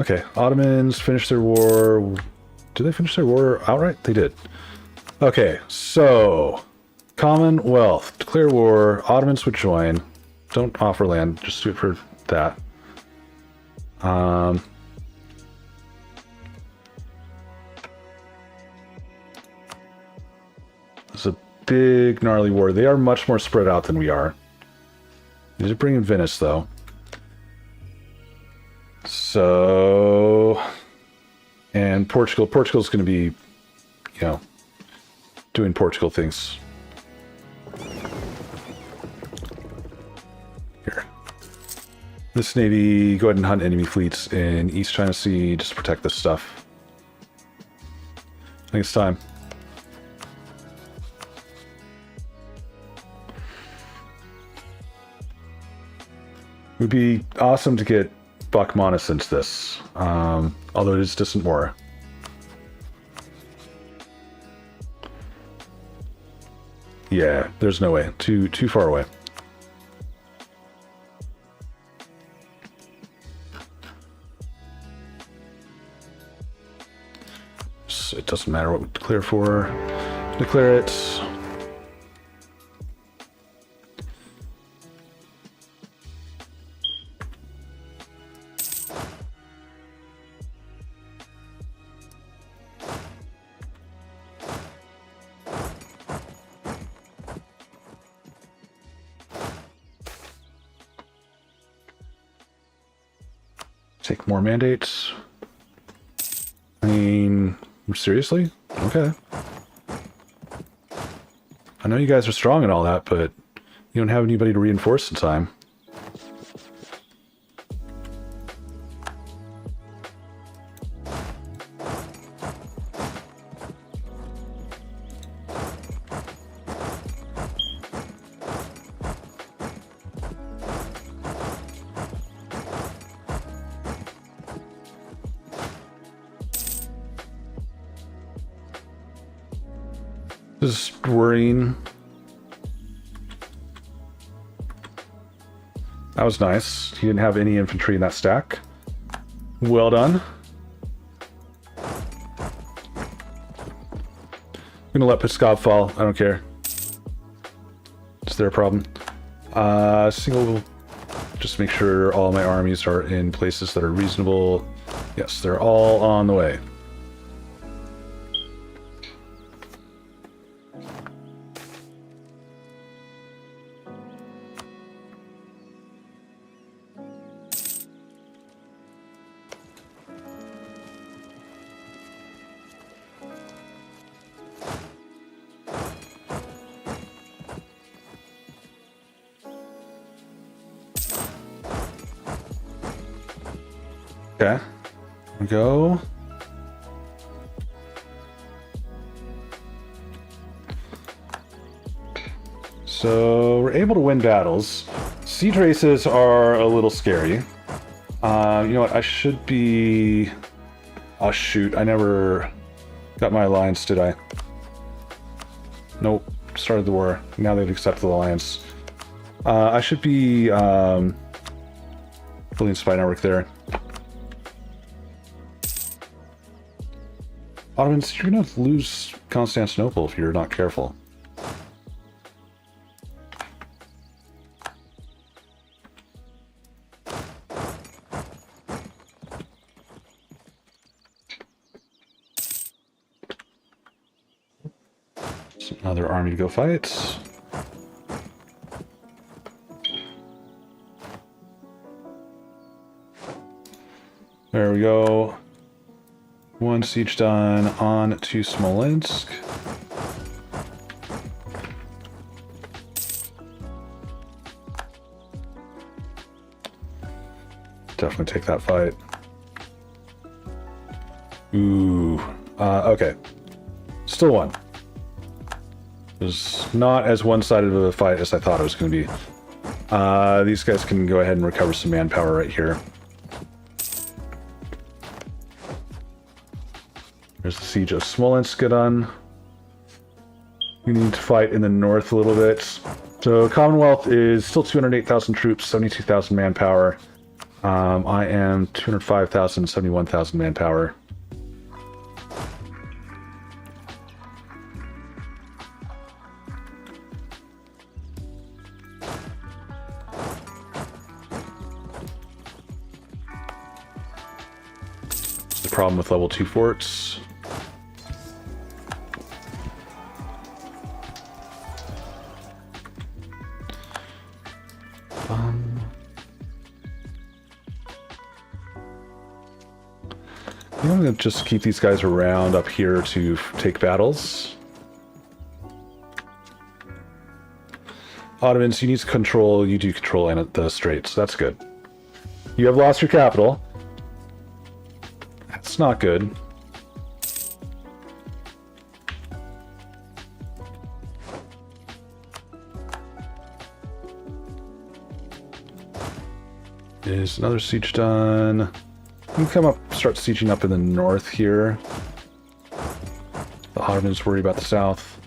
Okay, Ottomans finished their war. Did they finish their war outright? They did. Okay, so Commonwealth, declare war. Ottomans would join. Don't offer land, just do it for that. big, gnarly war. They are much more spread out than we are. They did bring in Venice, though. So... And Portugal. Portugal's going to be, you know, doing Portugal things. Here. This navy, go ahead and hunt enemy fleets in East China Sea just to protect this stuff. I think it's time. It would be awesome to get Bachmanus since this, although it is distant war. Yeah, there's no way. Too far away. So it doesn't matter what we declare for. Declare it. Take more mandates. I mean, seriously? Okay. I know you guys are strong and all that, but you don't have anybody to reinforce in time. This is worrying. That was nice. He didn't have any infantry in that stack. Well done. I'm gonna let Pskov fall. I don't care. It's their problem. Single. Just make sure all my armies are in places that are reasonable. Yes, they're all on the way. Okay, here we go. So we're able to win battles. Siege races are a little scary. You know what? I should be... Oh shoot, I never got my alliance, did I? Nope, started the war. Now they've accepted the alliance. I should be building a spy network there. Ottomans, you're going to lose Constantinople if you're not careful. So another army to go fight. There we go. One siege done on to Smolensk. Definitely take that fight. Ooh. Okay. Still won. It was not as one-sided of a fight as I thought it was going to be. These guys can go ahead and recover some manpower right here. There's the siege of Smolensk done. We need to fight in the north a little bit. So Commonwealth is still 208,000 troops, 72,000 manpower. I am 205,000, 71,000 manpower. It's the problem with level 2 forts. I'm going to just keep these guys around up here to take battles. Ottomans, you need to control, you do control the straits, so that's good. You have lost your capital. That's not good. Is another siege done? You can come up, start sieging up in the north here. The Ottomans worry about the south.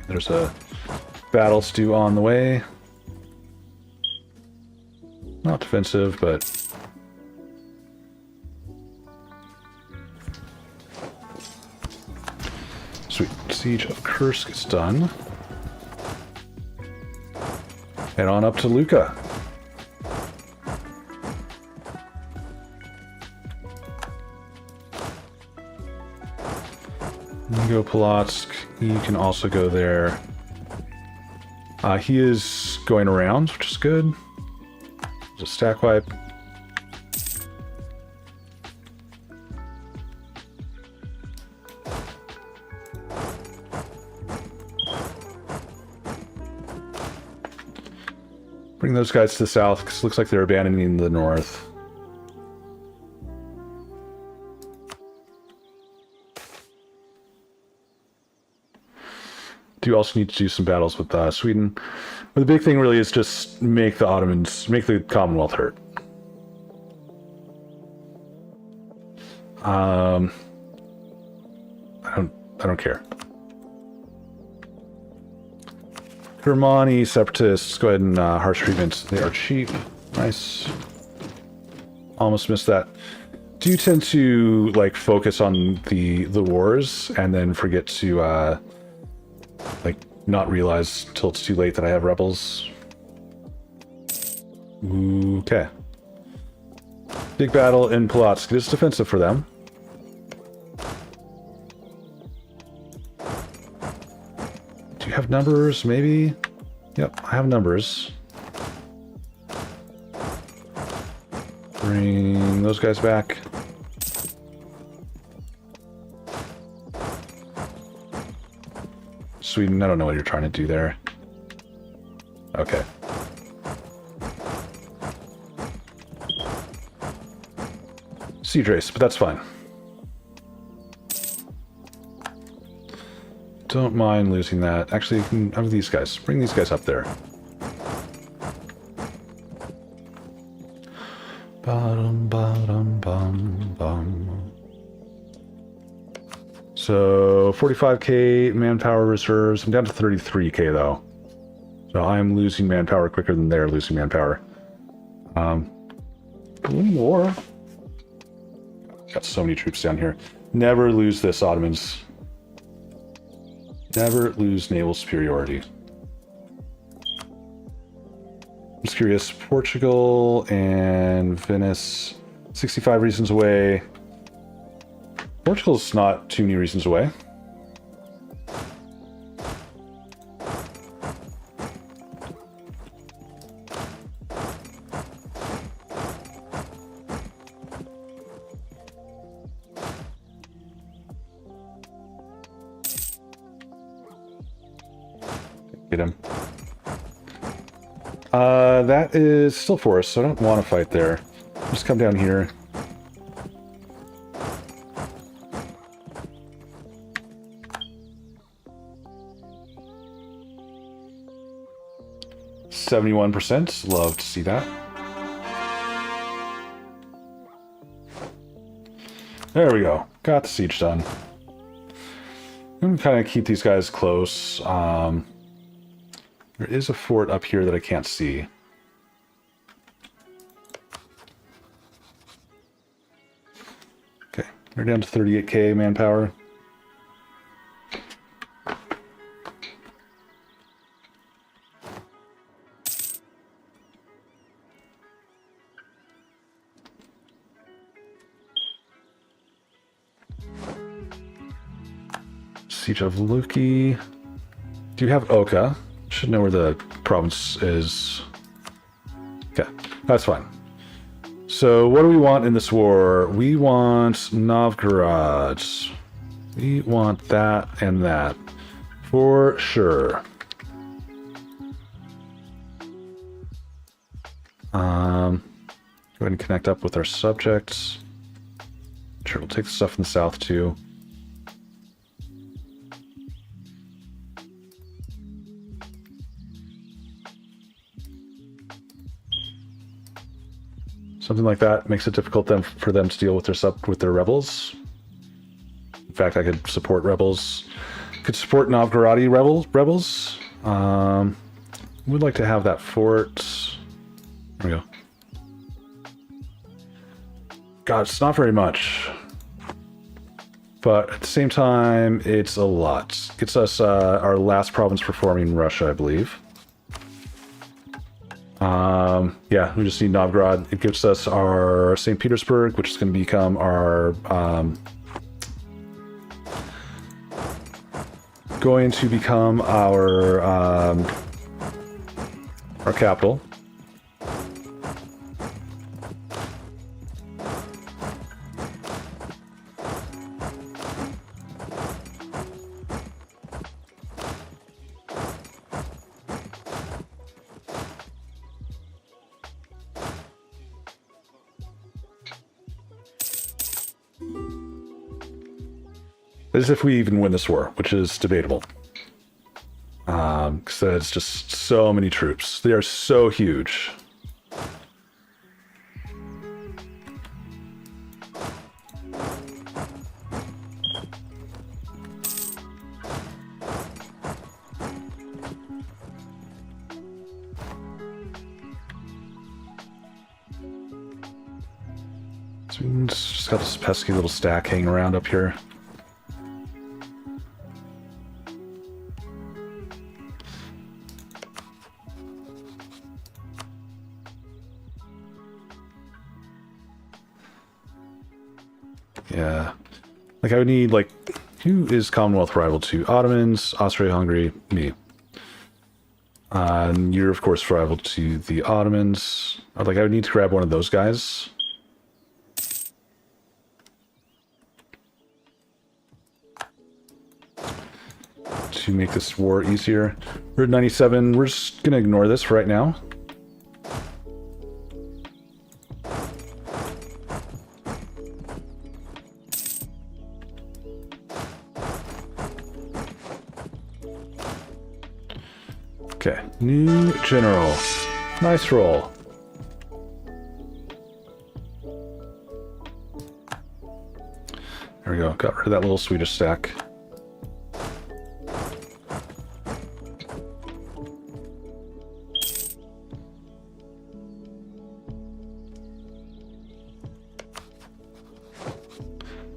There's a battle stew on the way. Not defensive, but... Sweet. Siege of Kursk is done. Head on up to Lucca. You go Polotsk. You can also go there. He is going around, which is good. There's a stack wipe. Bring those guys to the south, because it looks like they're abandoning the north. Do also need to do some battles with Sweden. But the big thing really is just make the Ottomans, make the Commonwealth hurt. I don't care. Germani separatists, go ahead and harsh treatments. They are cheap. Nice. Almost missed that. Do you tend to like focus on the wars and then forget to like not realize till it's too late that I have rebels? Okay. Big battle in Polotsk. It is defensive for them. Do you have numbers? Maybe? Yep, I have numbers. Bring those guys back. Sweden, I don't know what you're trying to do there. Okay. Siege race, but that's fine. Don't mind losing that. Actually, you can have these guys. Bring these guys up there. Bottom, bottom, bum, bum. So, 45k manpower reserves. I'm down to 33k, though. So I'm losing manpower quicker than they're losing manpower. One more. Got so many troops down here. Never lose this, Ottomans. Never lose naval superiority. I'm just curious. Portugal and Venice. 65 reasons away. Portugal's not too many reasons away. Get him. That is still for us, so I don't want to fight there. Just come down here. %. Love to see that. There we go. Got the siege done. I'm going to kind of keep these guys close. There is a fort up here that I can't see. Okay, they're down to 38k manpower. Siege of Luki. Do you have Oka? Should know where the province is. Okay, that's fine. So what do we want in this war? We want Novgorod. We want that and that. For sure. Go ahead and connect up with our subjects. Sure, we'll take the stuff in the south too. Something like that makes it difficult then for them to deal with their rebels. In fact, I could support rebels. Could support Novgorodi rebels. Would like to have that fort. There we go. God, it's not very much. But at the same time, it's a lot. Gets us our last province performing Russia, I believe. Yeah, we just need Novgorod. It gives us our St. Petersburg, which is going to become our capital. As if we even win this war, which is debatable. Because it's just so many troops. They are so huge. So we just got this pesky little stack hanging around up here. Yeah, like I would need, like, who is Commonwealth rival to? Ottomans, Austria-Hungary, me. And you're, of course, rival to the Ottomans. Like, I would need to grab one of those guys. To make this war easier. We're at 97. We're just going to ignore this for right now. Okay, new general. Nice roll. There we go. Got rid of that little Swedish stack.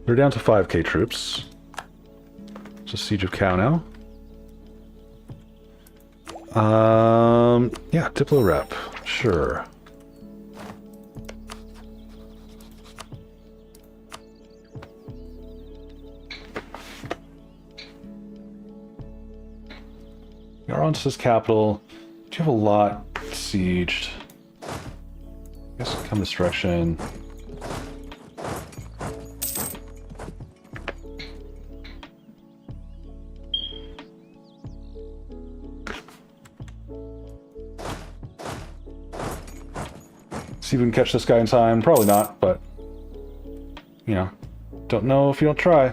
They're down to 5k troops. It's a Siege of Cow now. Yeah, Diplo rep. Sure. Yaron's capital. Do you have a lot besieged? I guess come this direction. See if we can catch this guy in time. Probably not, but you know, don't know if you don't try.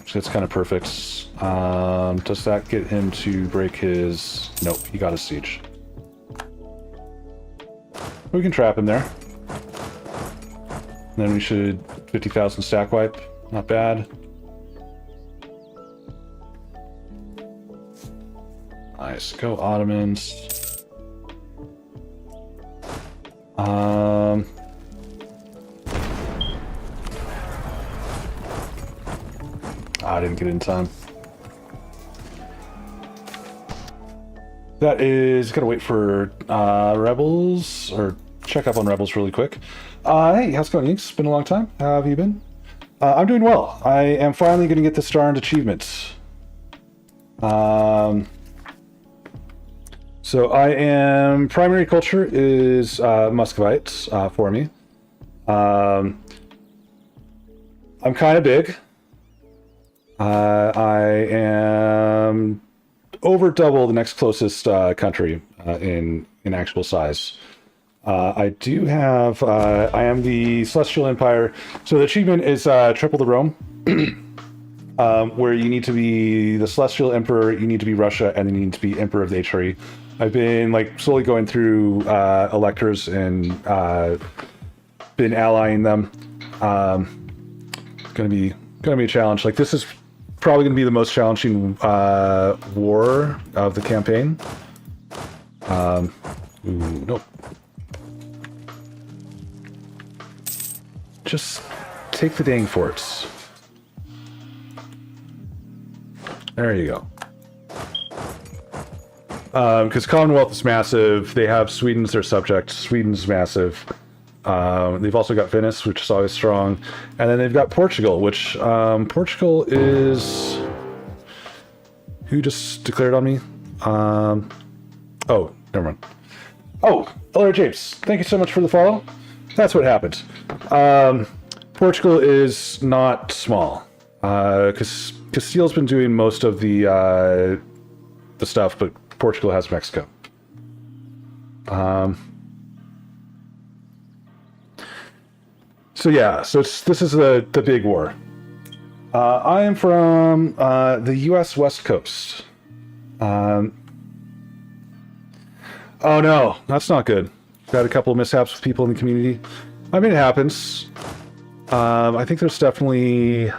So it's kind of perfect. Does that get him to break his... Nope, he got a siege. We can trap him there. And then we should 50,000 stack wipe. Not bad. Nice. Go Ottomans. I didn't get in time. That is, gotta wait for rebels, or check up on rebels really quick. Hey, how's it going, Inks? It's been a long time. How have you been? I'm doing well. I am finally gonna get the star and achievements. So I am primary culture is Muscovites for me. I'm kind of big. I am over double the next closest country in actual size. I do have. I am the Celestial Empire. So the achievement is triple the Rome, where you need to be the Celestial Emperor, you need to be Russia, and then you need to be Emperor of the HRE. I've been like slowly going through electors and been allying them. Gonna be a challenge. Like this is probably gonna be the most challenging war of the campaign. Nope. Just take the dang forts. There you go. Because Commonwealth is massive. They have Sweden as their subject. Sweden's massive. They've also got Venice, which is always strong. And then they've got Portugal, which Portugal is... Who just declared on me? Oh, never mind. Oh, Elder Japes, thank you so much for the follow. That's what happened. Portugal is not small. Because Castile's been doing most of the stuff, but Portugal has Mexico. So yeah, so this is the big war. I am from the U.S. West Coast. Oh no, that's not good. Got a couple of mishaps with people in the community. I mean, it happens. I think there's definitely,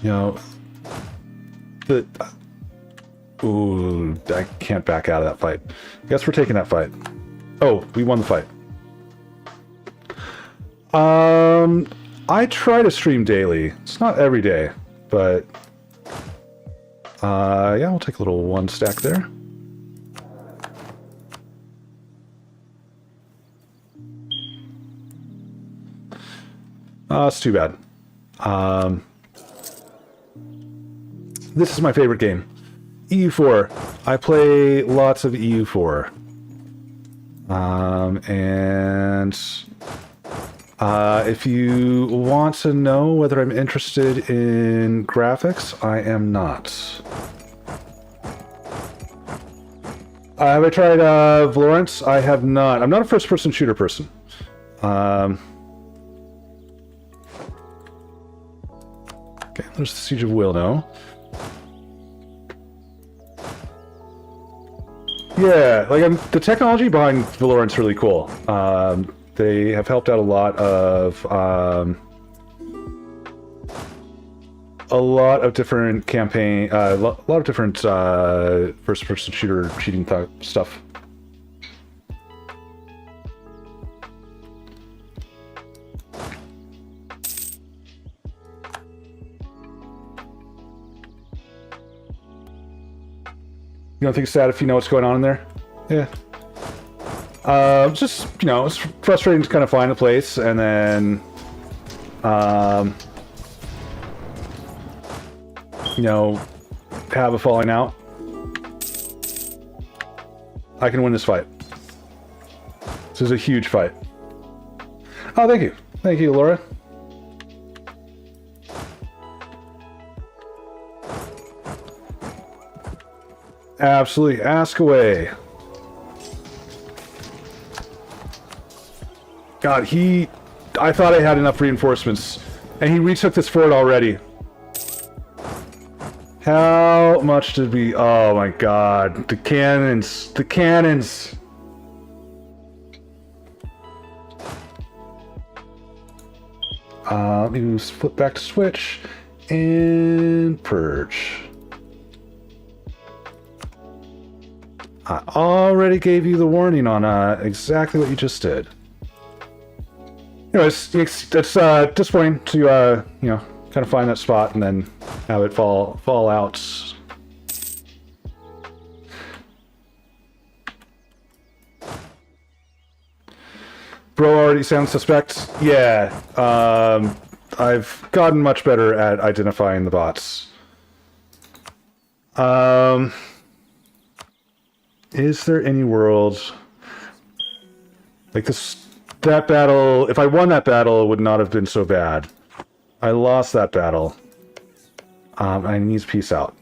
you know, ooh, I can't back out of that fight. Guess we're taking that fight. Oh, we won the fight. I try to stream daily. It's not every day, but yeah, we'll take a little one stack there. It's too bad. This is my favorite game. EU4. I play lots of EU4. And if you want to know whether I'm interested in graphics, I am not. Have I tried Valorant? I have not. I'm not a first-person shooter person. Okay, there's the Siege of Wilno. Yeah, like the technology behind Valorant's really cool. They have helped out a lot of different campaign, a lot of different first-person shooter cheating stuff. You don't think it's sad if you know what's going on in there? Yeah. Just, you know, it's frustrating to kind of find a place and then, you know, have a falling out. I can win this fight. This is a huge fight. Oh, thank you. Thank you, Laura. Absolutely. Ask away. God, I thought I had enough reinforcements, and he retook this fort already. How much did we... Oh my god. The cannons. The cannons. Let me flip back to switch and purge. I already gave you the warning on exactly what you just did. Anyways, it's disappointing to you know, kind of find that spot and then have it fall out. Bro already sounds suspect. Yeah, I've gotten much better at identifying the bots. Is there any world like this? That battle, if I won that battle, it would not have been so bad. I lost that battle. I need peace out.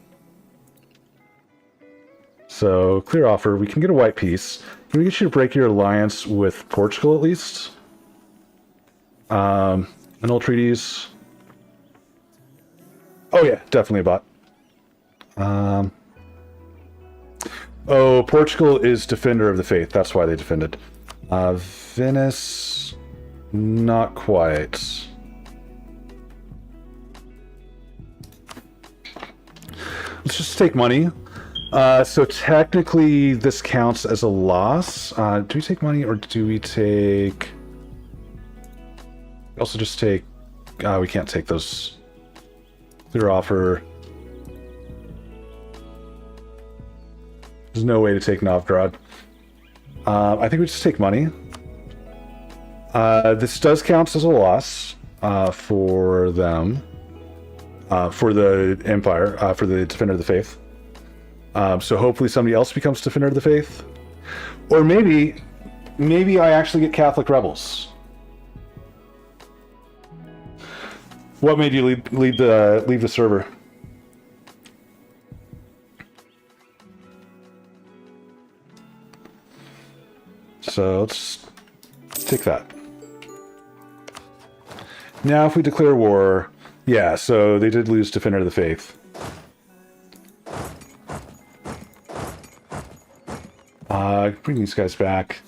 So, clear offer. We can get a white peace. Can we get you to break your alliance with Portugal at least? Annul treaties. Oh yeah, definitely a bot. Oh, Portugal is Defender of the Faith. That's why they defended. Venice, not quite. Let's just take money. So technically this counts as a loss. Do we take money or do we take... We also just take... we can't take those. Clear offer. There's no way to take Novgorod. I think we just take money. This does count as a loss for them. For the Empire, for the Defender of the Faith. So hopefully somebody else becomes Defender of the Faith. Or maybe I actually get Catholic rebels. What made you leave the server? So let's take that. Now if we declare war, yeah, so they did lose Defender of the Faith. Bring these guys back.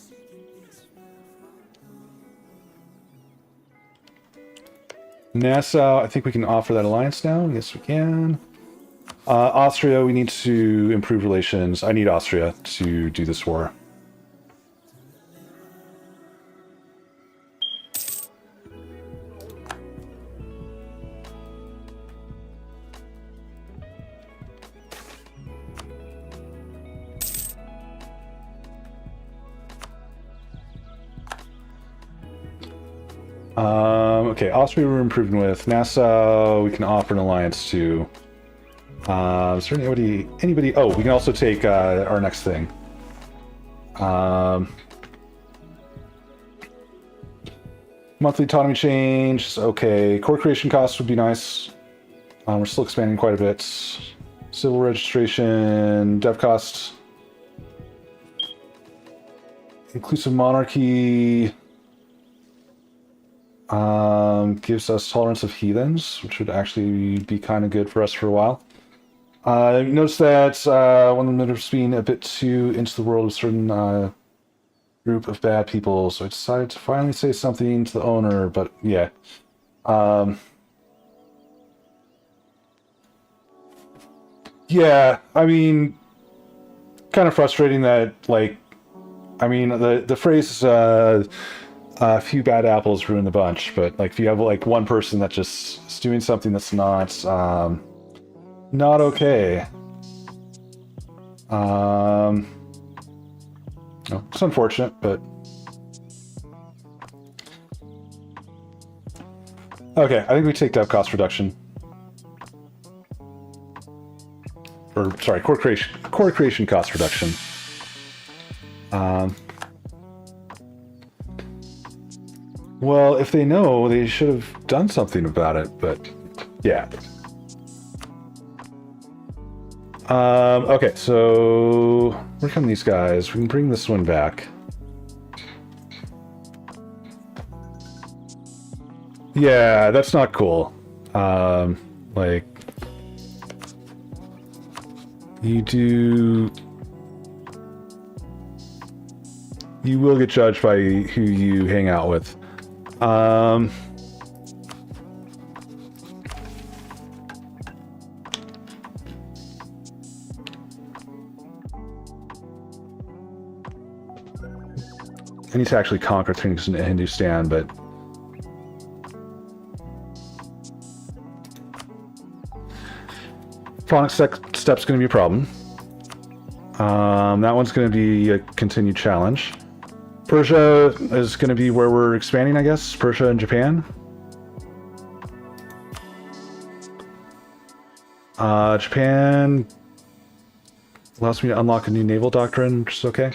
Nassau, I think we can offer that alliance now. Yes, we can. Austria, we need to improve relations. I need Austria to do this war. Okay, Austria we're improving with. Nassau, we can offer an alliance to. Is there anybody? Oh, we can also take our next thing. Monthly autonomy change. Okay, core creation costs would be nice. We're still expanding quite a bit. Civil registration, dev costs. Inclusive monarchy. Gives us tolerance of heathens, which would actually be kind of good for us for a while. Notice that one of them is being a bit too into the world of a certain group of bad people, so I decided to finally say something to the owner, but yeah. Yeah, I mean, kind of frustrating that, like, I mean, the phrase a few bad apples ruin the bunch, but like if you have like one person that just is doing something that's not okay. No, it's unfortunate, but okay. I think we take dev cost reduction, or sorry, core creation cost reduction. Well, if they know, they should have done something about it, but yeah. Okay, so where come these guys? We can bring this one back. Yeah, that's not cool. Like, you will get judged by who you hang out with. I need to actually conquer things in Hindustan, but phonics step's going to be a problem. That one's going to be a continued challenge. Persia is going to be where we're expanding, I guess. Persia and Japan. Japan. Allows me to unlock a new naval doctrine, which is okay.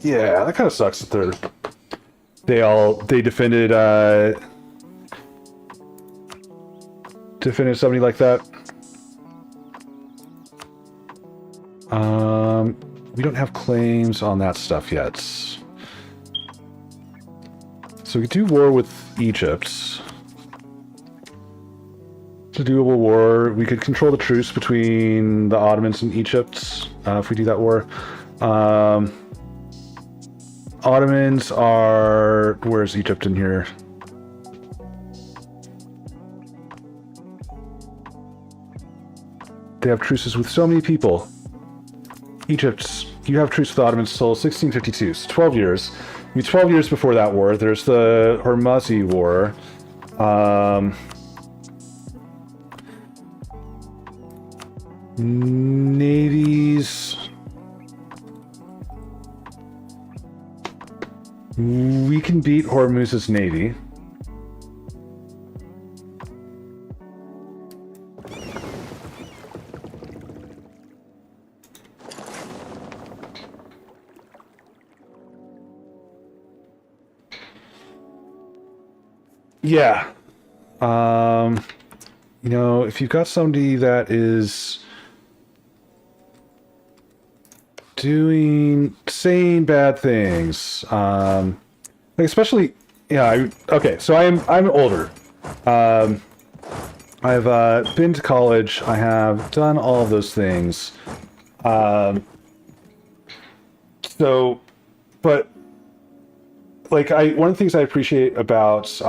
Yeah, that kind of sucks that they defended somebody like that. We don't have claims on that stuff yet. So we could do war with Egypt. It's a doable war. We could control the truce between the Ottomans and Egypt if we do that war. Ottomans are... Where's Egypt in here? They have truces with so many people. Egypt, you have truce with the Ottomans until 1652, so 12 years. I mean, 12 years before that war, there's the Hormuzzi War. Navies... We can beat Hormuz's navy. Yeah. You know, if you've got somebody that is saying bad things, like especially, yeah, okay, so I'm older. I've been to college. I have done all of those things. So, but like one of the things I appreciate about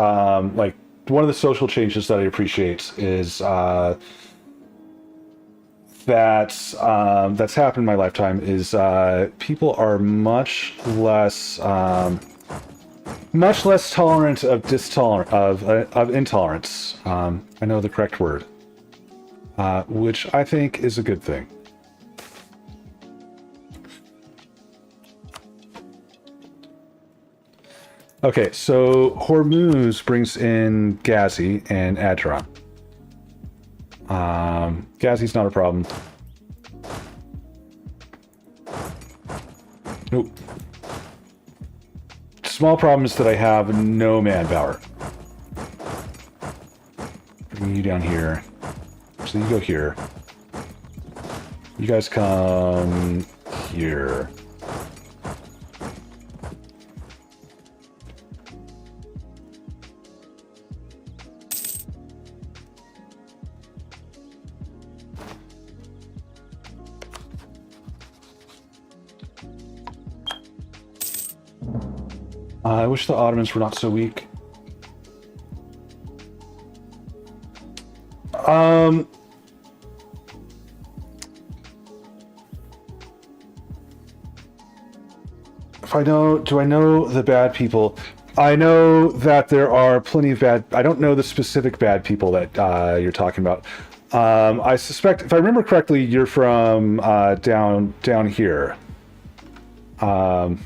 like one of the social changes that I appreciate is that's happened in my lifetime is people are much less tolerant of intolerance. I know the correct word, which I think is a good thing. Okay, so Hormuz brings in Ghazi and Adran. Ghazi's not a problem. Nope. Small problem is that I have no manpower. Bring you down here. So you go here. You guys come here. I wish the Ottomans were not so weak. Do I know the bad people? I know that there are plenty of bad... I don't know the specific bad people that you're talking about. I suspect, if I remember correctly, you're from down here. From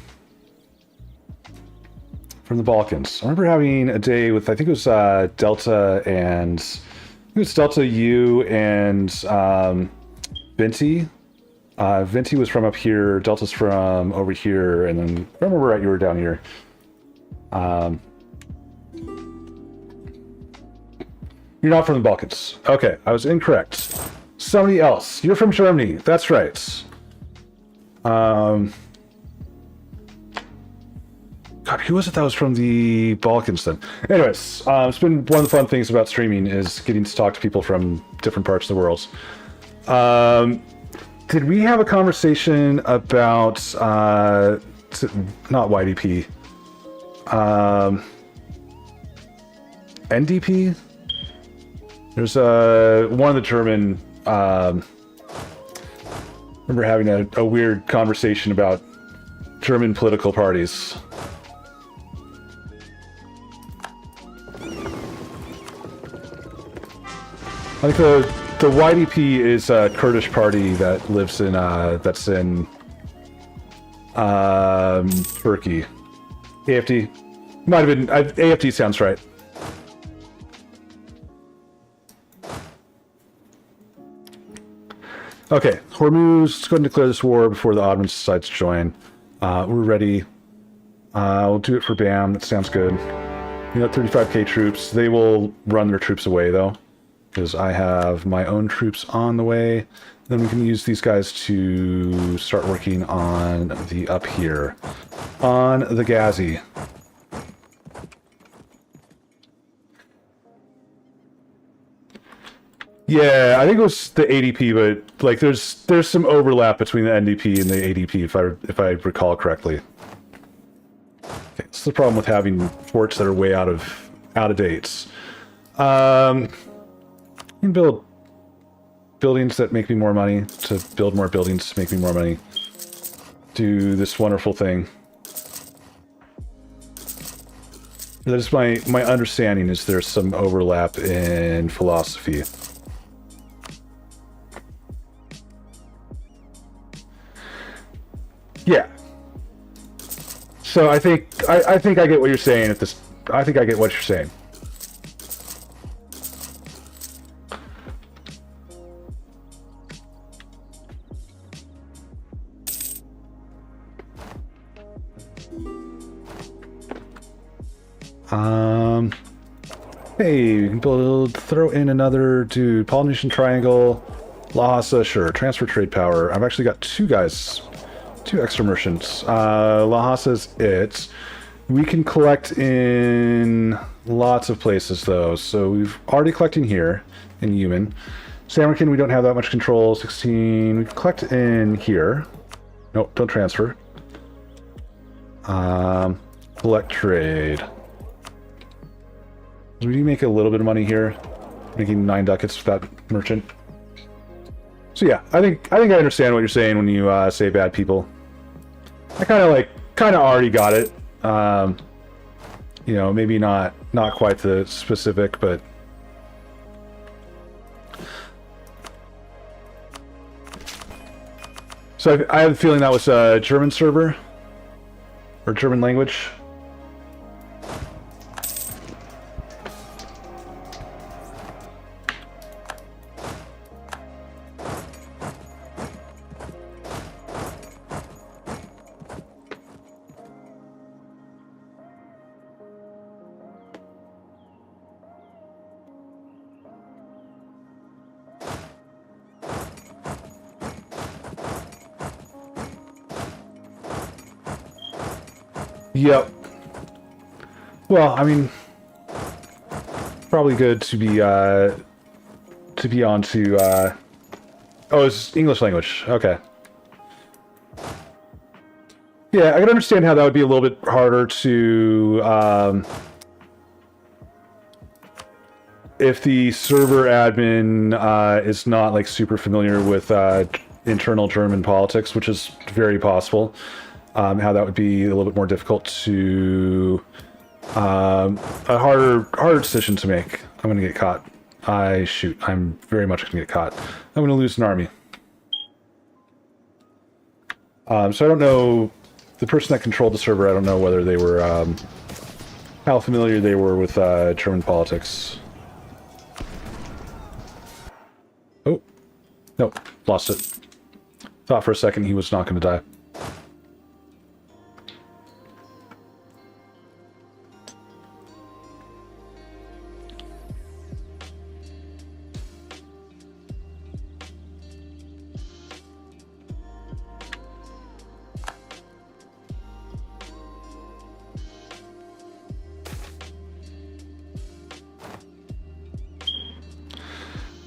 the Balkans. I remember having a day with, I think it was Delta and... I think it was Delta, you, and Venti. Venti was from up here, Delta's from over here, and then, if I remember right, you were down here. You're not from the Balkans. Okay, I was incorrect. Somebody else. You're from Germany. That's right. God, who was it that was from the Balkans then? Anyways, it's been one of the fun things about streaming is getting to talk to people from different parts of the world. Did we have a conversation about, not YDP, NDP? There's one of the German, remember having a weird conversation about German political parties. I think the YDP is a Kurdish party that lives in that's in Turkey. AFD. Might have been... AFD sounds right. Okay, Hormuz, let's go ahead and declare this war before the Ottomans decide to join. We're ready. We'll do it for BAM. That sounds good. You got 35k troops. They will run their troops away, though, because I have my own troops on the way. Then we can use these guys to start working on the up here. On the Ghazi. Yeah, I think it was the ADP, but like there's some overlap between the NDP and the ADP if I recall correctly. Okay, that's the problem with having forts that are way out of dates. You can build buildings that make me more money, to build more buildings to make me more money. Do this wonderful thing. That is my understanding, is there's some overlap in philosophy. Yeah. So I think I get what you're saying at this. I think I get what you're saying. Hey, we can throw in another dude. Polynesian Triangle, Lhasa, sure. Transfer trade power. I've actually got two extra merchants. Lhasa's it. We can collect in lots of places, though. So we've already collecting here in Yumen. Samarkand, we don't have that much control. 16. We can collect in here. Nope, don't transfer. Collect trade. Do we make a little bit of money here? Making 9 ducats with that merchant. So yeah, I think I understand what you're saying when you say bad people. I kind of already got it. You know, maybe not quite the specific, but so I have a feeling that was a German server or German language. Yep. Well, I mean, probably good to be on to. Oh, it's English language. Okay. Yeah, I can understand how that would be a little bit harder to. If the server admin is not like super familiar with internal German politics, which is very possible. How that would be a little bit more difficult to a harder decision to make. I'm gonna get caught. I'm very much gonna get caught. I'm gonna lose an army. So I don't know the person that controlled the server. I don't know whether they were how familiar they were with German politics. Oh, nope, lost it. Thought for a second he was not gonna die.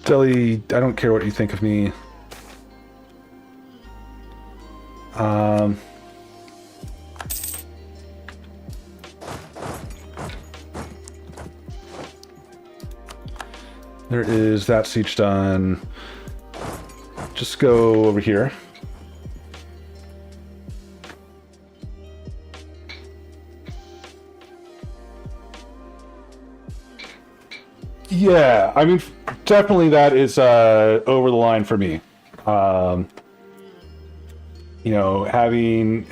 Delhi, I don't care what you think of me. There is that siege done. Just go over here. Yeah, I mean, definitely that is over the line for me. You know, having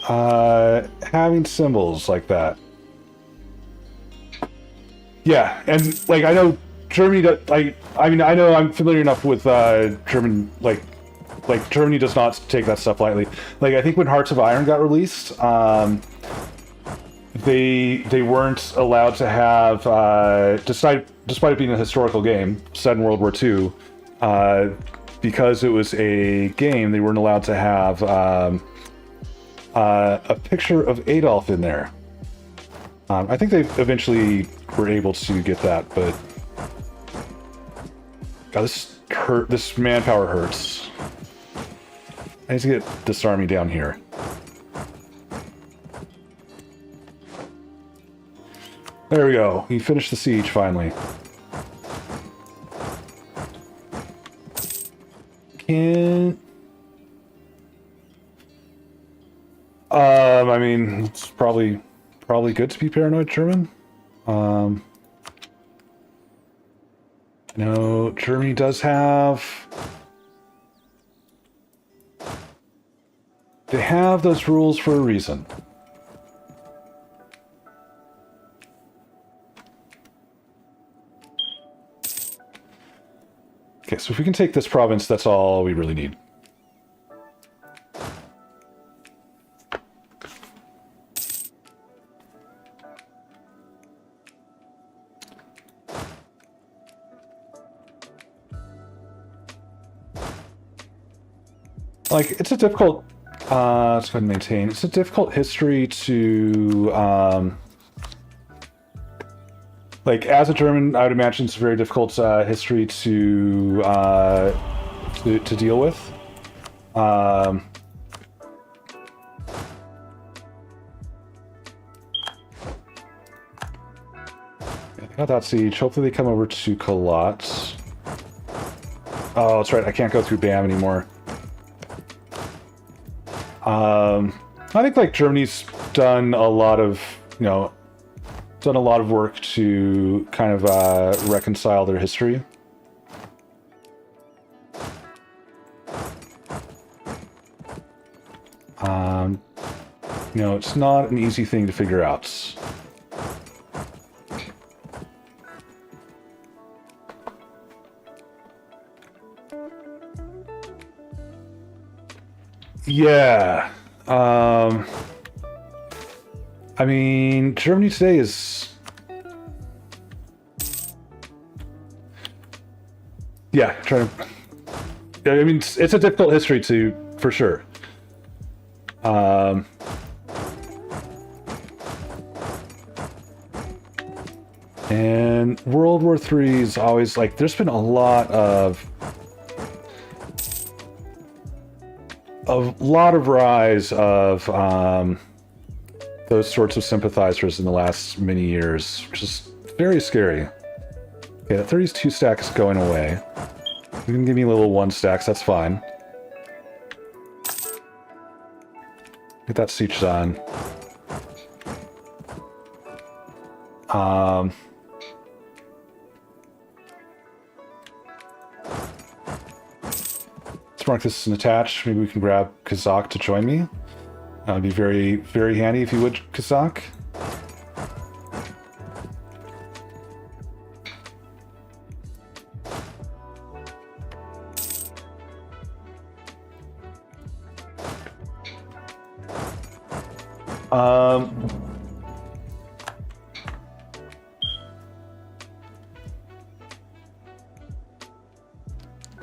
having symbols like that. Yeah, and like I know Germany. I mean, I know I'm familiar enough with German. Like Germany does not take that stuff lightly. Like I think when Hearts of Iron got released, they weren't allowed to have, despite it being a historical game set in World War II, because it was a game, they weren't allowed to have a picture of Adolf in there. I think they eventually were able to get that, but God, this manpower hurts. I need to get this army down here. There we go. He finished the siege finally. I mean, it's probably good to be paranoid German. No, Germany does have... They have those rules for a reason. Okay, so if we can take this province, that's all we really need. Like, it's a difficult... let's go ahead and maintain. It's a difficult history to... like, as a German, I would imagine it's a very difficult history to deal with. I got that siege. Hopefully they come over to Kalat. Oh, that's right. I can't go through BAM anymore. I think, like, Germany's done a lot of, done a lot of work to kind of reconcile their history. It's not an easy thing to figure out. Yeah. I mean, Germany today is... Yeah, trying to... I mean, it's a difficult history to, for sure. And World War III is always, like, there's been a lot of rise of those sorts of sympathizers in the last many years, which is very scary. Okay, that 32 stack is going away. You can give me little 1 stacks, that's fine. Get that siege done. Let's mark this as an attach. Maybe we can grab Kazakh to join me. That would be very, very handy if you would, Kazakh.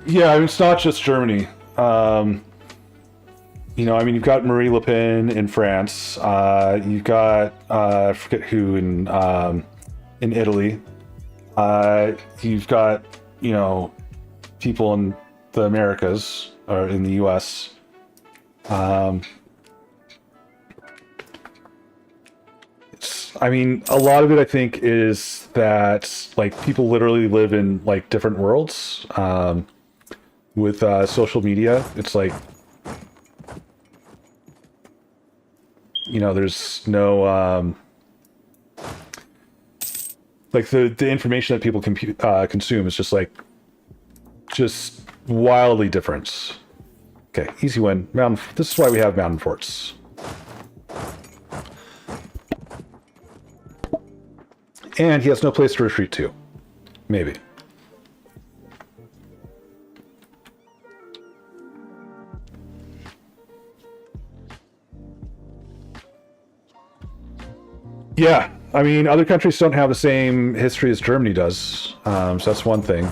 Yeah, I mean, it's not just Germany. I mean, you've got Marie Le Pen in France. You've got I forget who in Italy. You've got people in the Americas or in the U.S. I mean, a lot of it, I think, is that like people literally live in like different worlds. With social media, it's like, there's no like the information that people consume is just wildly different. Okay, easy win. Mountain. This is why we have mountain forts. And he has no place to retreat to. Maybe. Yeah, I mean, other countries don't have the same history as Germany does, so that's one thing.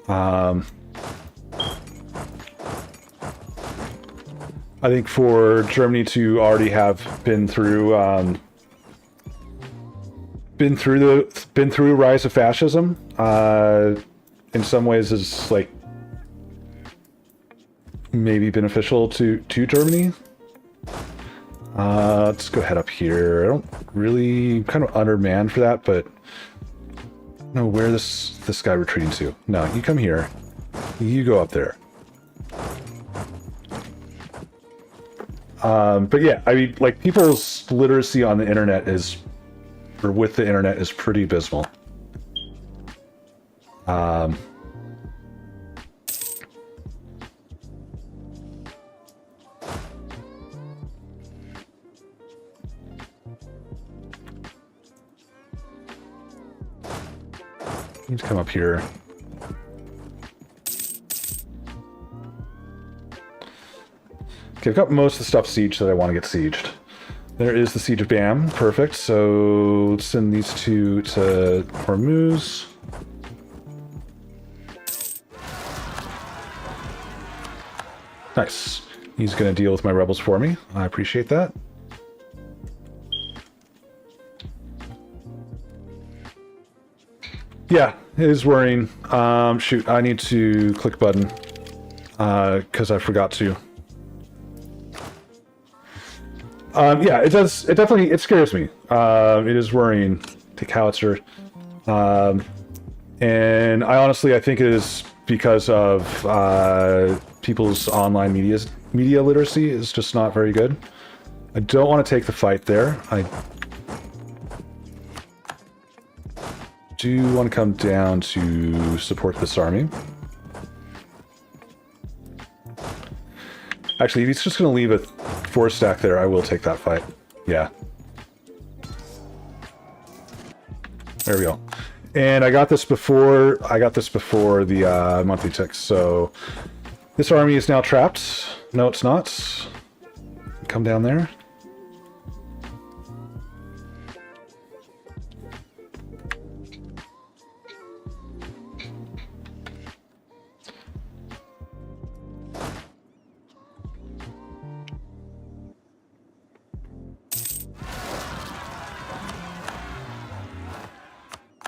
I think for Germany to already have been through rise of fascism, in some ways is like maybe beneficial to Germany. Let's go head up here. I don't really, I'm kind of undermanned for that, but I don't know where this guy retreating to. No, you come here. You go up there. But yeah, I mean, like, people's literacy on the internet is, or with the internet, is pretty abysmal. Need to come up here. Okay, I've got most of the stuff sieged that I want to get sieged. There is the Siege of Bam. Perfect. So let's send these two to Hormuz. Nice. He's going to deal with my rebels for me. I appreciate that. Yeah, it is worrying. Shoot, I need to click button because I forgot to. Yeah, it does. It definitely, it scares me. It is worrying. Take howitzer. And I think it is because of people's online media literacy is just not very good. I don't want to take the fight there. I do want to come down to support this army. Actually, if he's just going to leave a 4-stack there, I will take that fight. Yeah. There we go. And I got this before the monthly tick. So this army is now trapped. No, it's not. Come down there.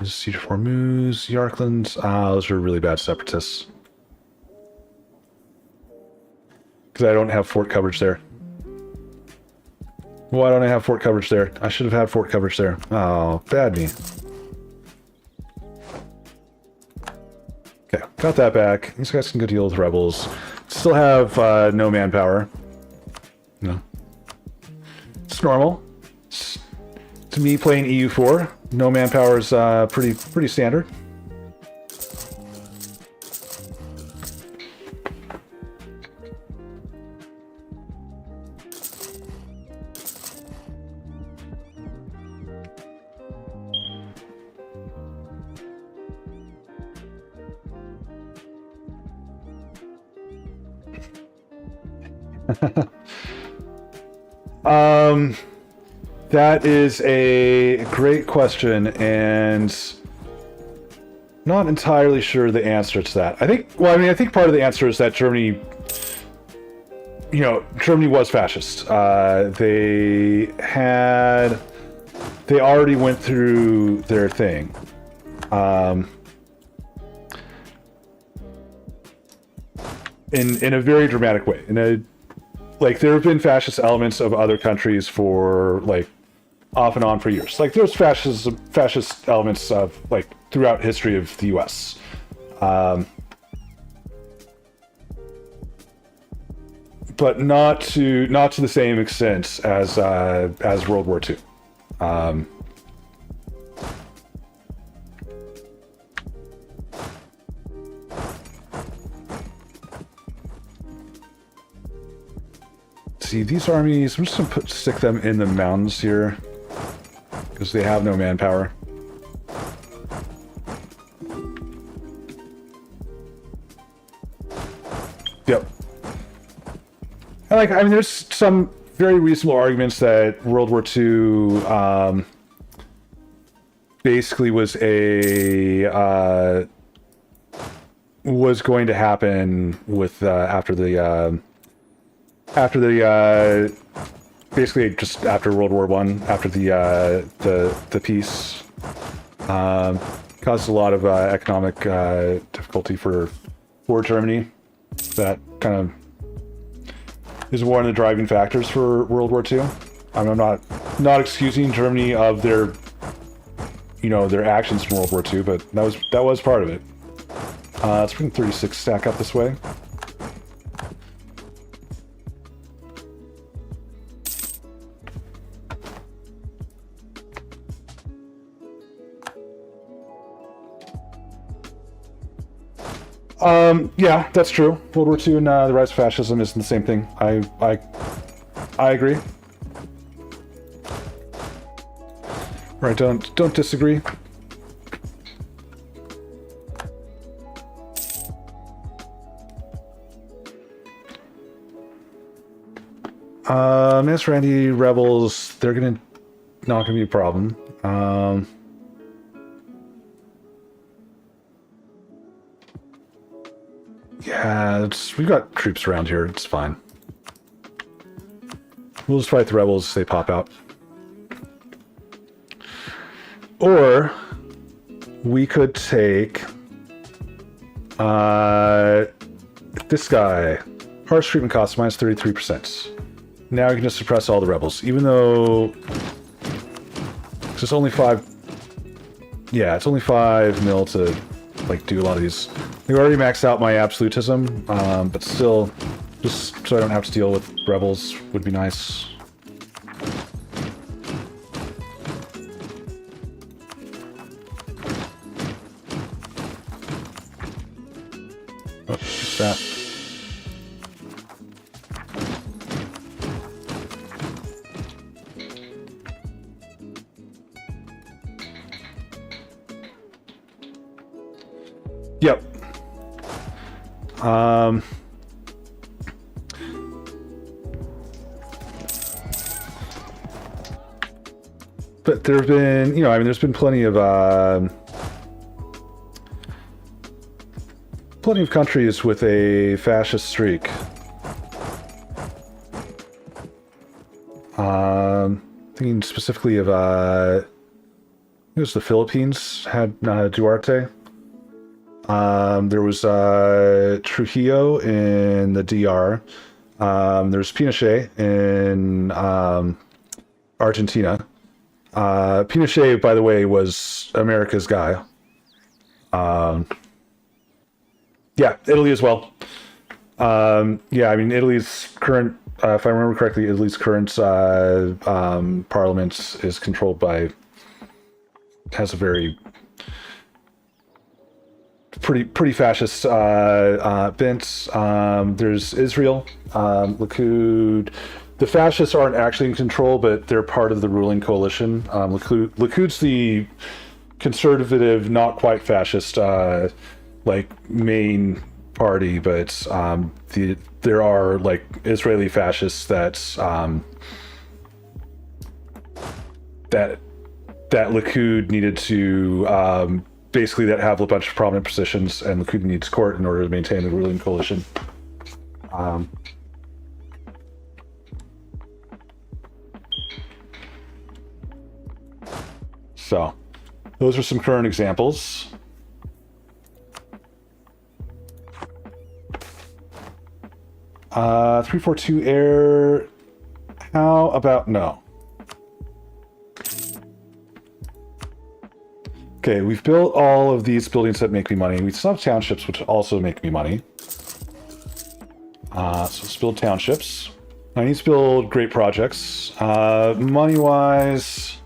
Siege of Hormuz, Yarklands. Those are really bad separatists. Because I don't have fort coverage there. Why don't I have fort coverage there? I should have had fort coverage there. Oh, bad me. Okay, got that back. These guys can go deal with rebels. Still have no manpower. No. It's normal. To me, playing EU4, no manpower is pretty standard. That is a great question, and not entirely sure the answer to that. I think part of the answer is that Germany was fascist. They already went through their thing. In a very dramatic way. There have been fascist elements of other countries for off and on for years. There's fascist elements of throughout history of the U.S. But not to the same extent as World War II. See, these armies, I'm just going to stick them in the mountains here. because they have no manpower. Yep. And like, I mean, there's some very reasonable arguments that World War II basically was going to happen with after the basically just after World War I, after the peace, caused a lot of economic difficulty for Germany. That kind of is one of the driving factors for World War II. I mean, I'm not excusing Germany of their actions from World War II, but that was part of it. Let's bring 36 stack up this way. Yeah, that's true. World War II and the rise of fascism isn't the same thing. I agree. Right, don't disagree. Miss Randy rebels, they're not gonna be a problem. Yeah, we've got troops around here. It's fine. We'll just fight the rebels as they pop out. Or we could take this guy. Harsh treatment cost minus 33%. Now we can just suppress all the rebels, even though it's only 5. Yeah, it's only 5 mil to like do a lot of these. We already maxed out my absolutism, but still, just so I don't have to deal with rebels would be nice. Oh, what's that? Yep. But there have been, there's been plenty of countries with a fascist streak. Thinking specifically of, it was the Philippines had Duarte. There was Trujillo in the DR. There's Pinochet in Argentina. Pinochet, by the way, was America's guy. Yeah, Italy as well. Yeah, I mean, Italy's current, if I remember correctly, Italy's current parliament is controlled by, has a very pretty fascist bent. There's Israel, Likud. The fascists aren't actually in control, but they're part of the ruling coalition. Likud's the conservative, not quite fascist, main party, but there are like Israeli fascists that Likud needed to basically that have a bunch of prominent positions, and Likud needs court in order to maintain the ruling coalition. So, those are some current examples. Uh, 342 air. How about no? Okay, we've built all of these buildings that make me money. We still have townships, which also make me money. So let's build townships. I need to build great projects. Money-wise,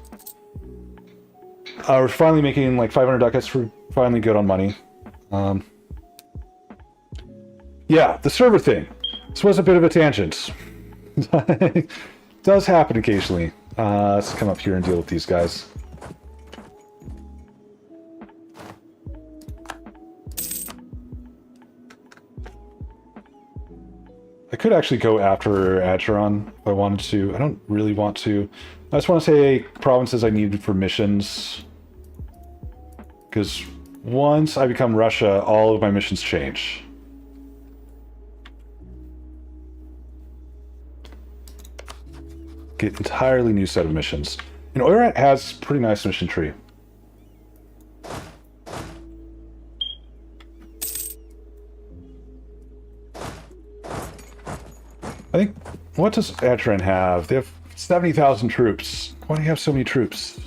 we're finally making like 500 ducats. We're finally good on money. Yeah, the server thing. This was a bit of a tangent. It does happen occasionally. Let's come up here and deal with these guys. could actually go after Acheron if I wanted to. I don't really want to. I just want to say provinces I needed for missions. Because once I become Russia, all of my missions change. Get entirely new set of missions. And Oirat has pretty nice mission tree. I think, what does Acheron have? They have 70,000 troops. Why do you have so many troops?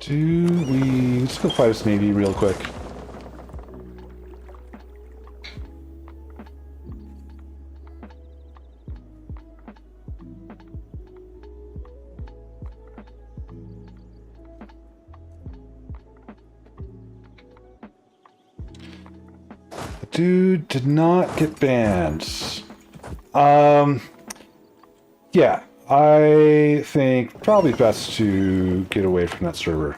Let's go fight this Navy real quick. The dude did not get banned. Yeah. I think probably best to get away from that server.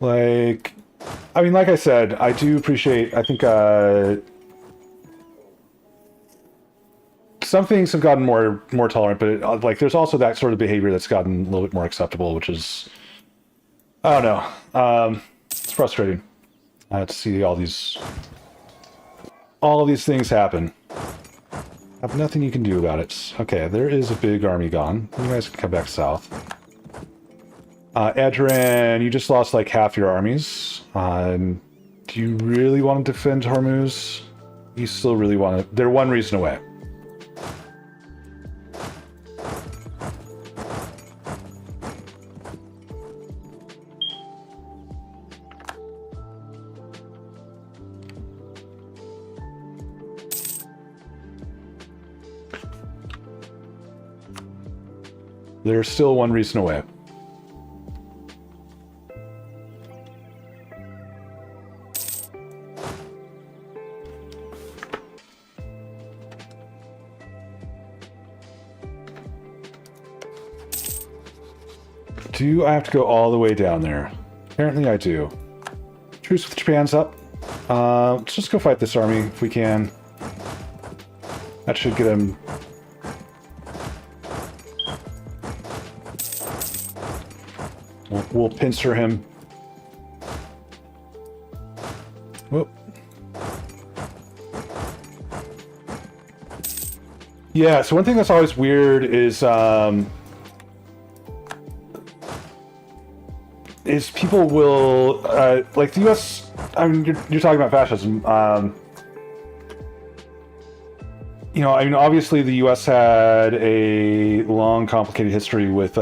Like I said, I do appreciate, I think, some things have gotten more tolerant, but like there's also that sort of behavior that's gotten a little bit more acceptable, which is, I don't know. It's frustrating. To see all these things happen. Have nothing you can do about it. Okay, there is a big army gone. You guys can come back south. Adran, you just lost like half your armies. Do you really want to defend Hormuz? You still really want to... They're one reason away. They're still one reason away. Do I have to go all the way down there? Apparently I do. Truce with Japan's up. Let's just go fight this army if we can. That should get him... We'll pincer him. Whoop. Yeah, so one thing that's always weird is people will like the U.S. I mean, you're talking about fascism. You know, I mean, obviously the U.S. had a long, complicated history with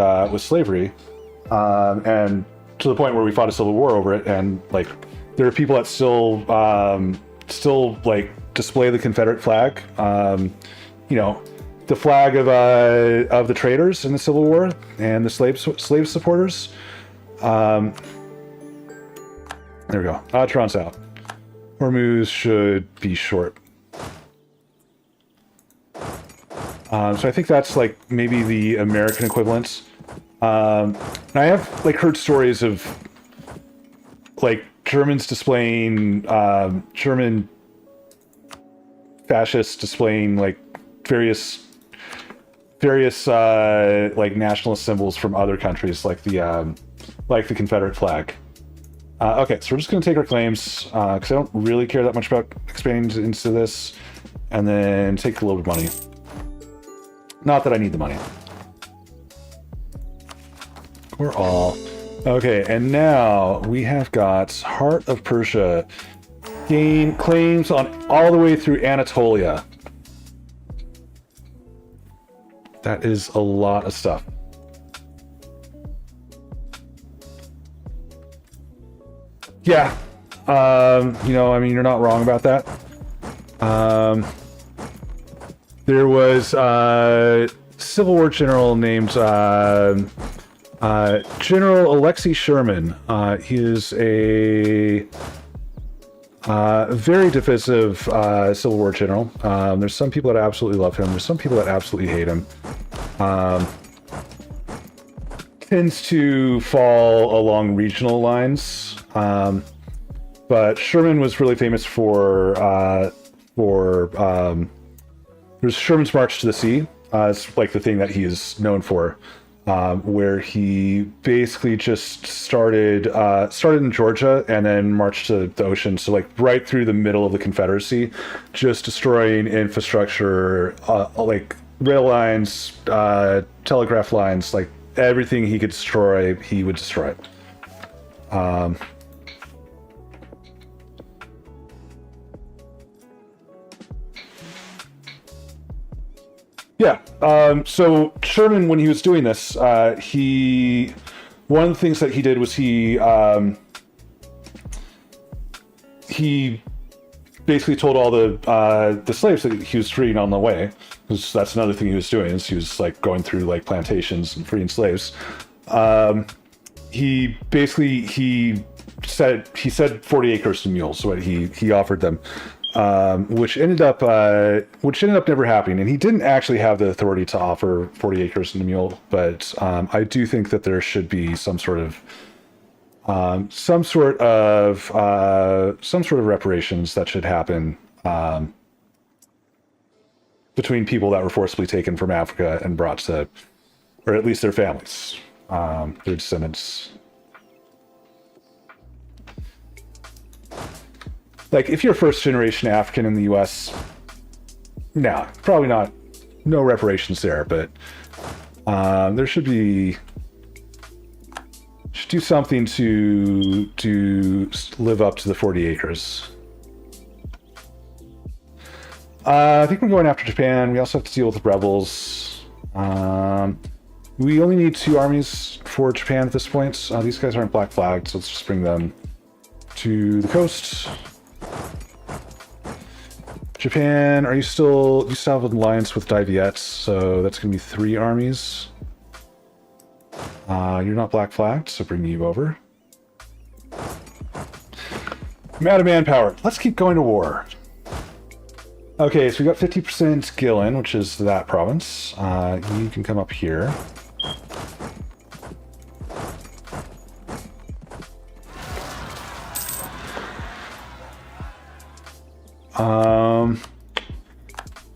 slavery. And to the point where we fought a civil war over it, and like there are people that still like display the Confederate flag, you know, the flag of the traitors in the Civil War and the slave supporters. There we go. Tron's out. Hormuz should be short. So I think that's like maybe the American equivalent. And I have like heard stories of like Germans displaying German fascists displaying like various like nationalist symbols from other countries, like the Confederate flag. Okay, so we're just going to take our claims because I don't really care that much about expanding into this, and then take a little bit of money. Not that I need the money. We're all... Okay, and now we have got Heart of Persia. Gain claims on all the way through Anatolia. That is a lot of stuff. Yeah. I mean, you're not wrong about that. There was a Civil War general named General Alexei Sherman. He is a very divisive Civil War general. There's some people that absolutely love him. There's some people that absolutely hate him. Tends to fall along regional lines. But Sherman was really famous for there's Sherman's March to the Sea. It's like the thing that he is known for, where he basically just started in Georgia and then marched to the ocean. So like right through the middle of the Confederacy, just destroying infrastructure, like rail lines, telegraph lines, like everything he could destroy, he would destroy. Yeah. So Sherman, when he was doing this, one of the things that he did was he basically told all the slaves that he was freeing on the way, because that's another thing he was doing, is he was like going through like plantations and freeing slaves. He said 40 acres to mules, so what he offered them. Which ended up never happening, and he didn't actually have the authority to offer 40 acres and a mule. But I do think that there should be some sort of reparations that should happen between people that were forcibly taken from Africa and brought to, or at least their families, their descendants. Like, if you're first generation African in the US, no, probably not, no reparations there, but there should do something to live up to the 40 acres. I think we're going after Japan. We also have to deal with rebels. We only need 2 armies for Japan at this point. These guys aren't black flagged, so let's just bring them to the coast. Japan, you still have an alliance with Dai Viet, so that's going to be 3 armies. You're not black flagged, so bring you over. I'm out of manpower. Let's keep going to war. Okay, so we got 50% Gillen, which is that province. You can come up here.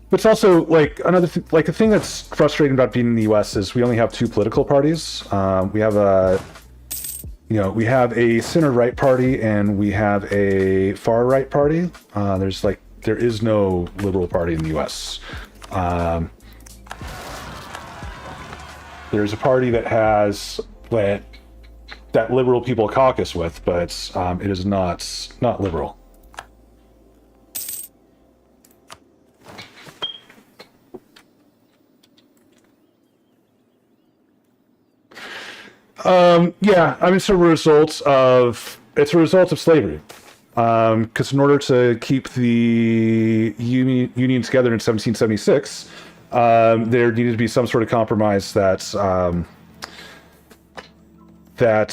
But it's also like another like a thing that's frustrating about being in the U.S. is we only have 2 political parties. We have a center right party and we have a far right party. There is no liberal party in the U.S. There's a party that has that liberal people caucus with, but it is not liberal. Yeah, I mean, it's a result of slavery. Because in order to keep the Union together in 1776, there needed to be some sort of compromise that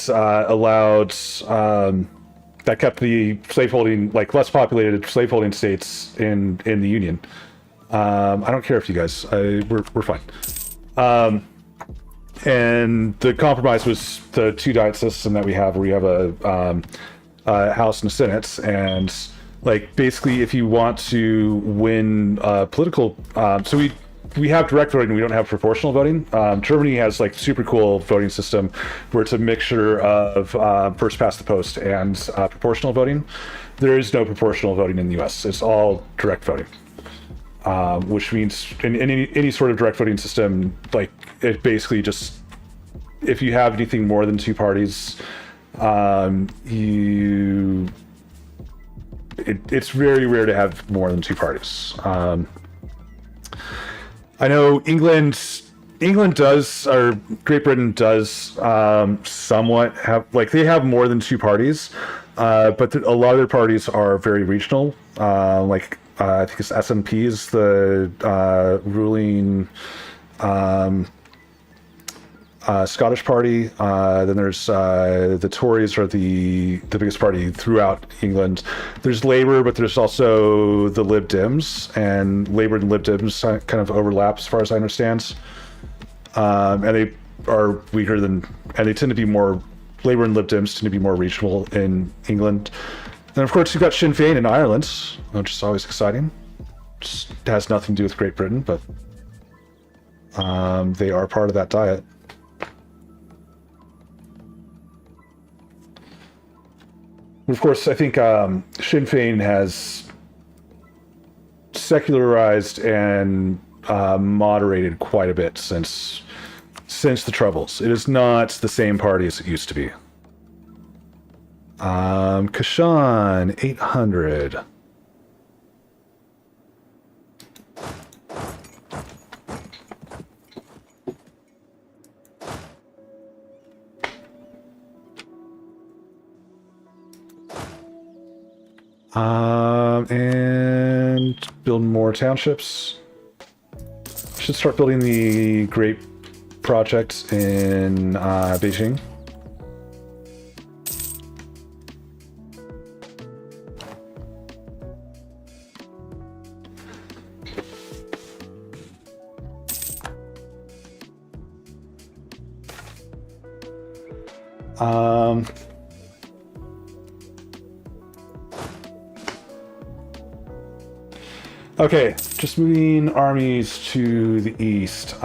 allowed that kept the slaveholding, like less populated slaveholding states in the Union. I don't care if you guys, we're fine. And the compromise was the 2-diet system that we have, where we have a House and a Senate, and like basically, if you want to win political, so we have direct voting, we don't have proportional voting. Germany has like super cool voting system where it's a mixture of first past the post and proportional voting. There is no proportional voting in the U.S. It's all direct voting. Which means in any sort of direct voting system, like it basically just, if you have anything more than 2 parties, it's very rare to have more than 2 parties. I know England does, or Great Britain does, somewhat have, like they have more than 2 parties, But a lot of their parties are very regional. I think it's SNP is the ruling Scottish party. Then there's the Tories are the biggest party throughout England. There's Labour, but there's also the Lib Dems, and Labour and Lib Dems kind of overlap as far as I understand. And they are weaker than, and they tend to be more, Labour and Lib Dems tend to be more regional in England. And of course, you've got Sinn Féin in Ireland, which is always exciting. Just has nothing to do with Great Britain, but they are part of that diet. Of course, I think Sinn Féin has secularized and moderated quite a bit since the Troubles. It is not the same party as it used to be. Kashan, 800. And build more townships. Should start building the grape project in Beijing. Okay, just moving armies to the east.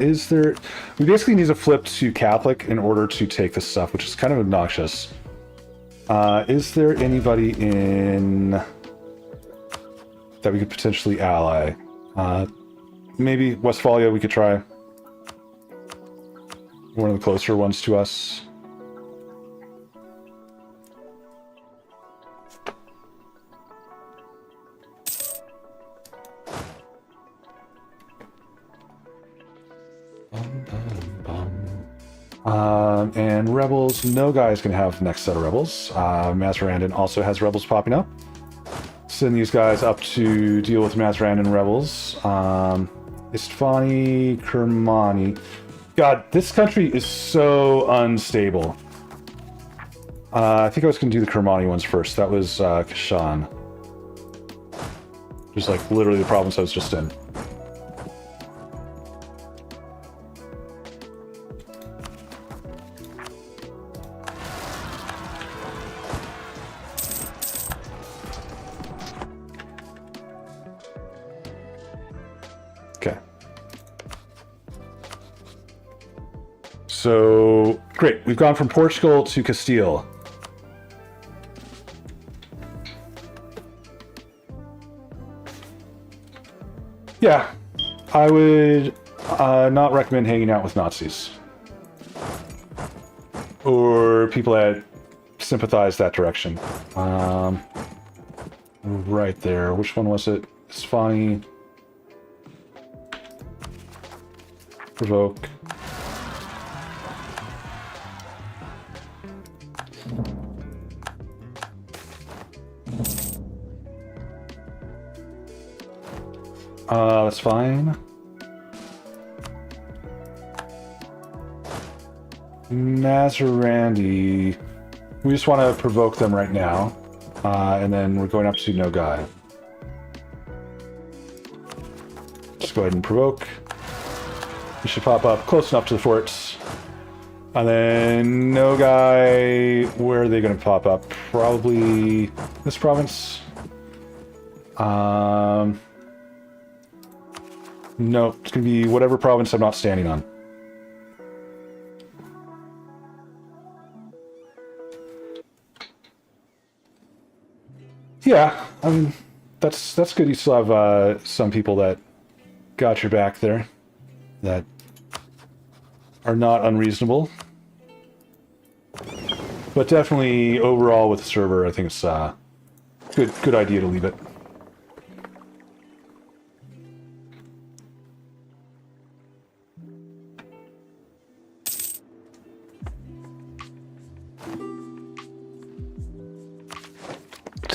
Is there... We basically need to flip to Catholic in order to take this stuff, which is kind of obnoxious. Is there anybody in... that we could potentially ally? Maybe Westphalia we could try. One of the closer ones to us. And rebels, no guy's gonna have the next set of rebels. Mazarandon also has rebels popping up. Send these guys up to deal with Mazarandon rebels. Istvani, Kermani. God, this country is so unstable. I think I was gonna do the Kermani ones first. That was Kashan. Just like literally the province I was just in. So, great. We've gone from Portugal to Castile. Yeah, I would not recommend hanging out with Nazis. Or people that sympathize that direction. Right there. Which one was it? Isfani. Provoke. That's fine. Mazarandi. We just want to provoke them right now. And then we're going up to Nogai. Just go ahead and provoke. We should pop up close enough to the forts. And then Nogai, where are they going to pop up? Probably this province. No, it's going to be whatever province I'm not standing on. Yeah, I mean, that's good. You still have some people that got your back there, that are not unreasonable. But definitely, overall, with the server, I think it's good idea to leave it.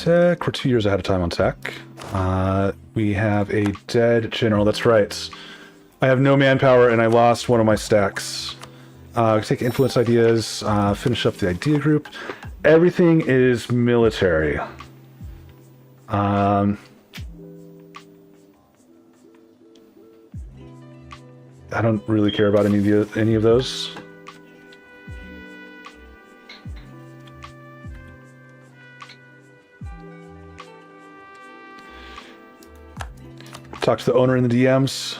tech. We're 2 years ahead of time on tech. We have a dead general. That's right. I have no manpower and I lost one of my stacks. Take influence ideas, finish up the idea group. Everything is military. I don't really care about any of those. Talk to the owner in the DMs.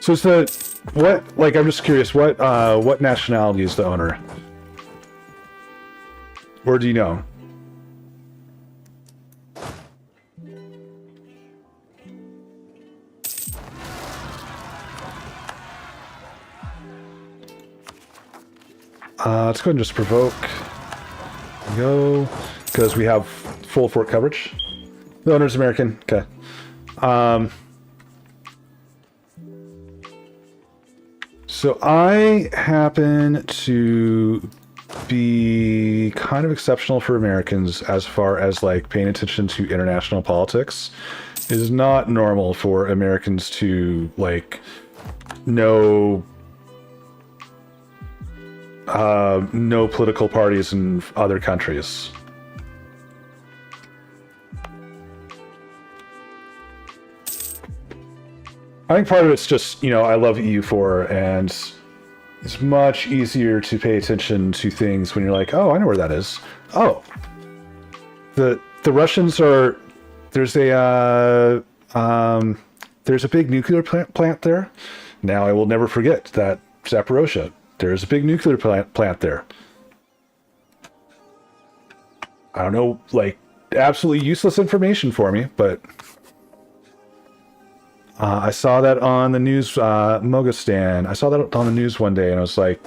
So is I'm just curious, what nationality is the owner? Or do you know? Let's go ahead and just provoke. There we go. Because we have full fort coverage. The owner's American. Okay. So I happen to be kind of exceptional for Americans as far as like paying attention to international politics. It is not normal for Americans to like know political parties in other countries. I think part of it's just, I love EU4, and it's much easier to pay attention to things when you're like, oh, I know where that is. Oh, the Russians are, there's a big nuclear plant there. Now I will never forget that Zaporozhye. There's a big nuclear plant there. I don't know, like, absolutely useless information for me, but I saw that on the news, Mogistan. I saw that on the news one day, and I was like,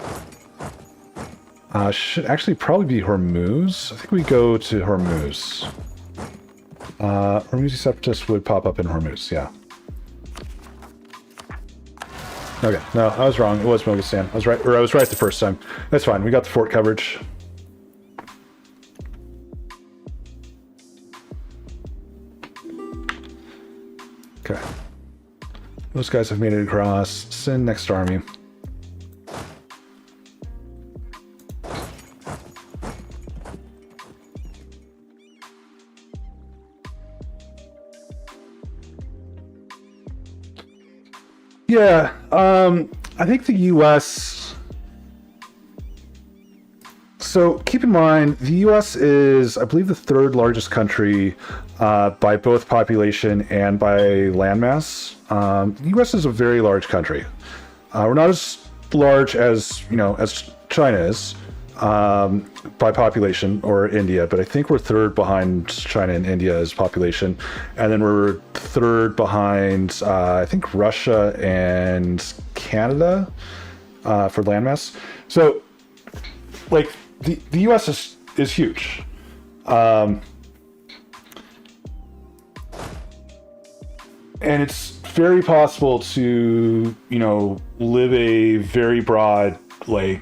should actually probably be Hormuz. I think we go to Hormuz. Hormuzi separatists would pop up in Hormuz, yeah. Okay, no, I was wrong. It was Mogistan. I was right the first time. That's fine. We got the fort coverage. Okay. Those guys have made it across. Send next army. Yeah, I think the U.S. So keep in mind, the U.S. is, I believe, the third largest country by both population and by landmass. The U.S. is a very large country. We're not as large as as China is by population, or India, but I think we're third behind China and India as population, and then we're third behind I think Russia and Canada for landmass. So, like, the U.S. is huge. And it's very possible to, live a very broad, like,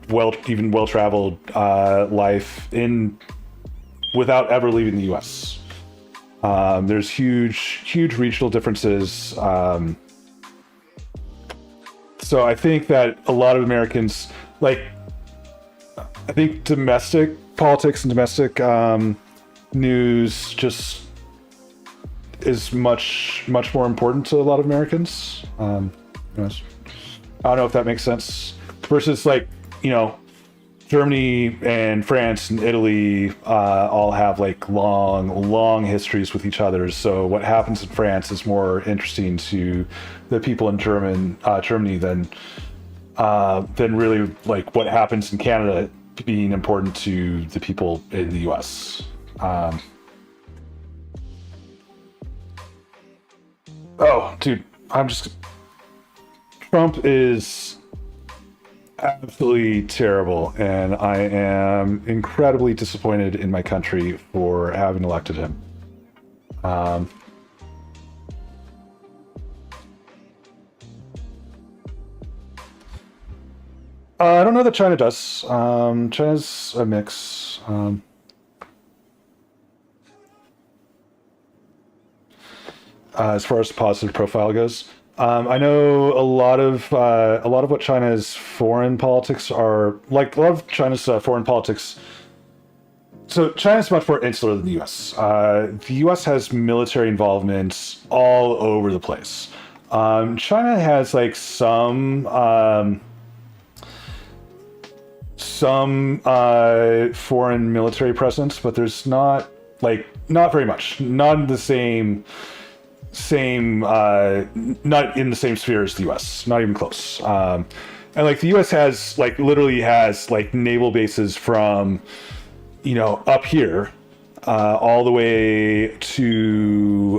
well-traveled life without ever leaving the U.S. There's huge regional differences. So I think that a lot of Americans, I think domestic politics and domestic news just is much more important to a lot of Americans. I don't know if that makes sense. Versus Germany and France and Italy all have long histories with each other. So what happens in France is more interesting to the people in Germany than really what happens in Canada being important to the people in the U.S. Oh, dude, Trump is absolutely terrible, and I am incredibly disappointed in my country for having elected him. I don't know that China does. China's a mix. As far as the positive profile goes, I know a lot of what China's foreign politics are like. A lot of China's foreign politics. So China's much more insular than the U.S. The U.S. has military involvement all over the place. China has like some foreign military presence, but there's not very much. Not in the not in the same sphere as the U.S. Not even close. And like the U.S. has literally has naval bases from up here all the way to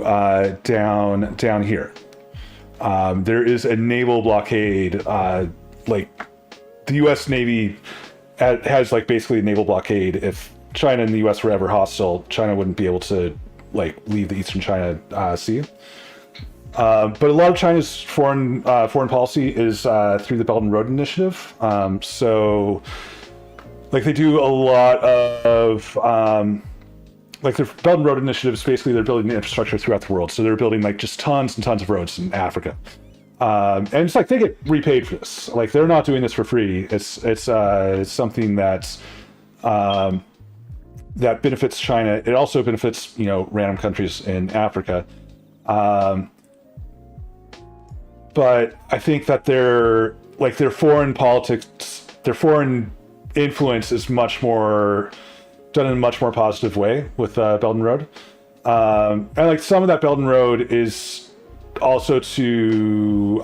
down here. There is a naval blockade. The U.S. Navy has basically a naval blockade. If China and the U.S. were ever hostile, China wouldn't be able to leave the Eastern China Sea. But a lot of China's foreign policy is through the Belt and Road Initiative. So they do a lot of their Belt and Road Initiative is basically they're building infrastructure throughout the world. So they're building just tons and tons of roads in Africa. And it's they get repaid for this. They're not doing this for free. It's something that's that benefits China. It also benefits random countries in Africa. But I think that their foreign politics, their foreign influence is much more done in a much more positive way with Belt and Road. And some of that Belt and Road is also to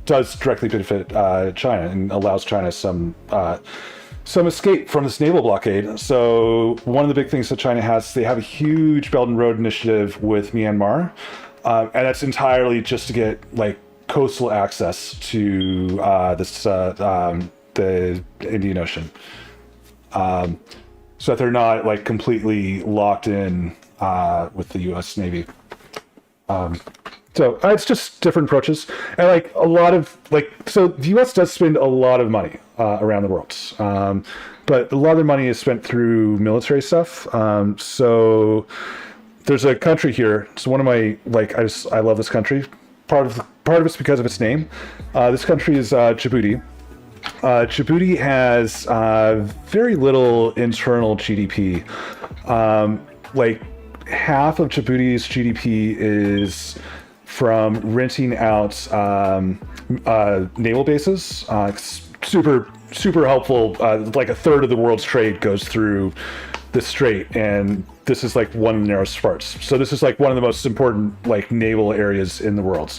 does directly benefit China and allows China some escape from this naval blockade. So one of the big things that China has, they have a huge Belt and Road Initiative with Myanmar, and that's entirely just to get coastal access to the Indian Ocean, so that they're not completely locked in with the U.S. Navy. So it's just different approaches, and a lot of so the U.S. does spend a lot of money around the world, but a lot of their money is spent through military stuff. So there's a country here. It's one of my I love this country. Part of it's because of its name. This country is Djibouti. Djibouti has very little internal GDP. Half of Djibouti's GDP is from renting out naval bases. Super helpful. A third of the world's trade goes through the strait, and this is one of the narrowest parts. So this is one of the most important naval areas in the world.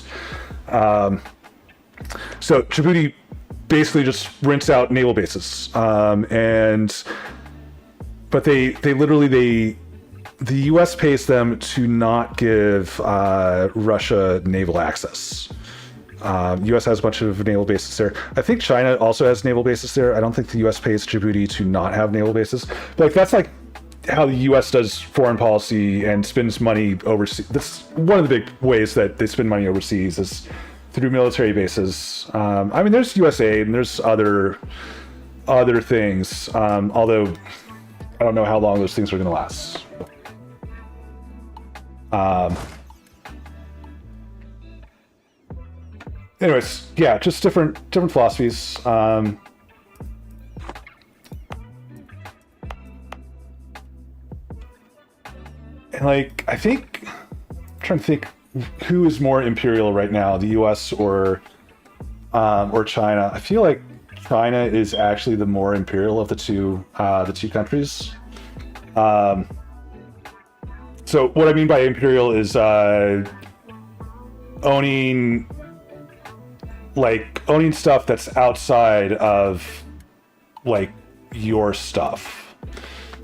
So Djibouti basically just rents out naval bases, but they literally the U.S. pays them to not give Russia naval access. U.S. has a bunch of naval bases there. I think China also has naval bases there. I don't think the U.S. pays Djibouti to not have naval bases. But that's how the U.S. does foreign policy and spends money overseas. That's one of the big ways that they spend money overseas is through military bases. There's U.S. aid and there's other things. Although I don't know how long those things are going to last. Anyways, yeah, just different philosophies. And I think I'm trying to think who is more imperial right now, the U.S. or China. I feel like China is actually the more imperial of the two countries. So what I mean by imperial is owning stuff that's outside of your stuff.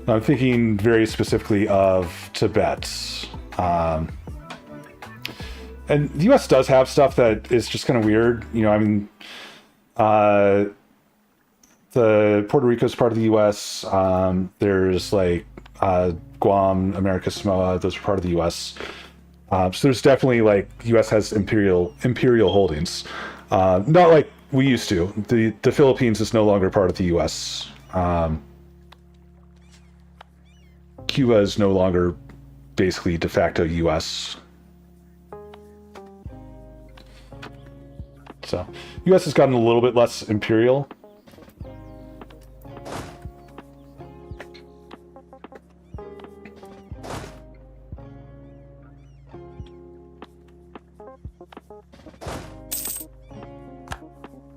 I'm thinking very specifically of Tibet. And the U.S. does have stuff that is just kind of weird. The Puerto Rico is part of the U.S. There's Guam, America Samoa, those are part of the U.S. So there's definitely U.S. has imperial holdings. Not like we used to. The Philippines is no longer part of the U.S. Cuba is no longer basically de facto U.S. So, U.S. has gotten a little bit less imperial.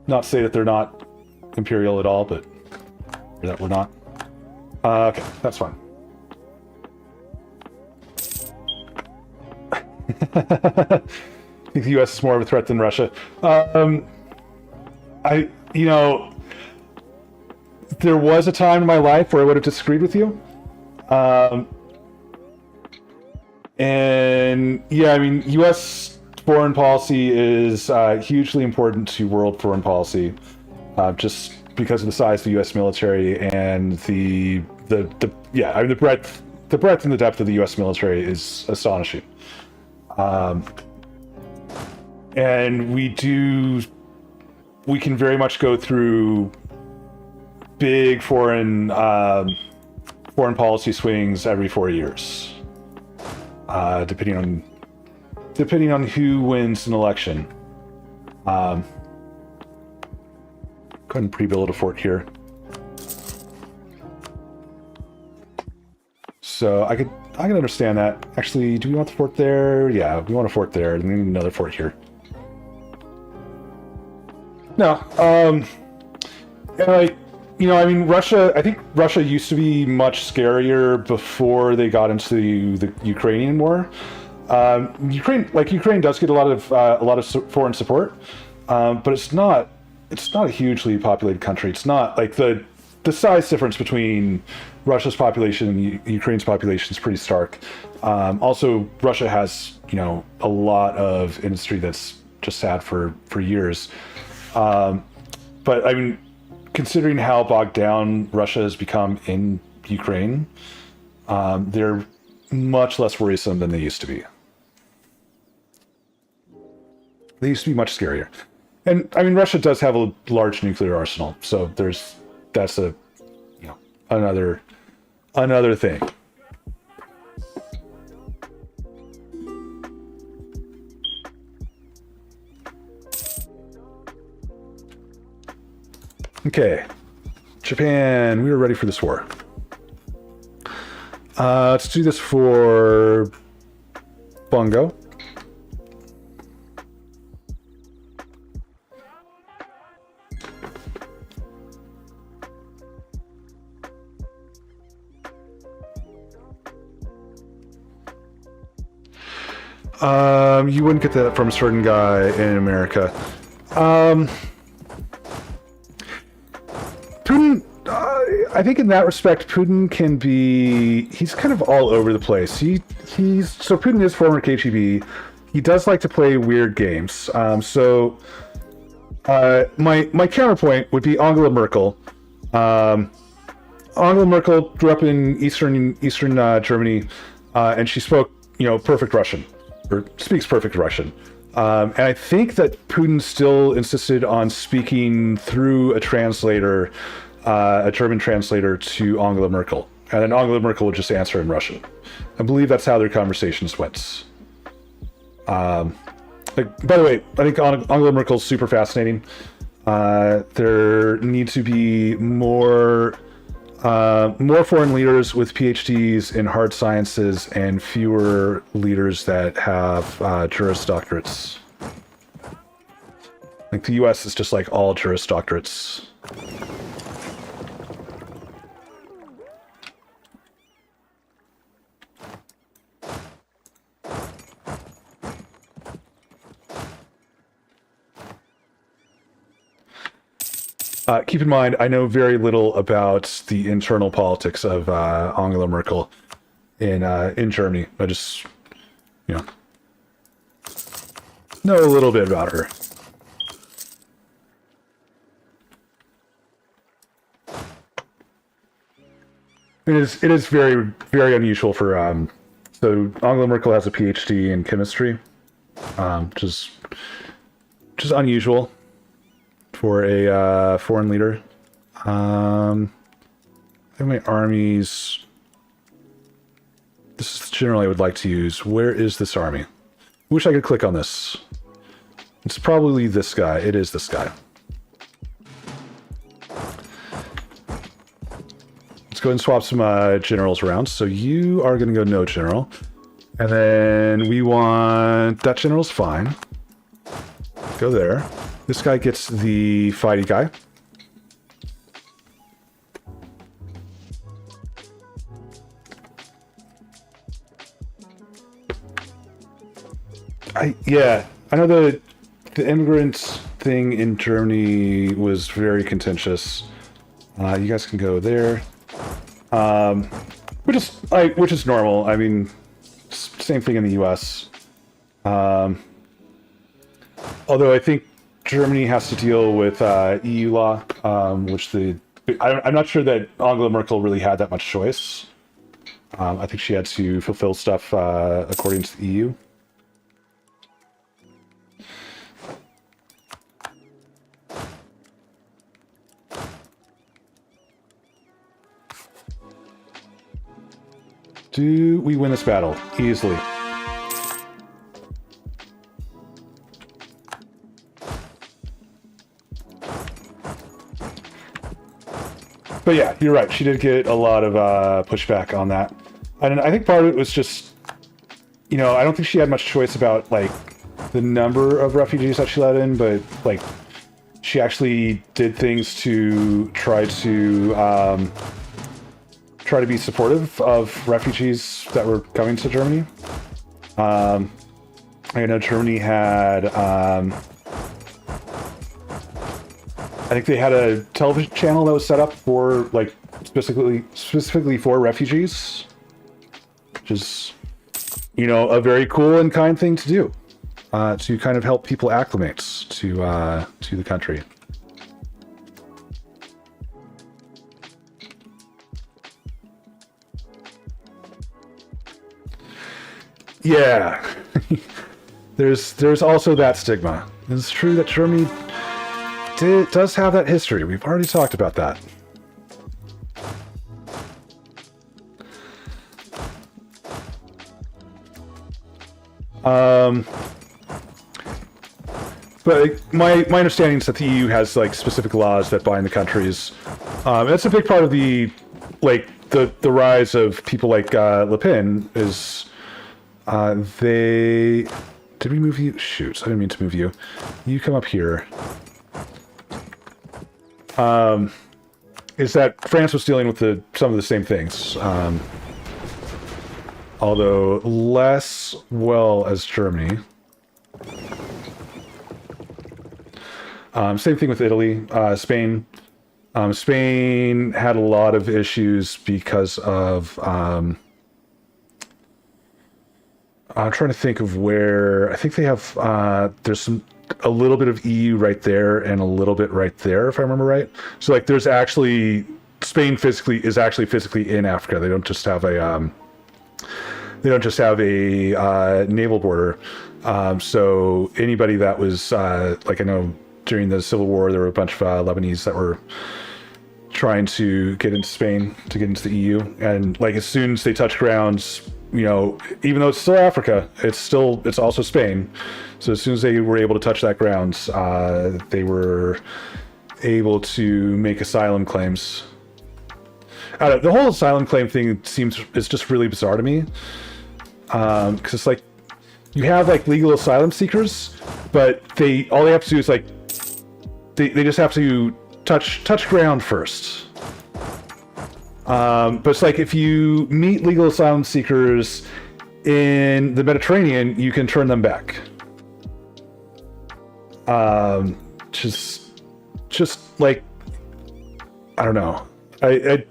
Not to say that they're not imperial at all, but or that we're not. Okay, that's fine. I think the U.S. is more of a threat than Russia. You know, there was a time in my life where I would have disagreed with you. And yeah, I mean, U.S. foreign policy is hugely important to world foreign policy, just because of the size of the U.S. military and the breadth and the depth of the U.S. military is astonishing. And we can very much go through big foreign policy swings every 4 years, depending on who wins an election. Go ahead and pre-build a fort here. So I can understand that. Actually, do we want the fort there? Yeah, we want a fort there. And we need another fort here. No, and like, you know, I mean, Russia. I think Russia used to be much scarier before they got into the Ukrainian war. Ukraine does get a lot of foreign support, but it's not a hugely populated country. It's not like the size difference between Russia's population and Ukraine's population is pretty stark. Also, Russia has, you know, a lot of industry that's just had for years. But I mean, considering how bogged down Russia has become in Ukraine, they're much less worrisome than they used to be. They used to be much scarier. And I mean, Russia does have a large nuclear arsenal, so that's a, you know, another thing. Okay, Japan, we are ready for this war. Let's do this for Bongo. You wouldn't get that from a certain guy in America. Putin, I think in that respect, Putin can be, he's kind of all over the place. So Putin is former KGB. He does like to play weird games. My counterpoint would be Angela Merkel. Angela Merkel grew up in Eastern Germany, and she spoke, you know, perfect Russian, or speaks perfect Russian. And I think that Putin still insisted on speaking through a translator, a German translator, to Angela Merkel. And then Angela Merkel would just answer in Russian. I believe that's how their conversations went. By the way, I think Angela Merkel's super fascinating. There need to be more foreign leaders with PhDs in hard sciences and fewer leaders that have Juris Doctorates. Like the US is just like all Juris Doctorates. Keep in mind, I know very little about the internal politics of Angela Merkel in Germany. I just, you know a little bit about her. It is very, very unusual for so Angela Merkel has a PhD in chemistry, which is unusual for a foreign leader. I think my armies This is the general I would like to use. Where is this army? Wish I could click on this. It's probably this guy. It is this guy. Let's go ahead and swap some generals around. So you are going to go no general. And then we want... That general's fine. Go there. This guy gets the fighty guy. Yeah, I know the immigrant thing in Germany was very contentious. You guys can go there, which is normal. I mean, same thing in the U.S. Although I think Germany has to deal with EU law, which I'm not sure that Angela Merkel really had that much choice. I think she had to fulfill stuff according to the EU. Do we win this battle? Easily. But yeah, you're right. She did get a lot of pushback on that. And I think part of it was just, I don't think she had much choice about, like, the number of refugees that she let in, but, like, she actually did things to try to be supportive of refugees that were coming to Germany. I know Germany had, I think they had a television channel that was set up for, like, specifically for refugees, which is, a very cool and kind thing to do, to kind of help people acclimate to the country. Yeah, there's also that stigma. It's true that Germany does have that history. We've already talked about that. But my understanding is that the EU has, like, specific laws that bind the countries. That's a big part of the rise of people like Le Pen is. Did we move you? Shoot, I didn't mean to move you. You come up here. Is that France was dealing with some of the same things. Although less well as Germany. Same thing with Italy. Spain. Spain had a lot of issues because of... I'm trying to think of where. I think they have. There's a little bit of EU right there and a little bit right there, if I remember right. So, like, there's actually Spain is actually physically in Africa. They don't just have a. Naval border. So anybody that was like, I know during the Civil War there were a bunch of Lebanese that were trying to get into Spain to get into the EU, and, like, as soon as they touch grounds. Even though it's still Africa, it's also Spain. So as soon as they were able to touch that ground, they were able to make asylum claims. The whole asylum claim thing is just really bizarre to me. Because it's like, you have, like, legal asylum seekers, but all they have to do is, like, they just have to touch ground first. But it's like, if you meet legal asylum seekers in the Mediterranean, you can turn them back. Just like, I don't know. I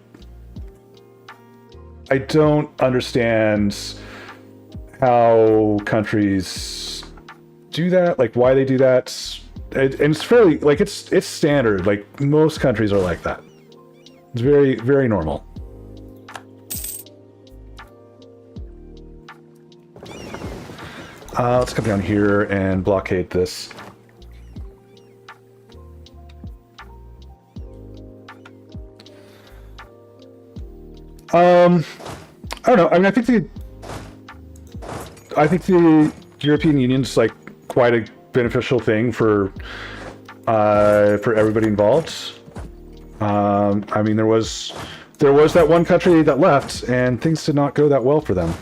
don't understand how countries do that, like, why they do that. And it's fairly, like, it's standard. Like, most countries are like that. It's very, very normal. Let's come down here and blockade this. I don't know. I mean, I think I think the European Union's like quite a beneficial thing for everybody involved. I mean, there was that one country that left, and things did not go that well for them.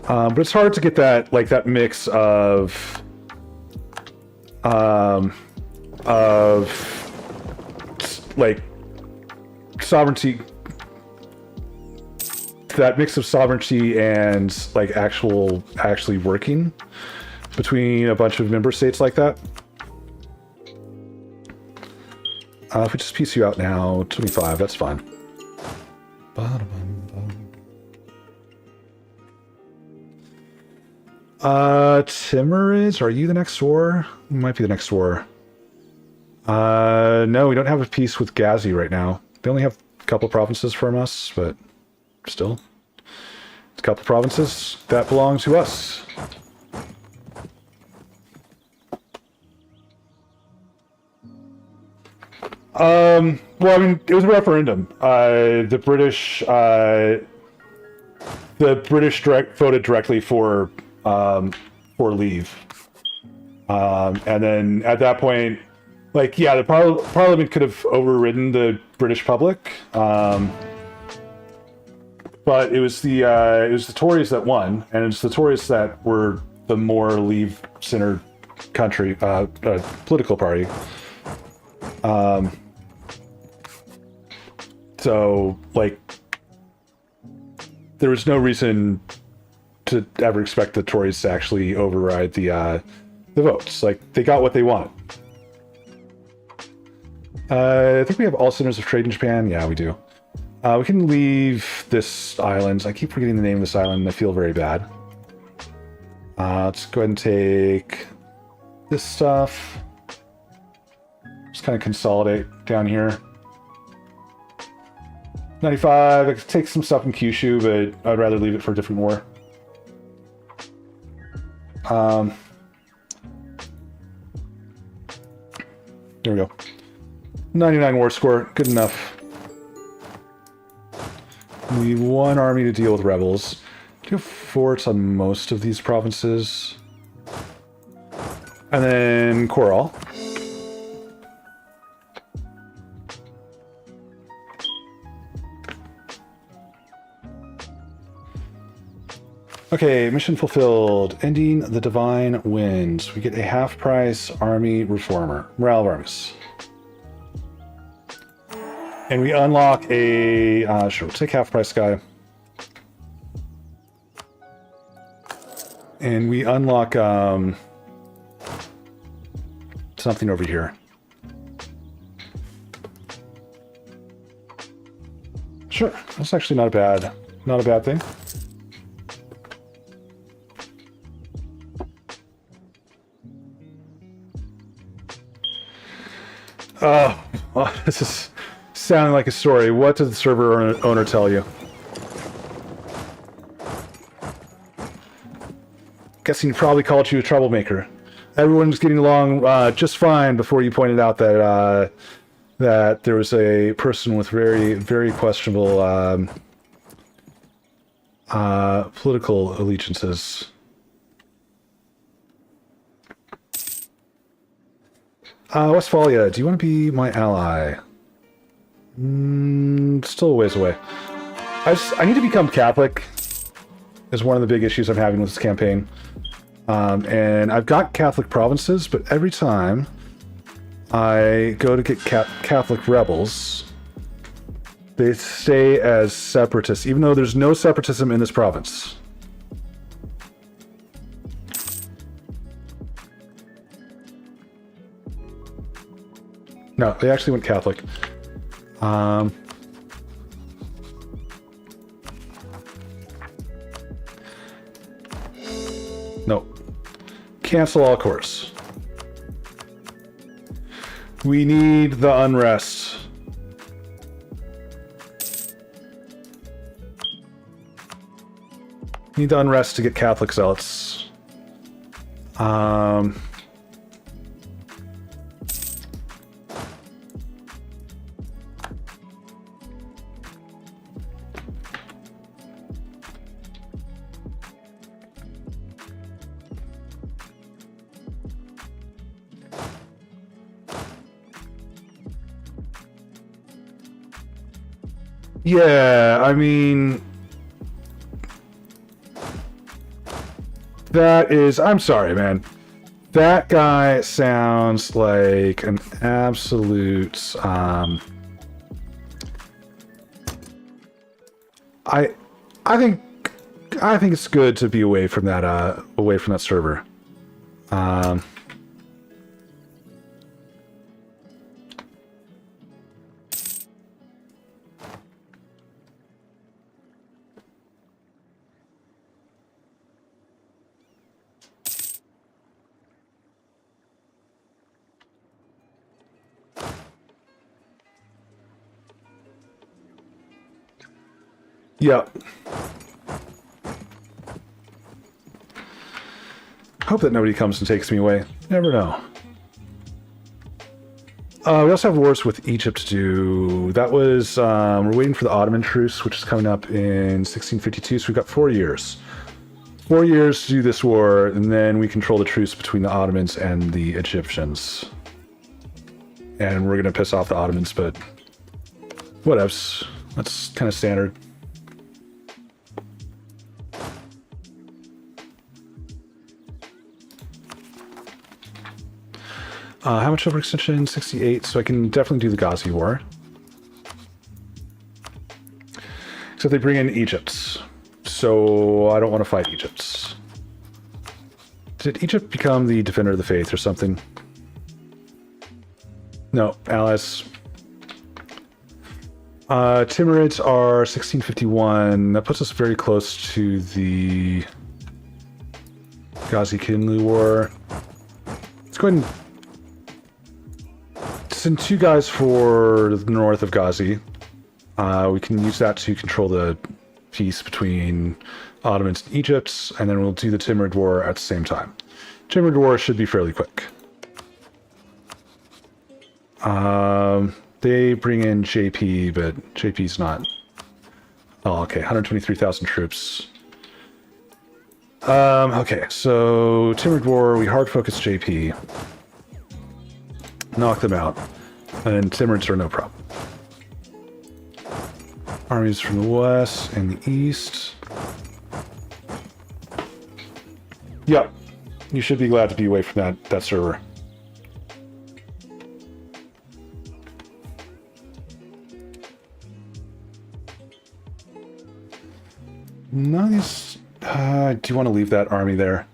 But it's hard to get that mix of like sovereignty, that mix of sovereignty and like actually working between a bunch of member states like that. If we just piece you out now, 25, that's fine. Timurids, are you the next war? You might be the next war. No, we don't have a peace with Ghazi right now. They only have a couple provinces from us, but still. It's a couple provinces that belong to us. Well, I mean, it was a referendum. The British voted directly for leave. And then at that point, like, yeah, the Parliament could have overridden the British public. But it was the Tories that won, and it's the Tories that were the more leave-centered country, political party. So, like, there was no reason to ever expect the Tories to actually override the votes. Like, they got what they wanted. I think we have all centers of trade in Japan. Yeah, we do. We can leave this island. I keep forgetting the name of this island, and I feel very bad. Let's go ahead and take this stuff. Just kind of consolidate down here. 95, I could take some stuff in Kyushu, but I'd rather leave it for a different war. There we go. 99 war score, good enough. We need one army to deal with rebels. Do you have forts on most of these provinces? And then Coral. Okay, mission fulfilled. Ending the Divine Winds. We get a half-price army reformer. Morale of armies. And we unlock a... sure, we'll take half-price guy. And we unlock something over here. Sure, that's actually not a bad thing. Oh, this is sounding like a story. What did the server owner tell you? Guessing he probably called you a troublemaker. Everyone's getting along just fine before you pointed out that that there was a person with very, very questionable political allegiances. Westphalia, do you want to be my ally? Still a ways away. I need to become Catholic, is one of the big issues I'm having with this campaign. And I've got Catholic provinces, but every time I go to get Catholic rebels, they stay as separatists, even though there's no separatism in this province. No, they actually went Catholic. No. Cancel all course. We need the unrest. Need the unrest to get Catholic zealots. Yeah, I mean, that is, I'm sorry, man. That guy sounds like an absolute, I think it's good to be away from that server. Yep. Hope that nobody comes and takes me away. Never know. We also have wars with Egypt to do. That was, we're waiting for the Ottoman truce, which is coming up in 1652, so we've got 4 years. 4 years to do this war, and then we control the truce between the Ottomans and the Egyptians. And we're going to piss off the Ottomans, but whatevs. That's kind of standard. How much overextension? 68, so I can definitely do the Ghazi War. Except they bring in Egypt. So I don't want to fight Egypt. Did Egypt become the defender of the faith or something? No, allies. Timurids are 1651. That puts us very close to the Ghazi-Kinlu War. Let's go ahead and send 2 guys for the north of Ghazi. We can use that to control the peace between Ottomans and Egypt, and then we'll do the Timurid War at the same time. Timurid War should be fairly quick. They bring in JP, but JP's not... Oh, okay, 123,000 troops. Okay, so Timurid War, we hard focus JP. Knock them out. And Timurids are no problem. Armies from the west and the east. Yep. You should be glad to be away from that server. None of these... do you want to leave that army there?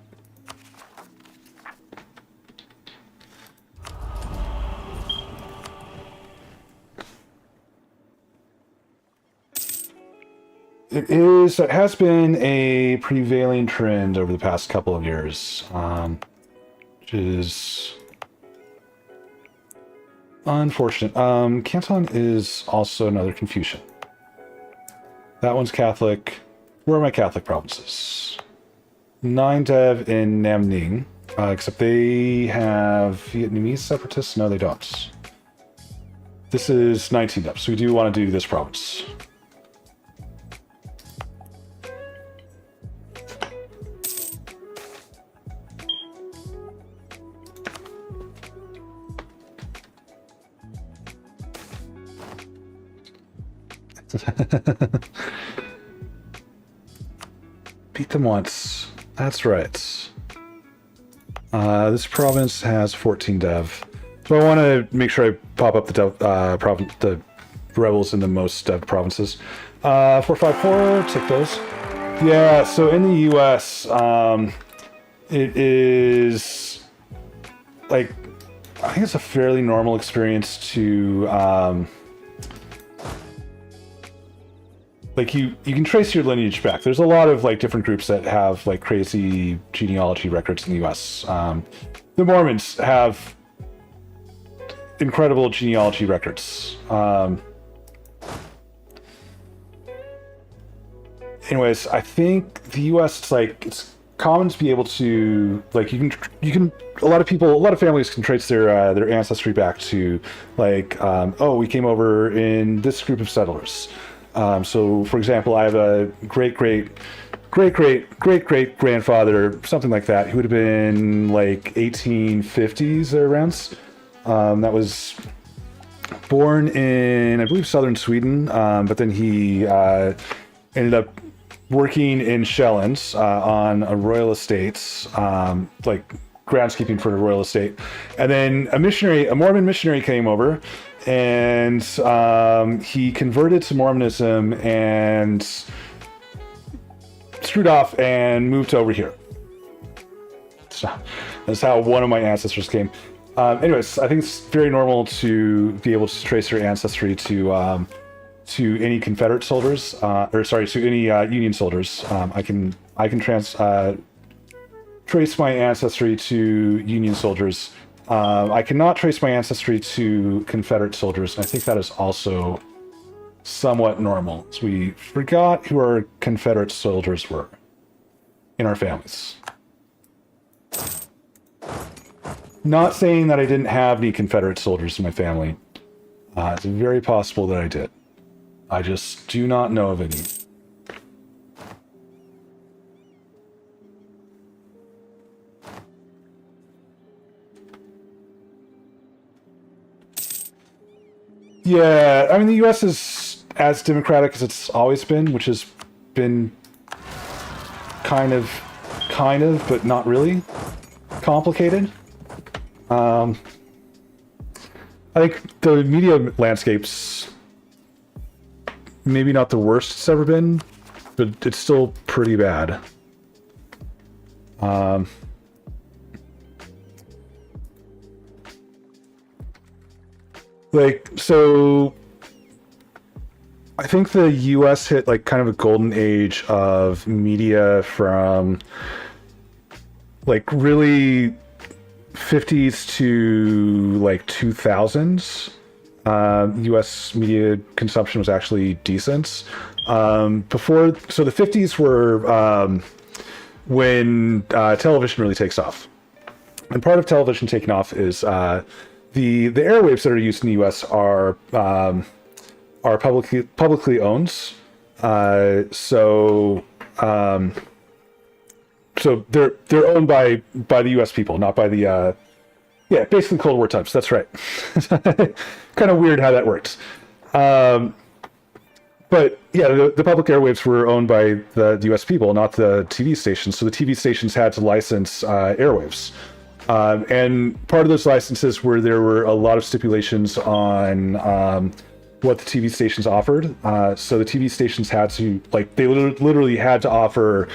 It has been a prevailing trend over the past couple of years, which is unfortunate. Canton is also another Confucian. That one's Catholic. Where are my Catholic provinces? 9 Dev in Nam Ning, except they have Vietnamese separatists. No, they don't. This is 19 Dev, so we do want to do this province. Beat them once. That's right. This province has 14 dev. So I want to make sure I pop up the rebels in the most dev provinces. 454, take those. Yeah, so in the US, it is like, I think it's a fairly normal experience to like you can trace your lineage back. There's a lot of like different groups that have like crazy genealogy records in the US. The Mormons have incredible genealogy records. Anyways, I think the US, it's common to be able to, like, you can a lot of families can trace their ancestry back to, like, oh, we came over in this group of settlers. So, for example, I have a great-great-great-great-great-grandfather, something like that, who would have been, like, 1850s thereabouts. That was born in, I believe, southern Sweden, but then he ended up working in Shellands on a royal estate, like groundskeeping for the royal estate. And then a Mormon missionary came over, and he converted to Mormonism and screwed off and moved over here. So that's how one of my ancestors came. Anyways, I think it's very normal to be able to trace your ancestry to any Confederate soldiers, to any Union soldiers. I can trace my ancestry to Union soldiers. I cannot trace my ancestry to Confederate soldiers, and I think that is also somewhat normal. So we forgot who our Confederate soldiers were in our families. Not saying that I didn't have any Confederate soldiers in my family. It's very possible that I did. I just do not know of any. Yeah, I mean, the U.S. is as democratic as it's always been, which has been kind of, but not really complicated. I think the media landscape's maybe not the worst it's ever been, but it's still pretty bad. So I think the US hit like kind of a golden age of media from like really 50s to like 2000s. US media consumption was actually decent. So the 50s were when television really takes off. And part of television taking off is the airwaves that are used in the US are publicly owned. So they're owned by the U.S. people, not by the basically Cold War types. That's right. Kind of weird how that works. But yeah, the public airwaves were owned by the U.S. people, not the TV stations. So the TV stations had to license airwaves, and part of those licenses there were a lot of stipulations on what the TV stations offered. So the TV stations had to they literally had to offer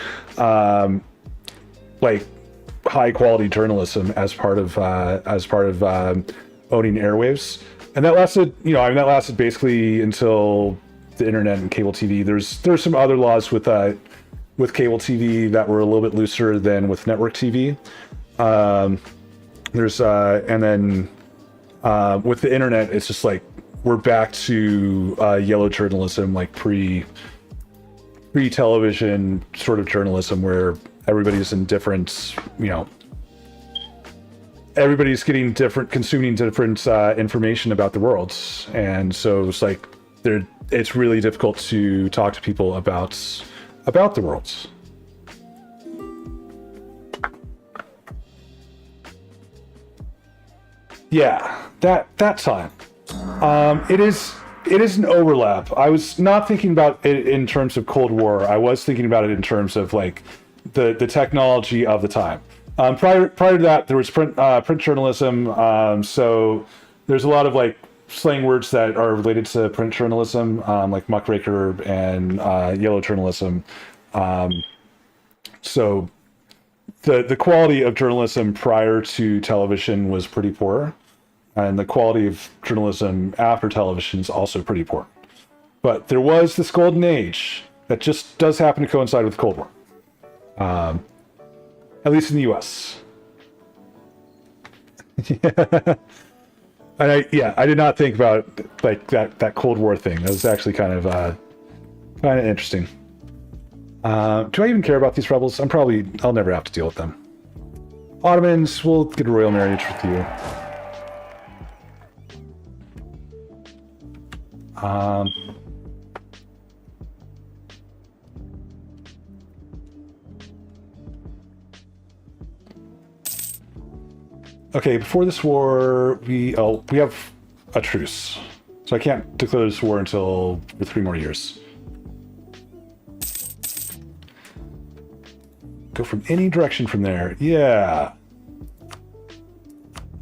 high quality journalism as part of owning airwaves, and that lasted basically until the internet and cable TV. There's some other laws with cable TV that were a little bit looser than with network TV. And then with the internet, it's just like we're back to yellow journalism, like pre-television sort of journalism where everybody's in different, everybody's getting consuming different information about the world. And so it's like it's really difficult to talk to people about the world. Yeah, that time. It is an overlap. I was not thinking about it in terms of Cold War. I was thinking about it in terms of like the technology of the time. Prior to that, there was print journalism. So there's a lot of like slang words that are related to print journalism, like muckraker and yellow journalism. So the quality of journalism prior to television was pretty poor, and the quality of journalism after television is also pretty poor. But there was this golden age that just does happen to coincide with the Cold War, at least in the U.S. And I did not think about like that Cold War thing. That was actually kind of interesting. Do I even care about these rebels? I'll never have to deal with them. Ottomans, we'll get a royal marriage with you. Okay, before this war, we have a truce. So I can't declare this war until for 3 more years. Go from any direction from there. Yeah.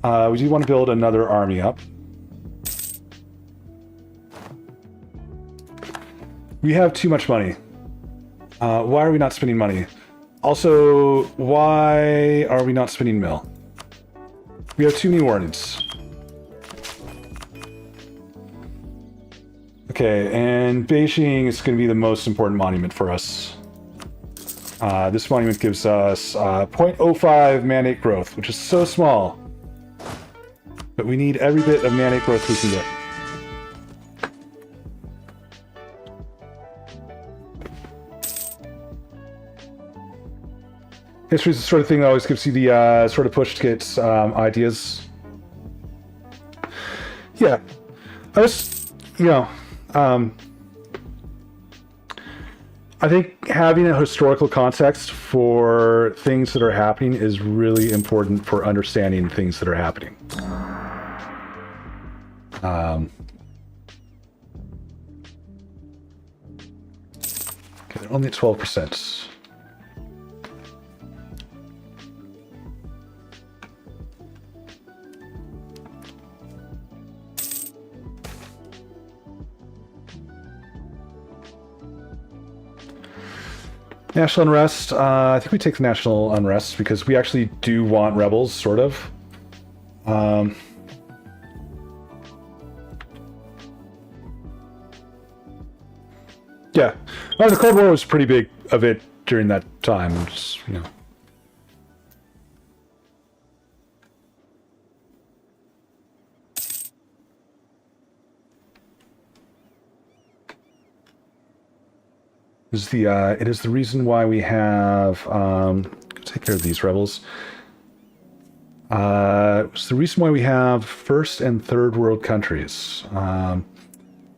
We do want to build another army up. We have too much money. Why are we not spending money? Also, why are we not spending mill? We have too many warnings. Okay, and Beijing is going to be the most important monument for us. This monument gives us 0.05 mandate growth, which is so small. But we need every bit of mandate growth we can get. History is the sort of thing that always gives you the sort of push to get ideas. Yeah. I was, I think having a historical context for things that are happening is really important for understanding things that are happening. Okay, they're only at 12%. National unrest. I think we take the national unrest because we actually do want rebels, sort of. Yeah. Well, the Cold War was pretty big of it during that time. Just, it is the reason why we have take care of these rebels. It's the reason why we have first and third world countries.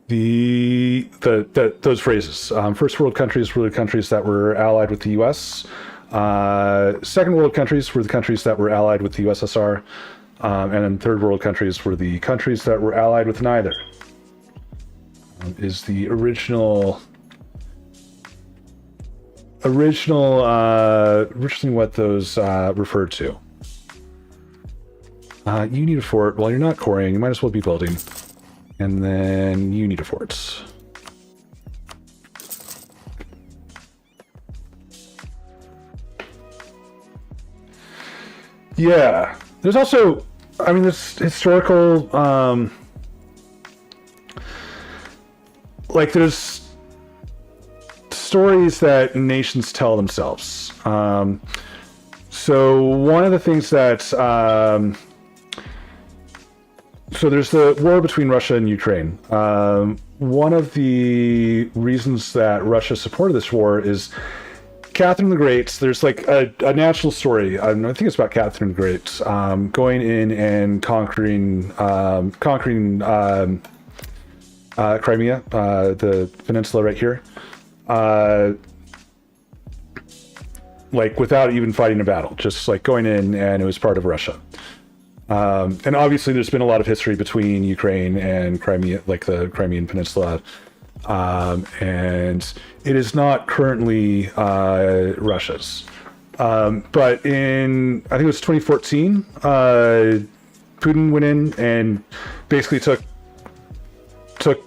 Those phrases. First world countries were the countries that were allied with the U.S. Second world countries were the countries that were allied with the USSR, and then third world countries were the countries that were allied with neither. Is the originally what those referred to. You need a fort. Well, you're not quarrying. You might as well be building. And then you need a fort. Yeah. There's also, I mean, this historical, like there's stories that nations tell themselves. So one of the things that, so there's the war between Russia and Ukraine. One of the reasons that Russia supported this war is Catherine the Great. There's like a national story. I think it's about Catherine the Great going in and conquering Crimea, the peninsula right here, like without even fighting a battle, just like going in, and it was part of Russia. And obviously there's been a lot of history between Ukraine and Crimea, like the Crimean Peninsula. And it is not currently Russia's. But in, I think it was 2014, Putin went in and basically took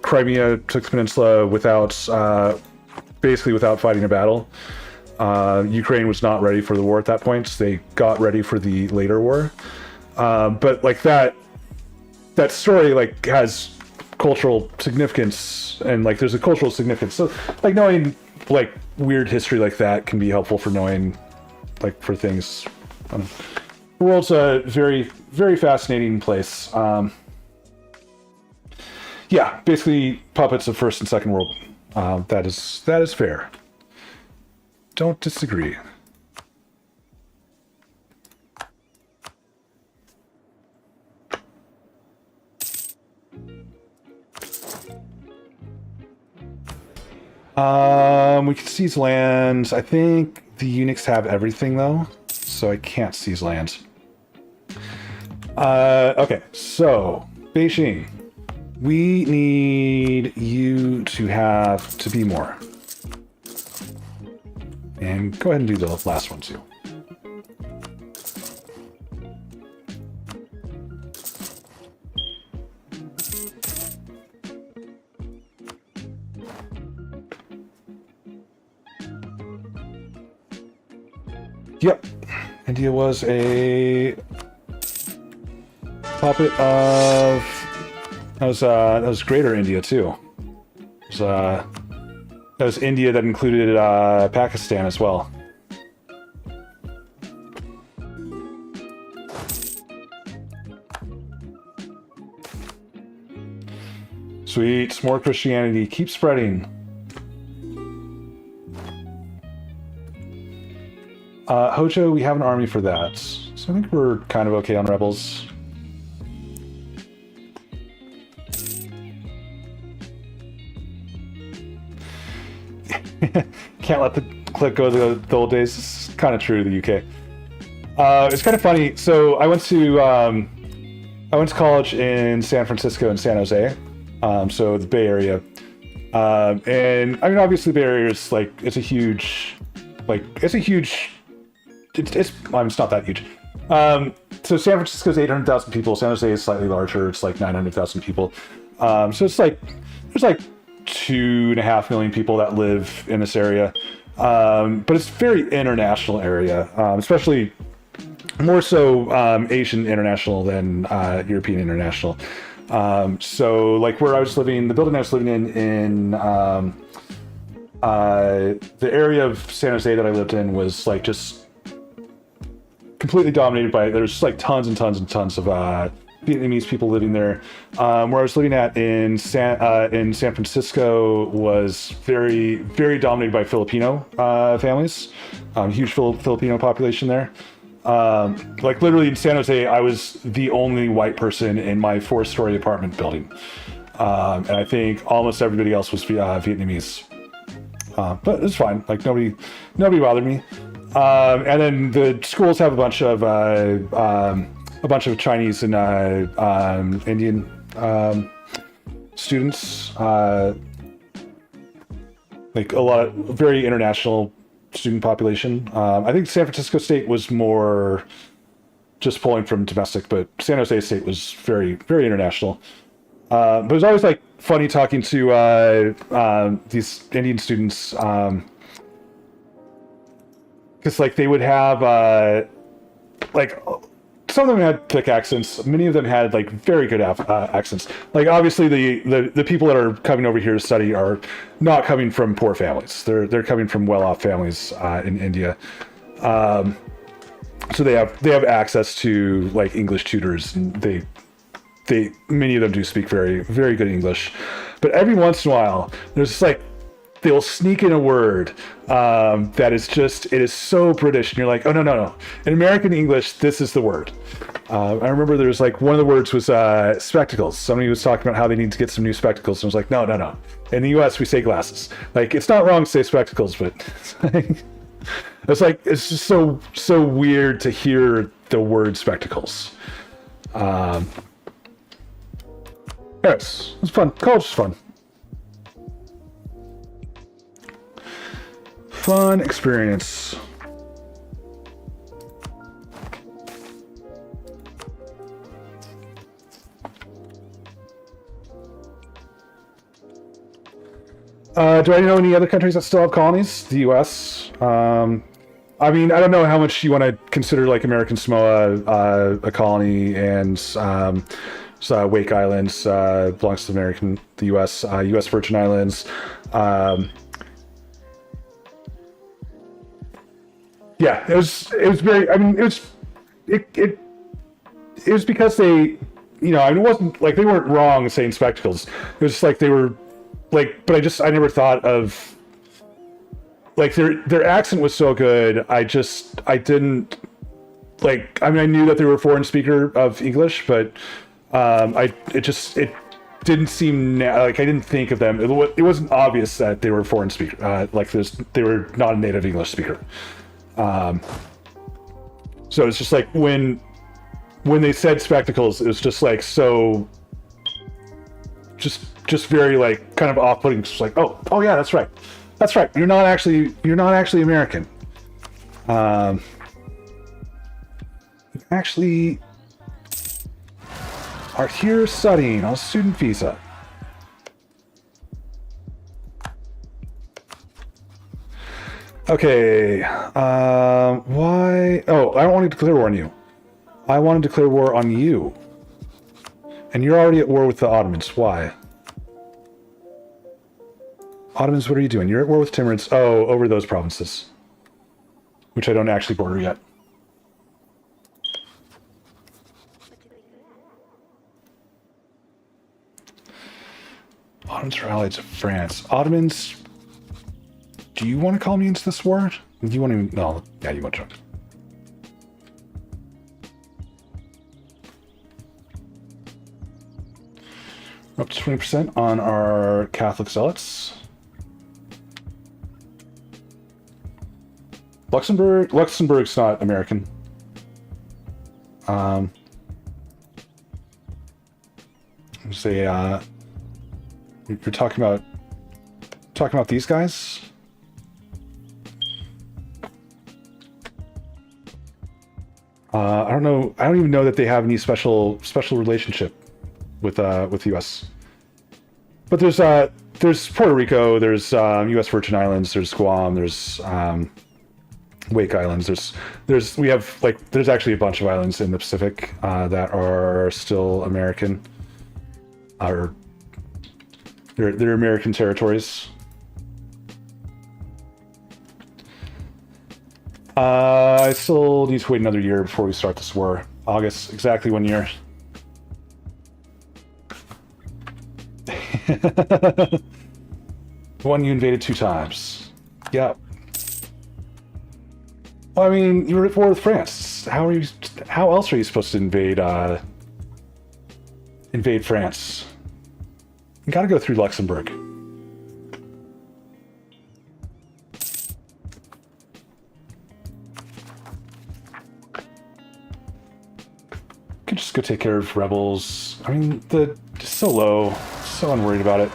Crimea, took the peninsula without, basically without fighting a battle. Ukraine was not ready for the war at that point, so they got ready for the later war. But like that story like has cultural significance, and like there's a cultural significance. So like knowing like weird history like that can be helpful for knowing like for things. The world's a very, very fascinating place. Yeah, basically puppets of First and Second World. That is fair. Don't disagree. We can seize lands. I think the eunuchs have everything though, so I can't seize lands. Okay, so Beijing. We need you to have to be more. And go ahead and do the last one too. Yep. India was a puppet of... That was Greater India too. That was India that included Pakistan as well. Sweet, more Christianity. Keep spreading. Hojo, we have an army for that. So I think we're kind of okay on rebels. Can't let the click go to the old days. It's kind of true to the UK. It's kind of funny. So I went to college in San Francisco and San Jose, so the Bay Area. And I mean, obviously, the Bay Area is like it's not that huge. So San Francisco is 800,000 people. San Jose is slightly larger. It's like 900,000 people. So it's like there's like 2.5 million people that live in this area, but it's a very international area, especially more so Asian international than European international. So like where I was living, the building I was living in the area of San Jose that I lived in was like just completely dominated by, there's like tons and tons and tons of Vietnamese people living there. Where I was living at in San Francisco was very, very dominated by Filipino families. Huge Filipino population there. Like literally in San Jose, I was the only white person in my 4-story apartment building. And I think almost everybody else was Vietnamese. But it's fine. Like nobody bothered me. And then the schools have a bunch of Chinese and Indian students, like a lot of very international student population. I think San Francisco State was more just pulling from domestic, but San Jose State was very, very international. But it was always like funny talking to these Indian students, because like they would have like some of them had thick accents. Many of them had like very good accents. Like obviously the people that are coming over here to study are not coming from poor families. They're coming from well-off families in India. So they have access to like English tutors, and they many of them do speak very, very good English. But every once in a while, there's just like they'll sneak in a word that is just, it is so British, and you're like, oh no, in American English this is the word. I remember there was like one of the words was spectacles. Somebody was talking about how they need to get some new spectacles, and I was like, no, in the US we say glasses. Like it's not wrong to say spectacles, but it's like it's just so weird to hear the word spectacles. Yes, it's fun. College is fun. Fun experience. Do I know any other countries that still have colonies? The U.S. I mean, I don't know how much you want to consider like American Samoa a colony, and Wake Islands belongs to the U.S. U.S. Virgin Islands. Yeah, it was very. I mean, it was because they, you know, I mean, it wasn't like they weren't wrong saying spectacles. It was just like they were, like, but I never thought of, like their accent was so good. I didn't like. I mean, I knew that they were a foreign speaker of English, but it didn't seem like I didn't think of them. It wasn't obvious that they were a foreign speaker. Like they were not a native English speaker. So it's just like when they said spectacles, it was just like so just very like kind of off-putting. Just like, oh yeah, that's right. You're not actually American. You actually are here studying on a student visa. Okay, why? Oh, I don't want to declare war on you. I want to declare war on you. And you're already at war with the Ottomans. Why? Ottomans, what are you doing? You're at war with Timurids. Oh, over those provinces. Which I don't actually border yet. Ottomans are allies of France. Ottomans, do you want to call me into this war? Do you want to... No, yeah, you want to. We're up to 20% on our Catholic zealots. Luxembourg's not American. Say, you're talking about these guys? I don't know. I don't even know that they have any special relationship with the U.S. But there's Puerto Rico, there's U.S. Virgin Islands, there's Guam, there's Wake Islands. There's actually a bunch of islands in the Pacific that are still American, or they're American territories. I still need to wait another year before we start this war. August, exactly 1 year. One you invaded 2 times. Yep. Well, I mean, you were at war with France. How else are you supposed to invade France? You gotta go through Luxembourg. Could just go take care of rebels. I mean, it's so low, so unworried about it.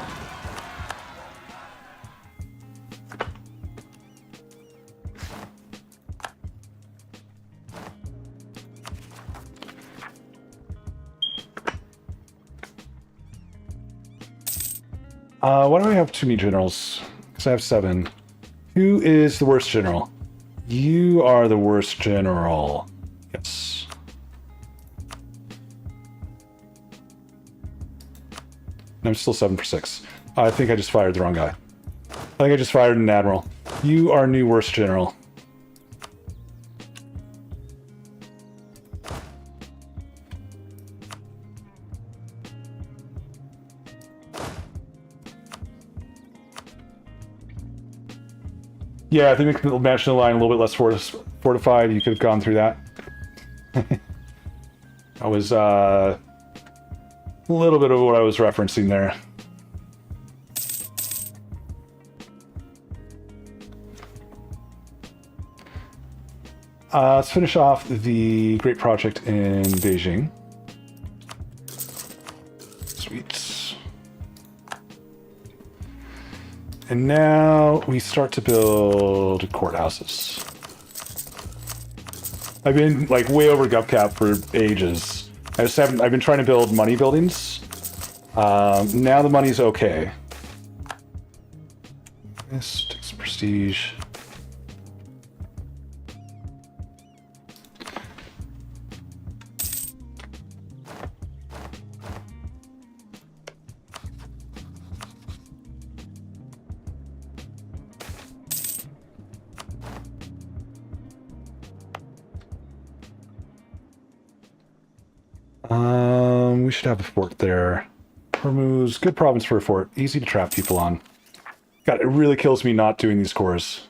Why do I have too many generals? Because I have 7. Who is the worst general? You are the worst general. Yes. I'm still 7 for 6. I think I just fired the wrong guy. I think I just fired an admiral. You are new worst general. Yeah, I think we could match the line a little bit less fortified. You could have gone through that. I was a little bit of what I was referencing there. Let's finish off the great project in Beijing. Sweet. And now we start to build courthouses. I've been like way over GovCap for ages. I've been trying to build money buildings. Now the money's okay. This takes prestige. We should have a fort there. Hormuz, good province for a fort. Easy to trap people on. God, it really kills me not doing these cores.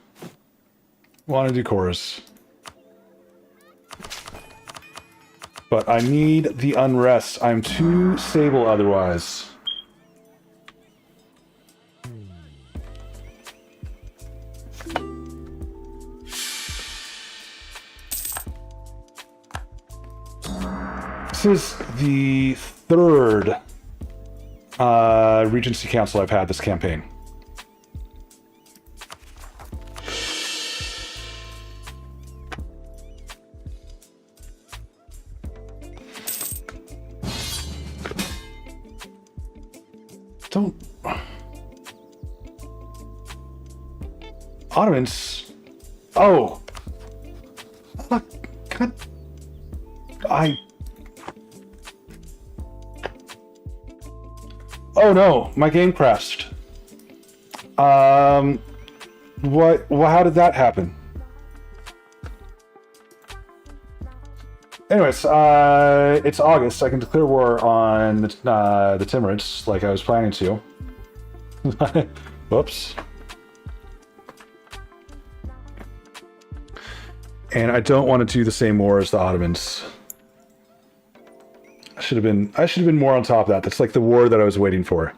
Want to do cores. But I need the unrest. I'm too stable otherwise. This is the third Regency Council I've had this campaign. Don't... Ottomans... Oh! God... Oh no, my game crashed. What? How did that happen? Anyways, it's August. I can declare war on the Timurids, like I was planning to. Whoops. And I don't want to do the same war as the Ottomans. I should have been more on top of that. That's like the war that I was waiting for.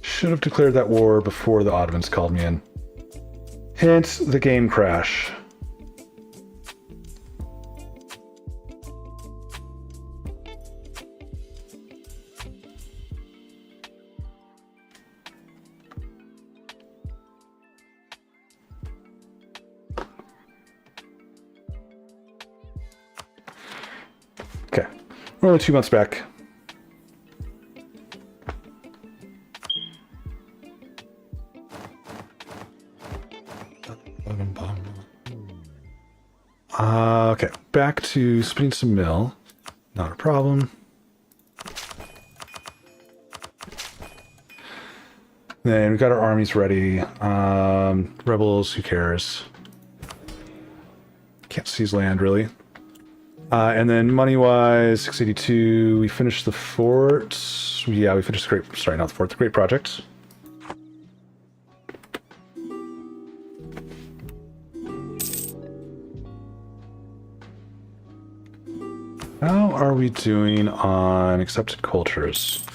Should have declared that war before the Ottomans called me in. Hence the game crash. Okay, we're only 2 months back. Okay, back to spinning some mill. Not a problem. Then we got our armies ready. Rebels, who cares? Can't seize land, really. And then money-wise, 682, we finished the fort. Yeah, we finished the great... Sorry, not the fort, the great project. How are we doing on accepted cultures?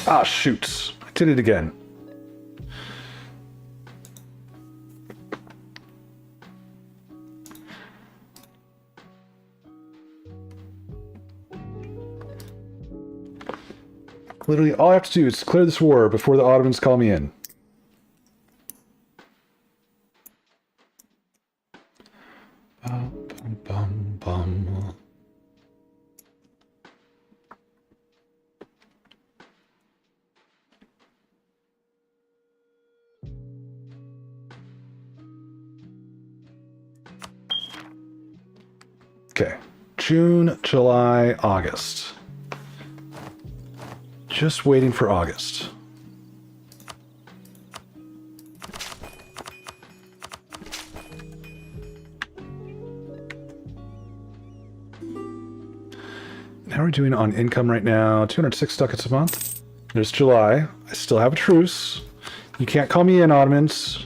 Ah, shoot. I did it again. Literally, all I have to do is clear this war before the Ottomans call me in. Okay, June, July, August. Just waiting for August. How are we doing on income right now? 206 ducats a month. There's July. I still have a truce. You can't call me in, Ottomans.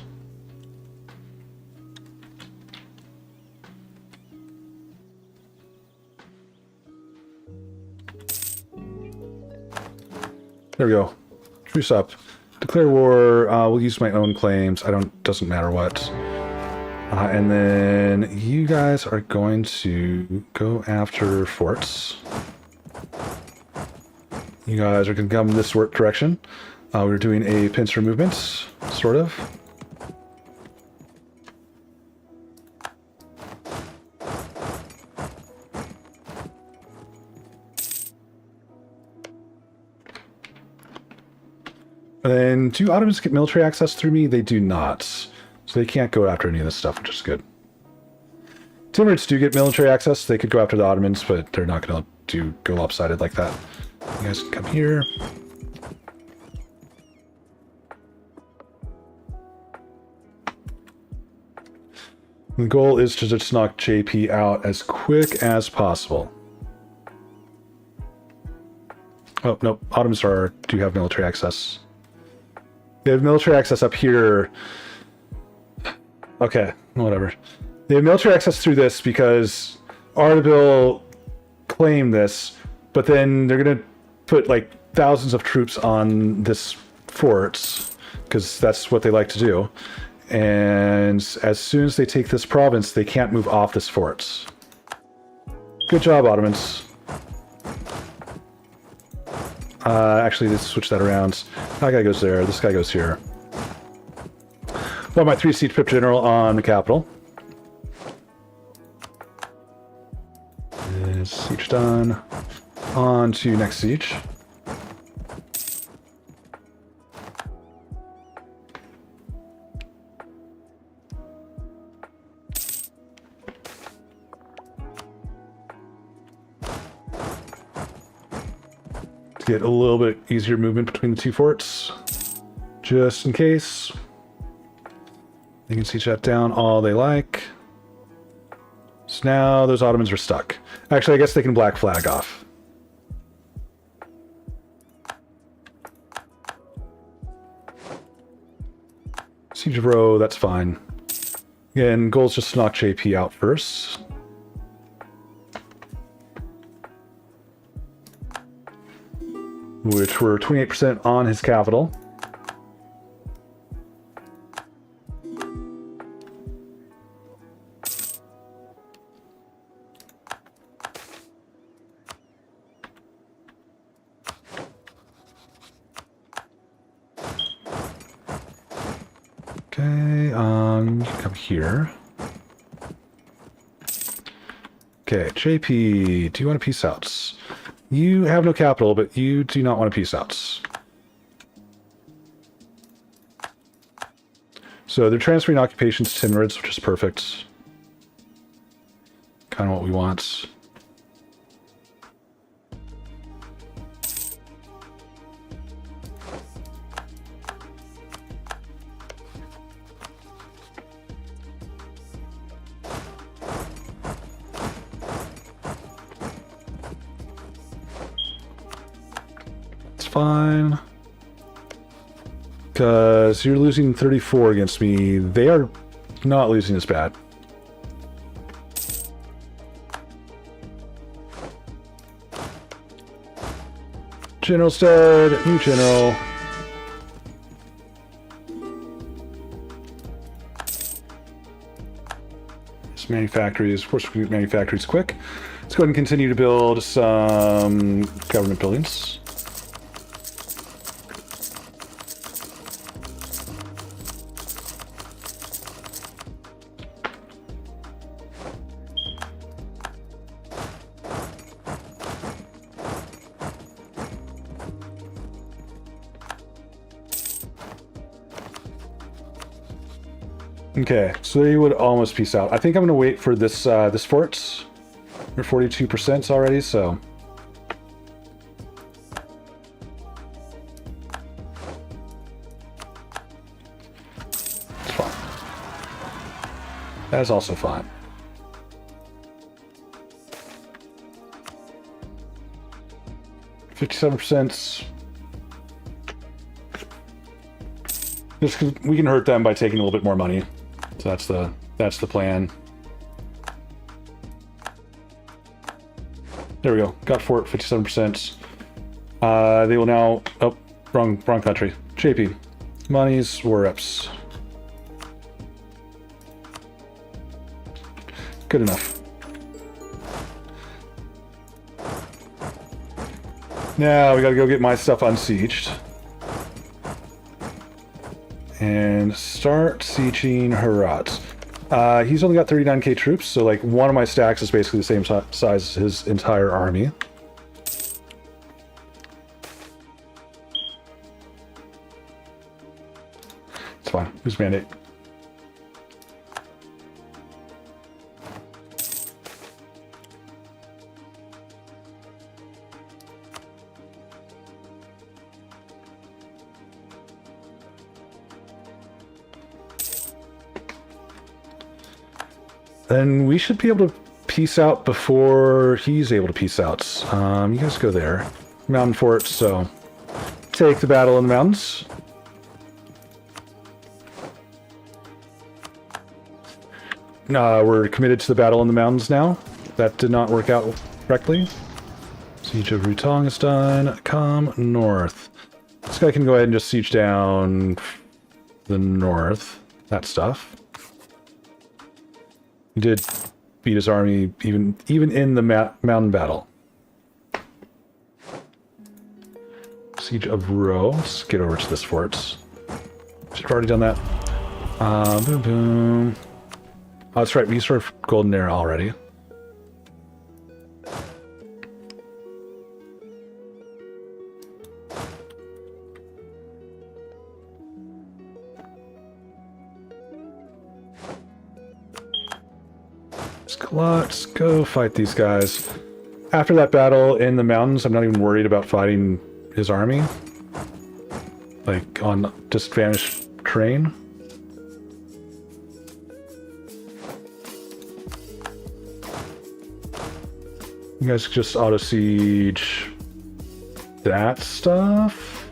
There we go. Truce up. Declare war. We'll use my own claims. Doesn't matter what. And then you guys are going to go after forts. You guys are going to come this direction. We're doing a pincer movement, sort of. And then, do Ottomans get military access through me? They do not. So they can't go after any of this stuff, which is good. Timurids do get military access. They could go after the Ottomans, but they're not going to go lopsided like that. You guys can come here. The goal is to just knock JP out as quick as possible. Oh, no. Ottomans do have military access. They have military access up here. Okay, whatever. They have military access through this because Ardabil claimed this, but then they're going to put like thousands of troops on this fort because that's what they like to do. And as soon as they take this province, they can't move off this fort. Good job, Ottomans. Actually, let's switch that around. That guy goes there. This guy goes here. Got my 3 siege pip general on the capital. Siege done. On to next siege. To get a little bit easier movement between the 2 forts, just in case. They can siege that down all they like. So now those Ottomans are stuck. Actually, I guess they can black flag off. Siege of Row, that's fine. Again, goal's just to knock JP out first. Which were 28% on his capital. Okay, come here. Okay, JP, do you want to peace out? You have no capital, but you do not want to peace out. So they're transferring occupations to Timurids, which is perfect. Kind of what we want. Fine. Because you're losing 34 against me. They are not losing as bad. General's dead. New general. This manufactory is, of course, manufactory is quick. Let's go ahead and continue to build some government buildings. Okay, so they would almost peace out. I think I'm going to wait for this this fort. We're 42% already, so... It's fine. That is also fine. %. Just 'cause we can hurt them by taking a little bit more money. So that's the plan. There we go. Got fort 57%. They will now... Oh, wrong country. JP. Monies, war reps. Good enough. Now we gotta go get my stuff unsieged. And start sieging Herat. He's only got 39k troops, so like one of my stacks is basically the same size as his entire army. It's fine. Who's mandate? Then we should be able to peace out before he's able to peace out. You guys go there. Mountain fort, so take the battle in the mountains. We're committed to the battle in the mountains now. That did not work out correctly. Siege of Rutong is done. Come north. This guy can go ahead and just siege down the north. That stuff. He did beat his army even in the mountain battle. Siege of Row. Let's get over to this fort. Should have already done that. Boom, boom. Oh, that's right. We sort of golden era already. Let's go fight these guys. After that battle in the mountains, I'm not even worried about fighting his army. Like, on disadvantaged terrain. You guys just auto-siege that stuff.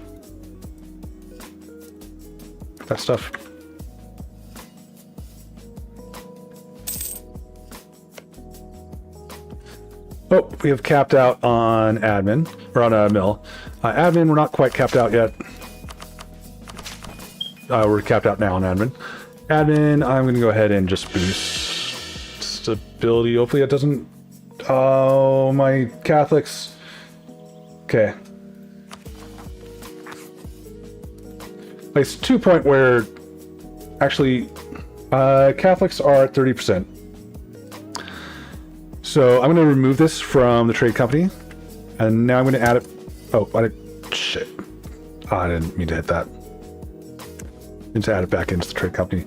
That stuff. Oh, we have capped out on admin, or on a mill. Admin, we're not quite capped out yet. We're capped out now on admin. Admin, I'm going to go ahead and just boost stability. Hopefully that doesn't... Oh, my Catholics. Okay. It's to a point where actually Catholics are at 30%. So I'm going to remove this from the trade company, and now I'm going to add it. Oh, shit. Oh, I didn't mean to hit that. I need to add it back into the trade company.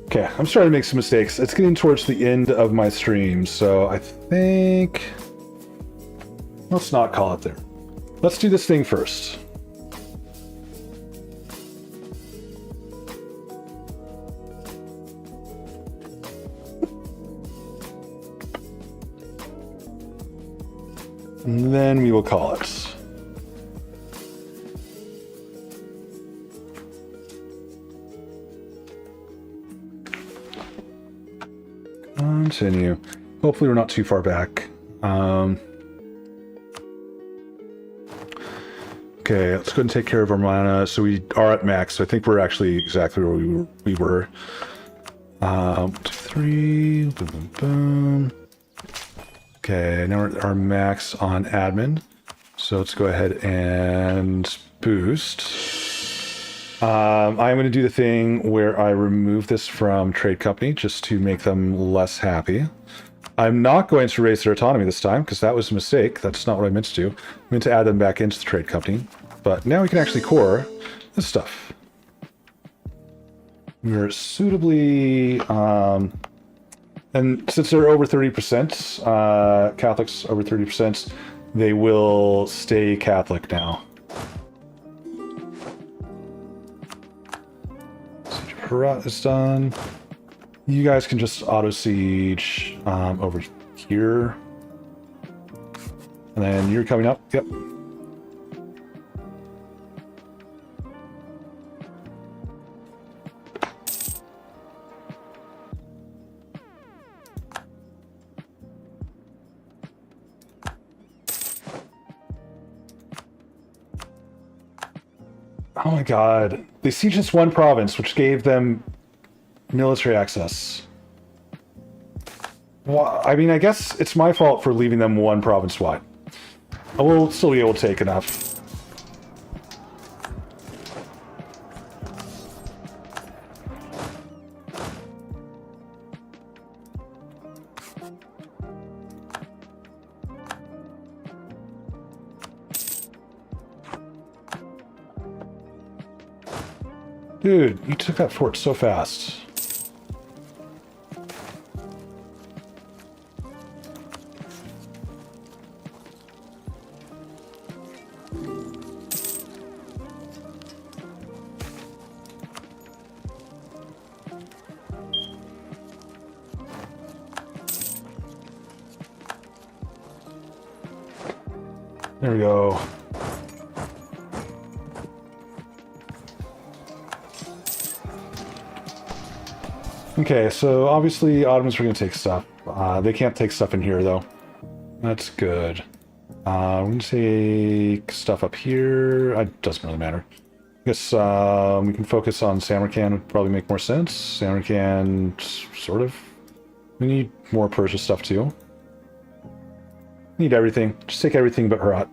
Okay, I'm starting to make some mistakes. It's getting towards the end of my stream, so I think... Let's not call it there. Let's do this thing first. And then we will call it. Continue. Hopefully we're not too far back. Okay, let's go ahead and take care of our mana. So we are at max, so I think we're actually exactly where we were. 1, 2, 3, boom, boom, boom. Okay, now we're at our max on admin. So let's go ahead and boost. I'm going to do the thing where I remove this from trade company just to make them less happy. I'm not going to raise their autonomy this time because that was a mistake. That's not what I meant to do. I meant to add them back into the trade company. But now we can actually core this stuff. We're suitably... and since they're over 30%, Catholics over 30%, they will stay Catholic now. Siege of Herat is done. You guys can just auto-siege over here. And then you're coming up. Yep. Oh my god. They sieged just one province, which gave them military access. Well, I mean, I guess it's my fault for leaving them one province wide. I will still be able to take enough. Dude, you took that fort so fast. There we go. Okay, so obviously Ottomans are going to take stuff. They can't take stuff in here, though. That's good. We're going to take stuff up here. It doesn't really matter. I guess we can focus on Samarkand. Would probably make more sense. Samarkand, sort of. We need more Persia stuff, too. Need everything. Just take everything but Herat.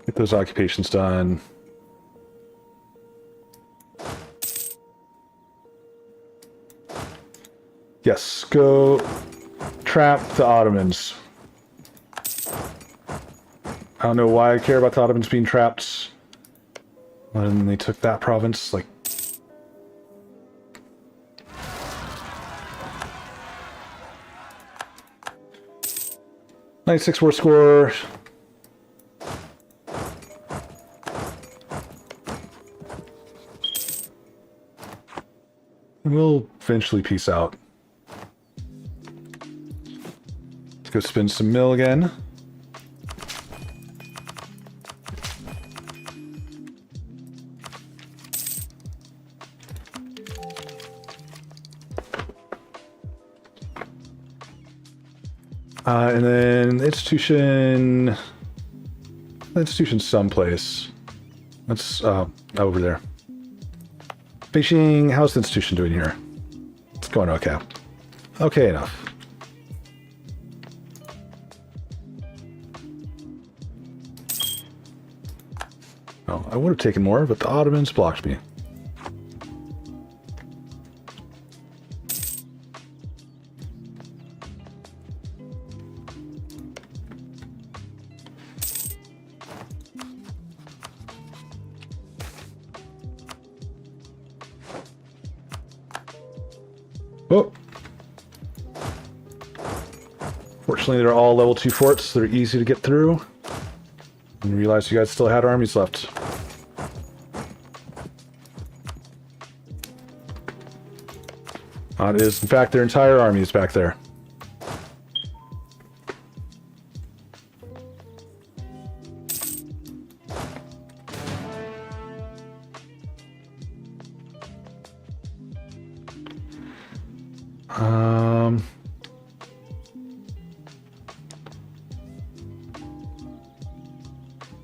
Get those occupations done. Yes, go trap the Ottomans. I don't know why I care about the Ottomans being trapped when they took that province. Like, 96 war score. We'll eventually peace out. Let's go spin some mill again. And then institution's someplace. That's over there. Beijing, how's the institution doing here? It's going okay. Okay enough. Oh, I would have taken more, but the Ottomans blocked me. Oh. Fortunately, they're all level 2 forts. They're easy to get through. And realize you guys still had armies left. It is, in fact, their entire army is back there.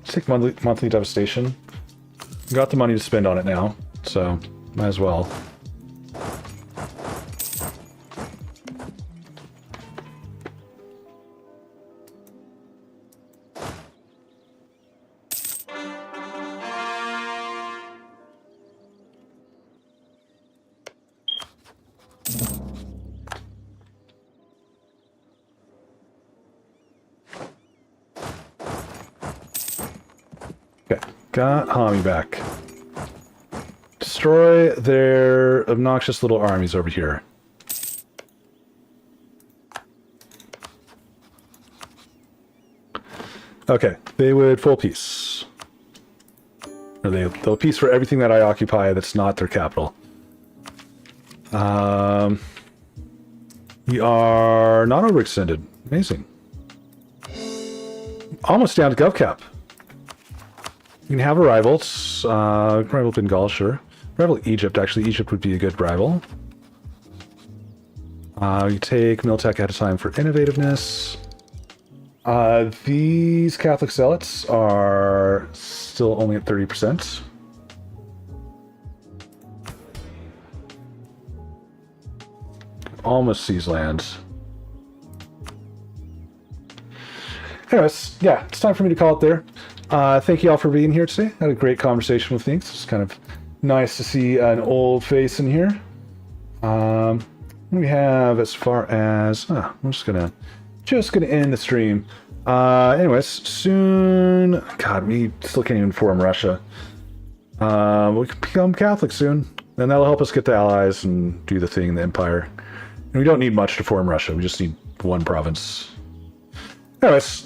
Take monthly devastation. Got the money to spend on it now, so might as well. Okay, got Hami back. Destroy their obnoxious little armies over here. Okay, they would full peace. Or they'll peace for everything that I occupy that's not their capital. We are not overextended. Amazing. Almost down to GovCap. You can have a rival. Rival Bengal, sure. Rival Egypt, actually. Egypt would be a good rival. You take Miltech at a time for innovativeness. These Catholic zealots are still only at 30%. Almost seize lands. Anyways, yeah, it's time for me to call it there. Thank you all for being here today. I had a great conversation with Thinks. It's kind of nice to see an old face in here. We have as far as I'm just gonna end the stream. Anyways, soon. God, we still can't even form Russia. We can become Catholic soon, and that'll help us get the allies and do the thing in the empire. And we don't need much to form Russia. We just need one province. Anyways.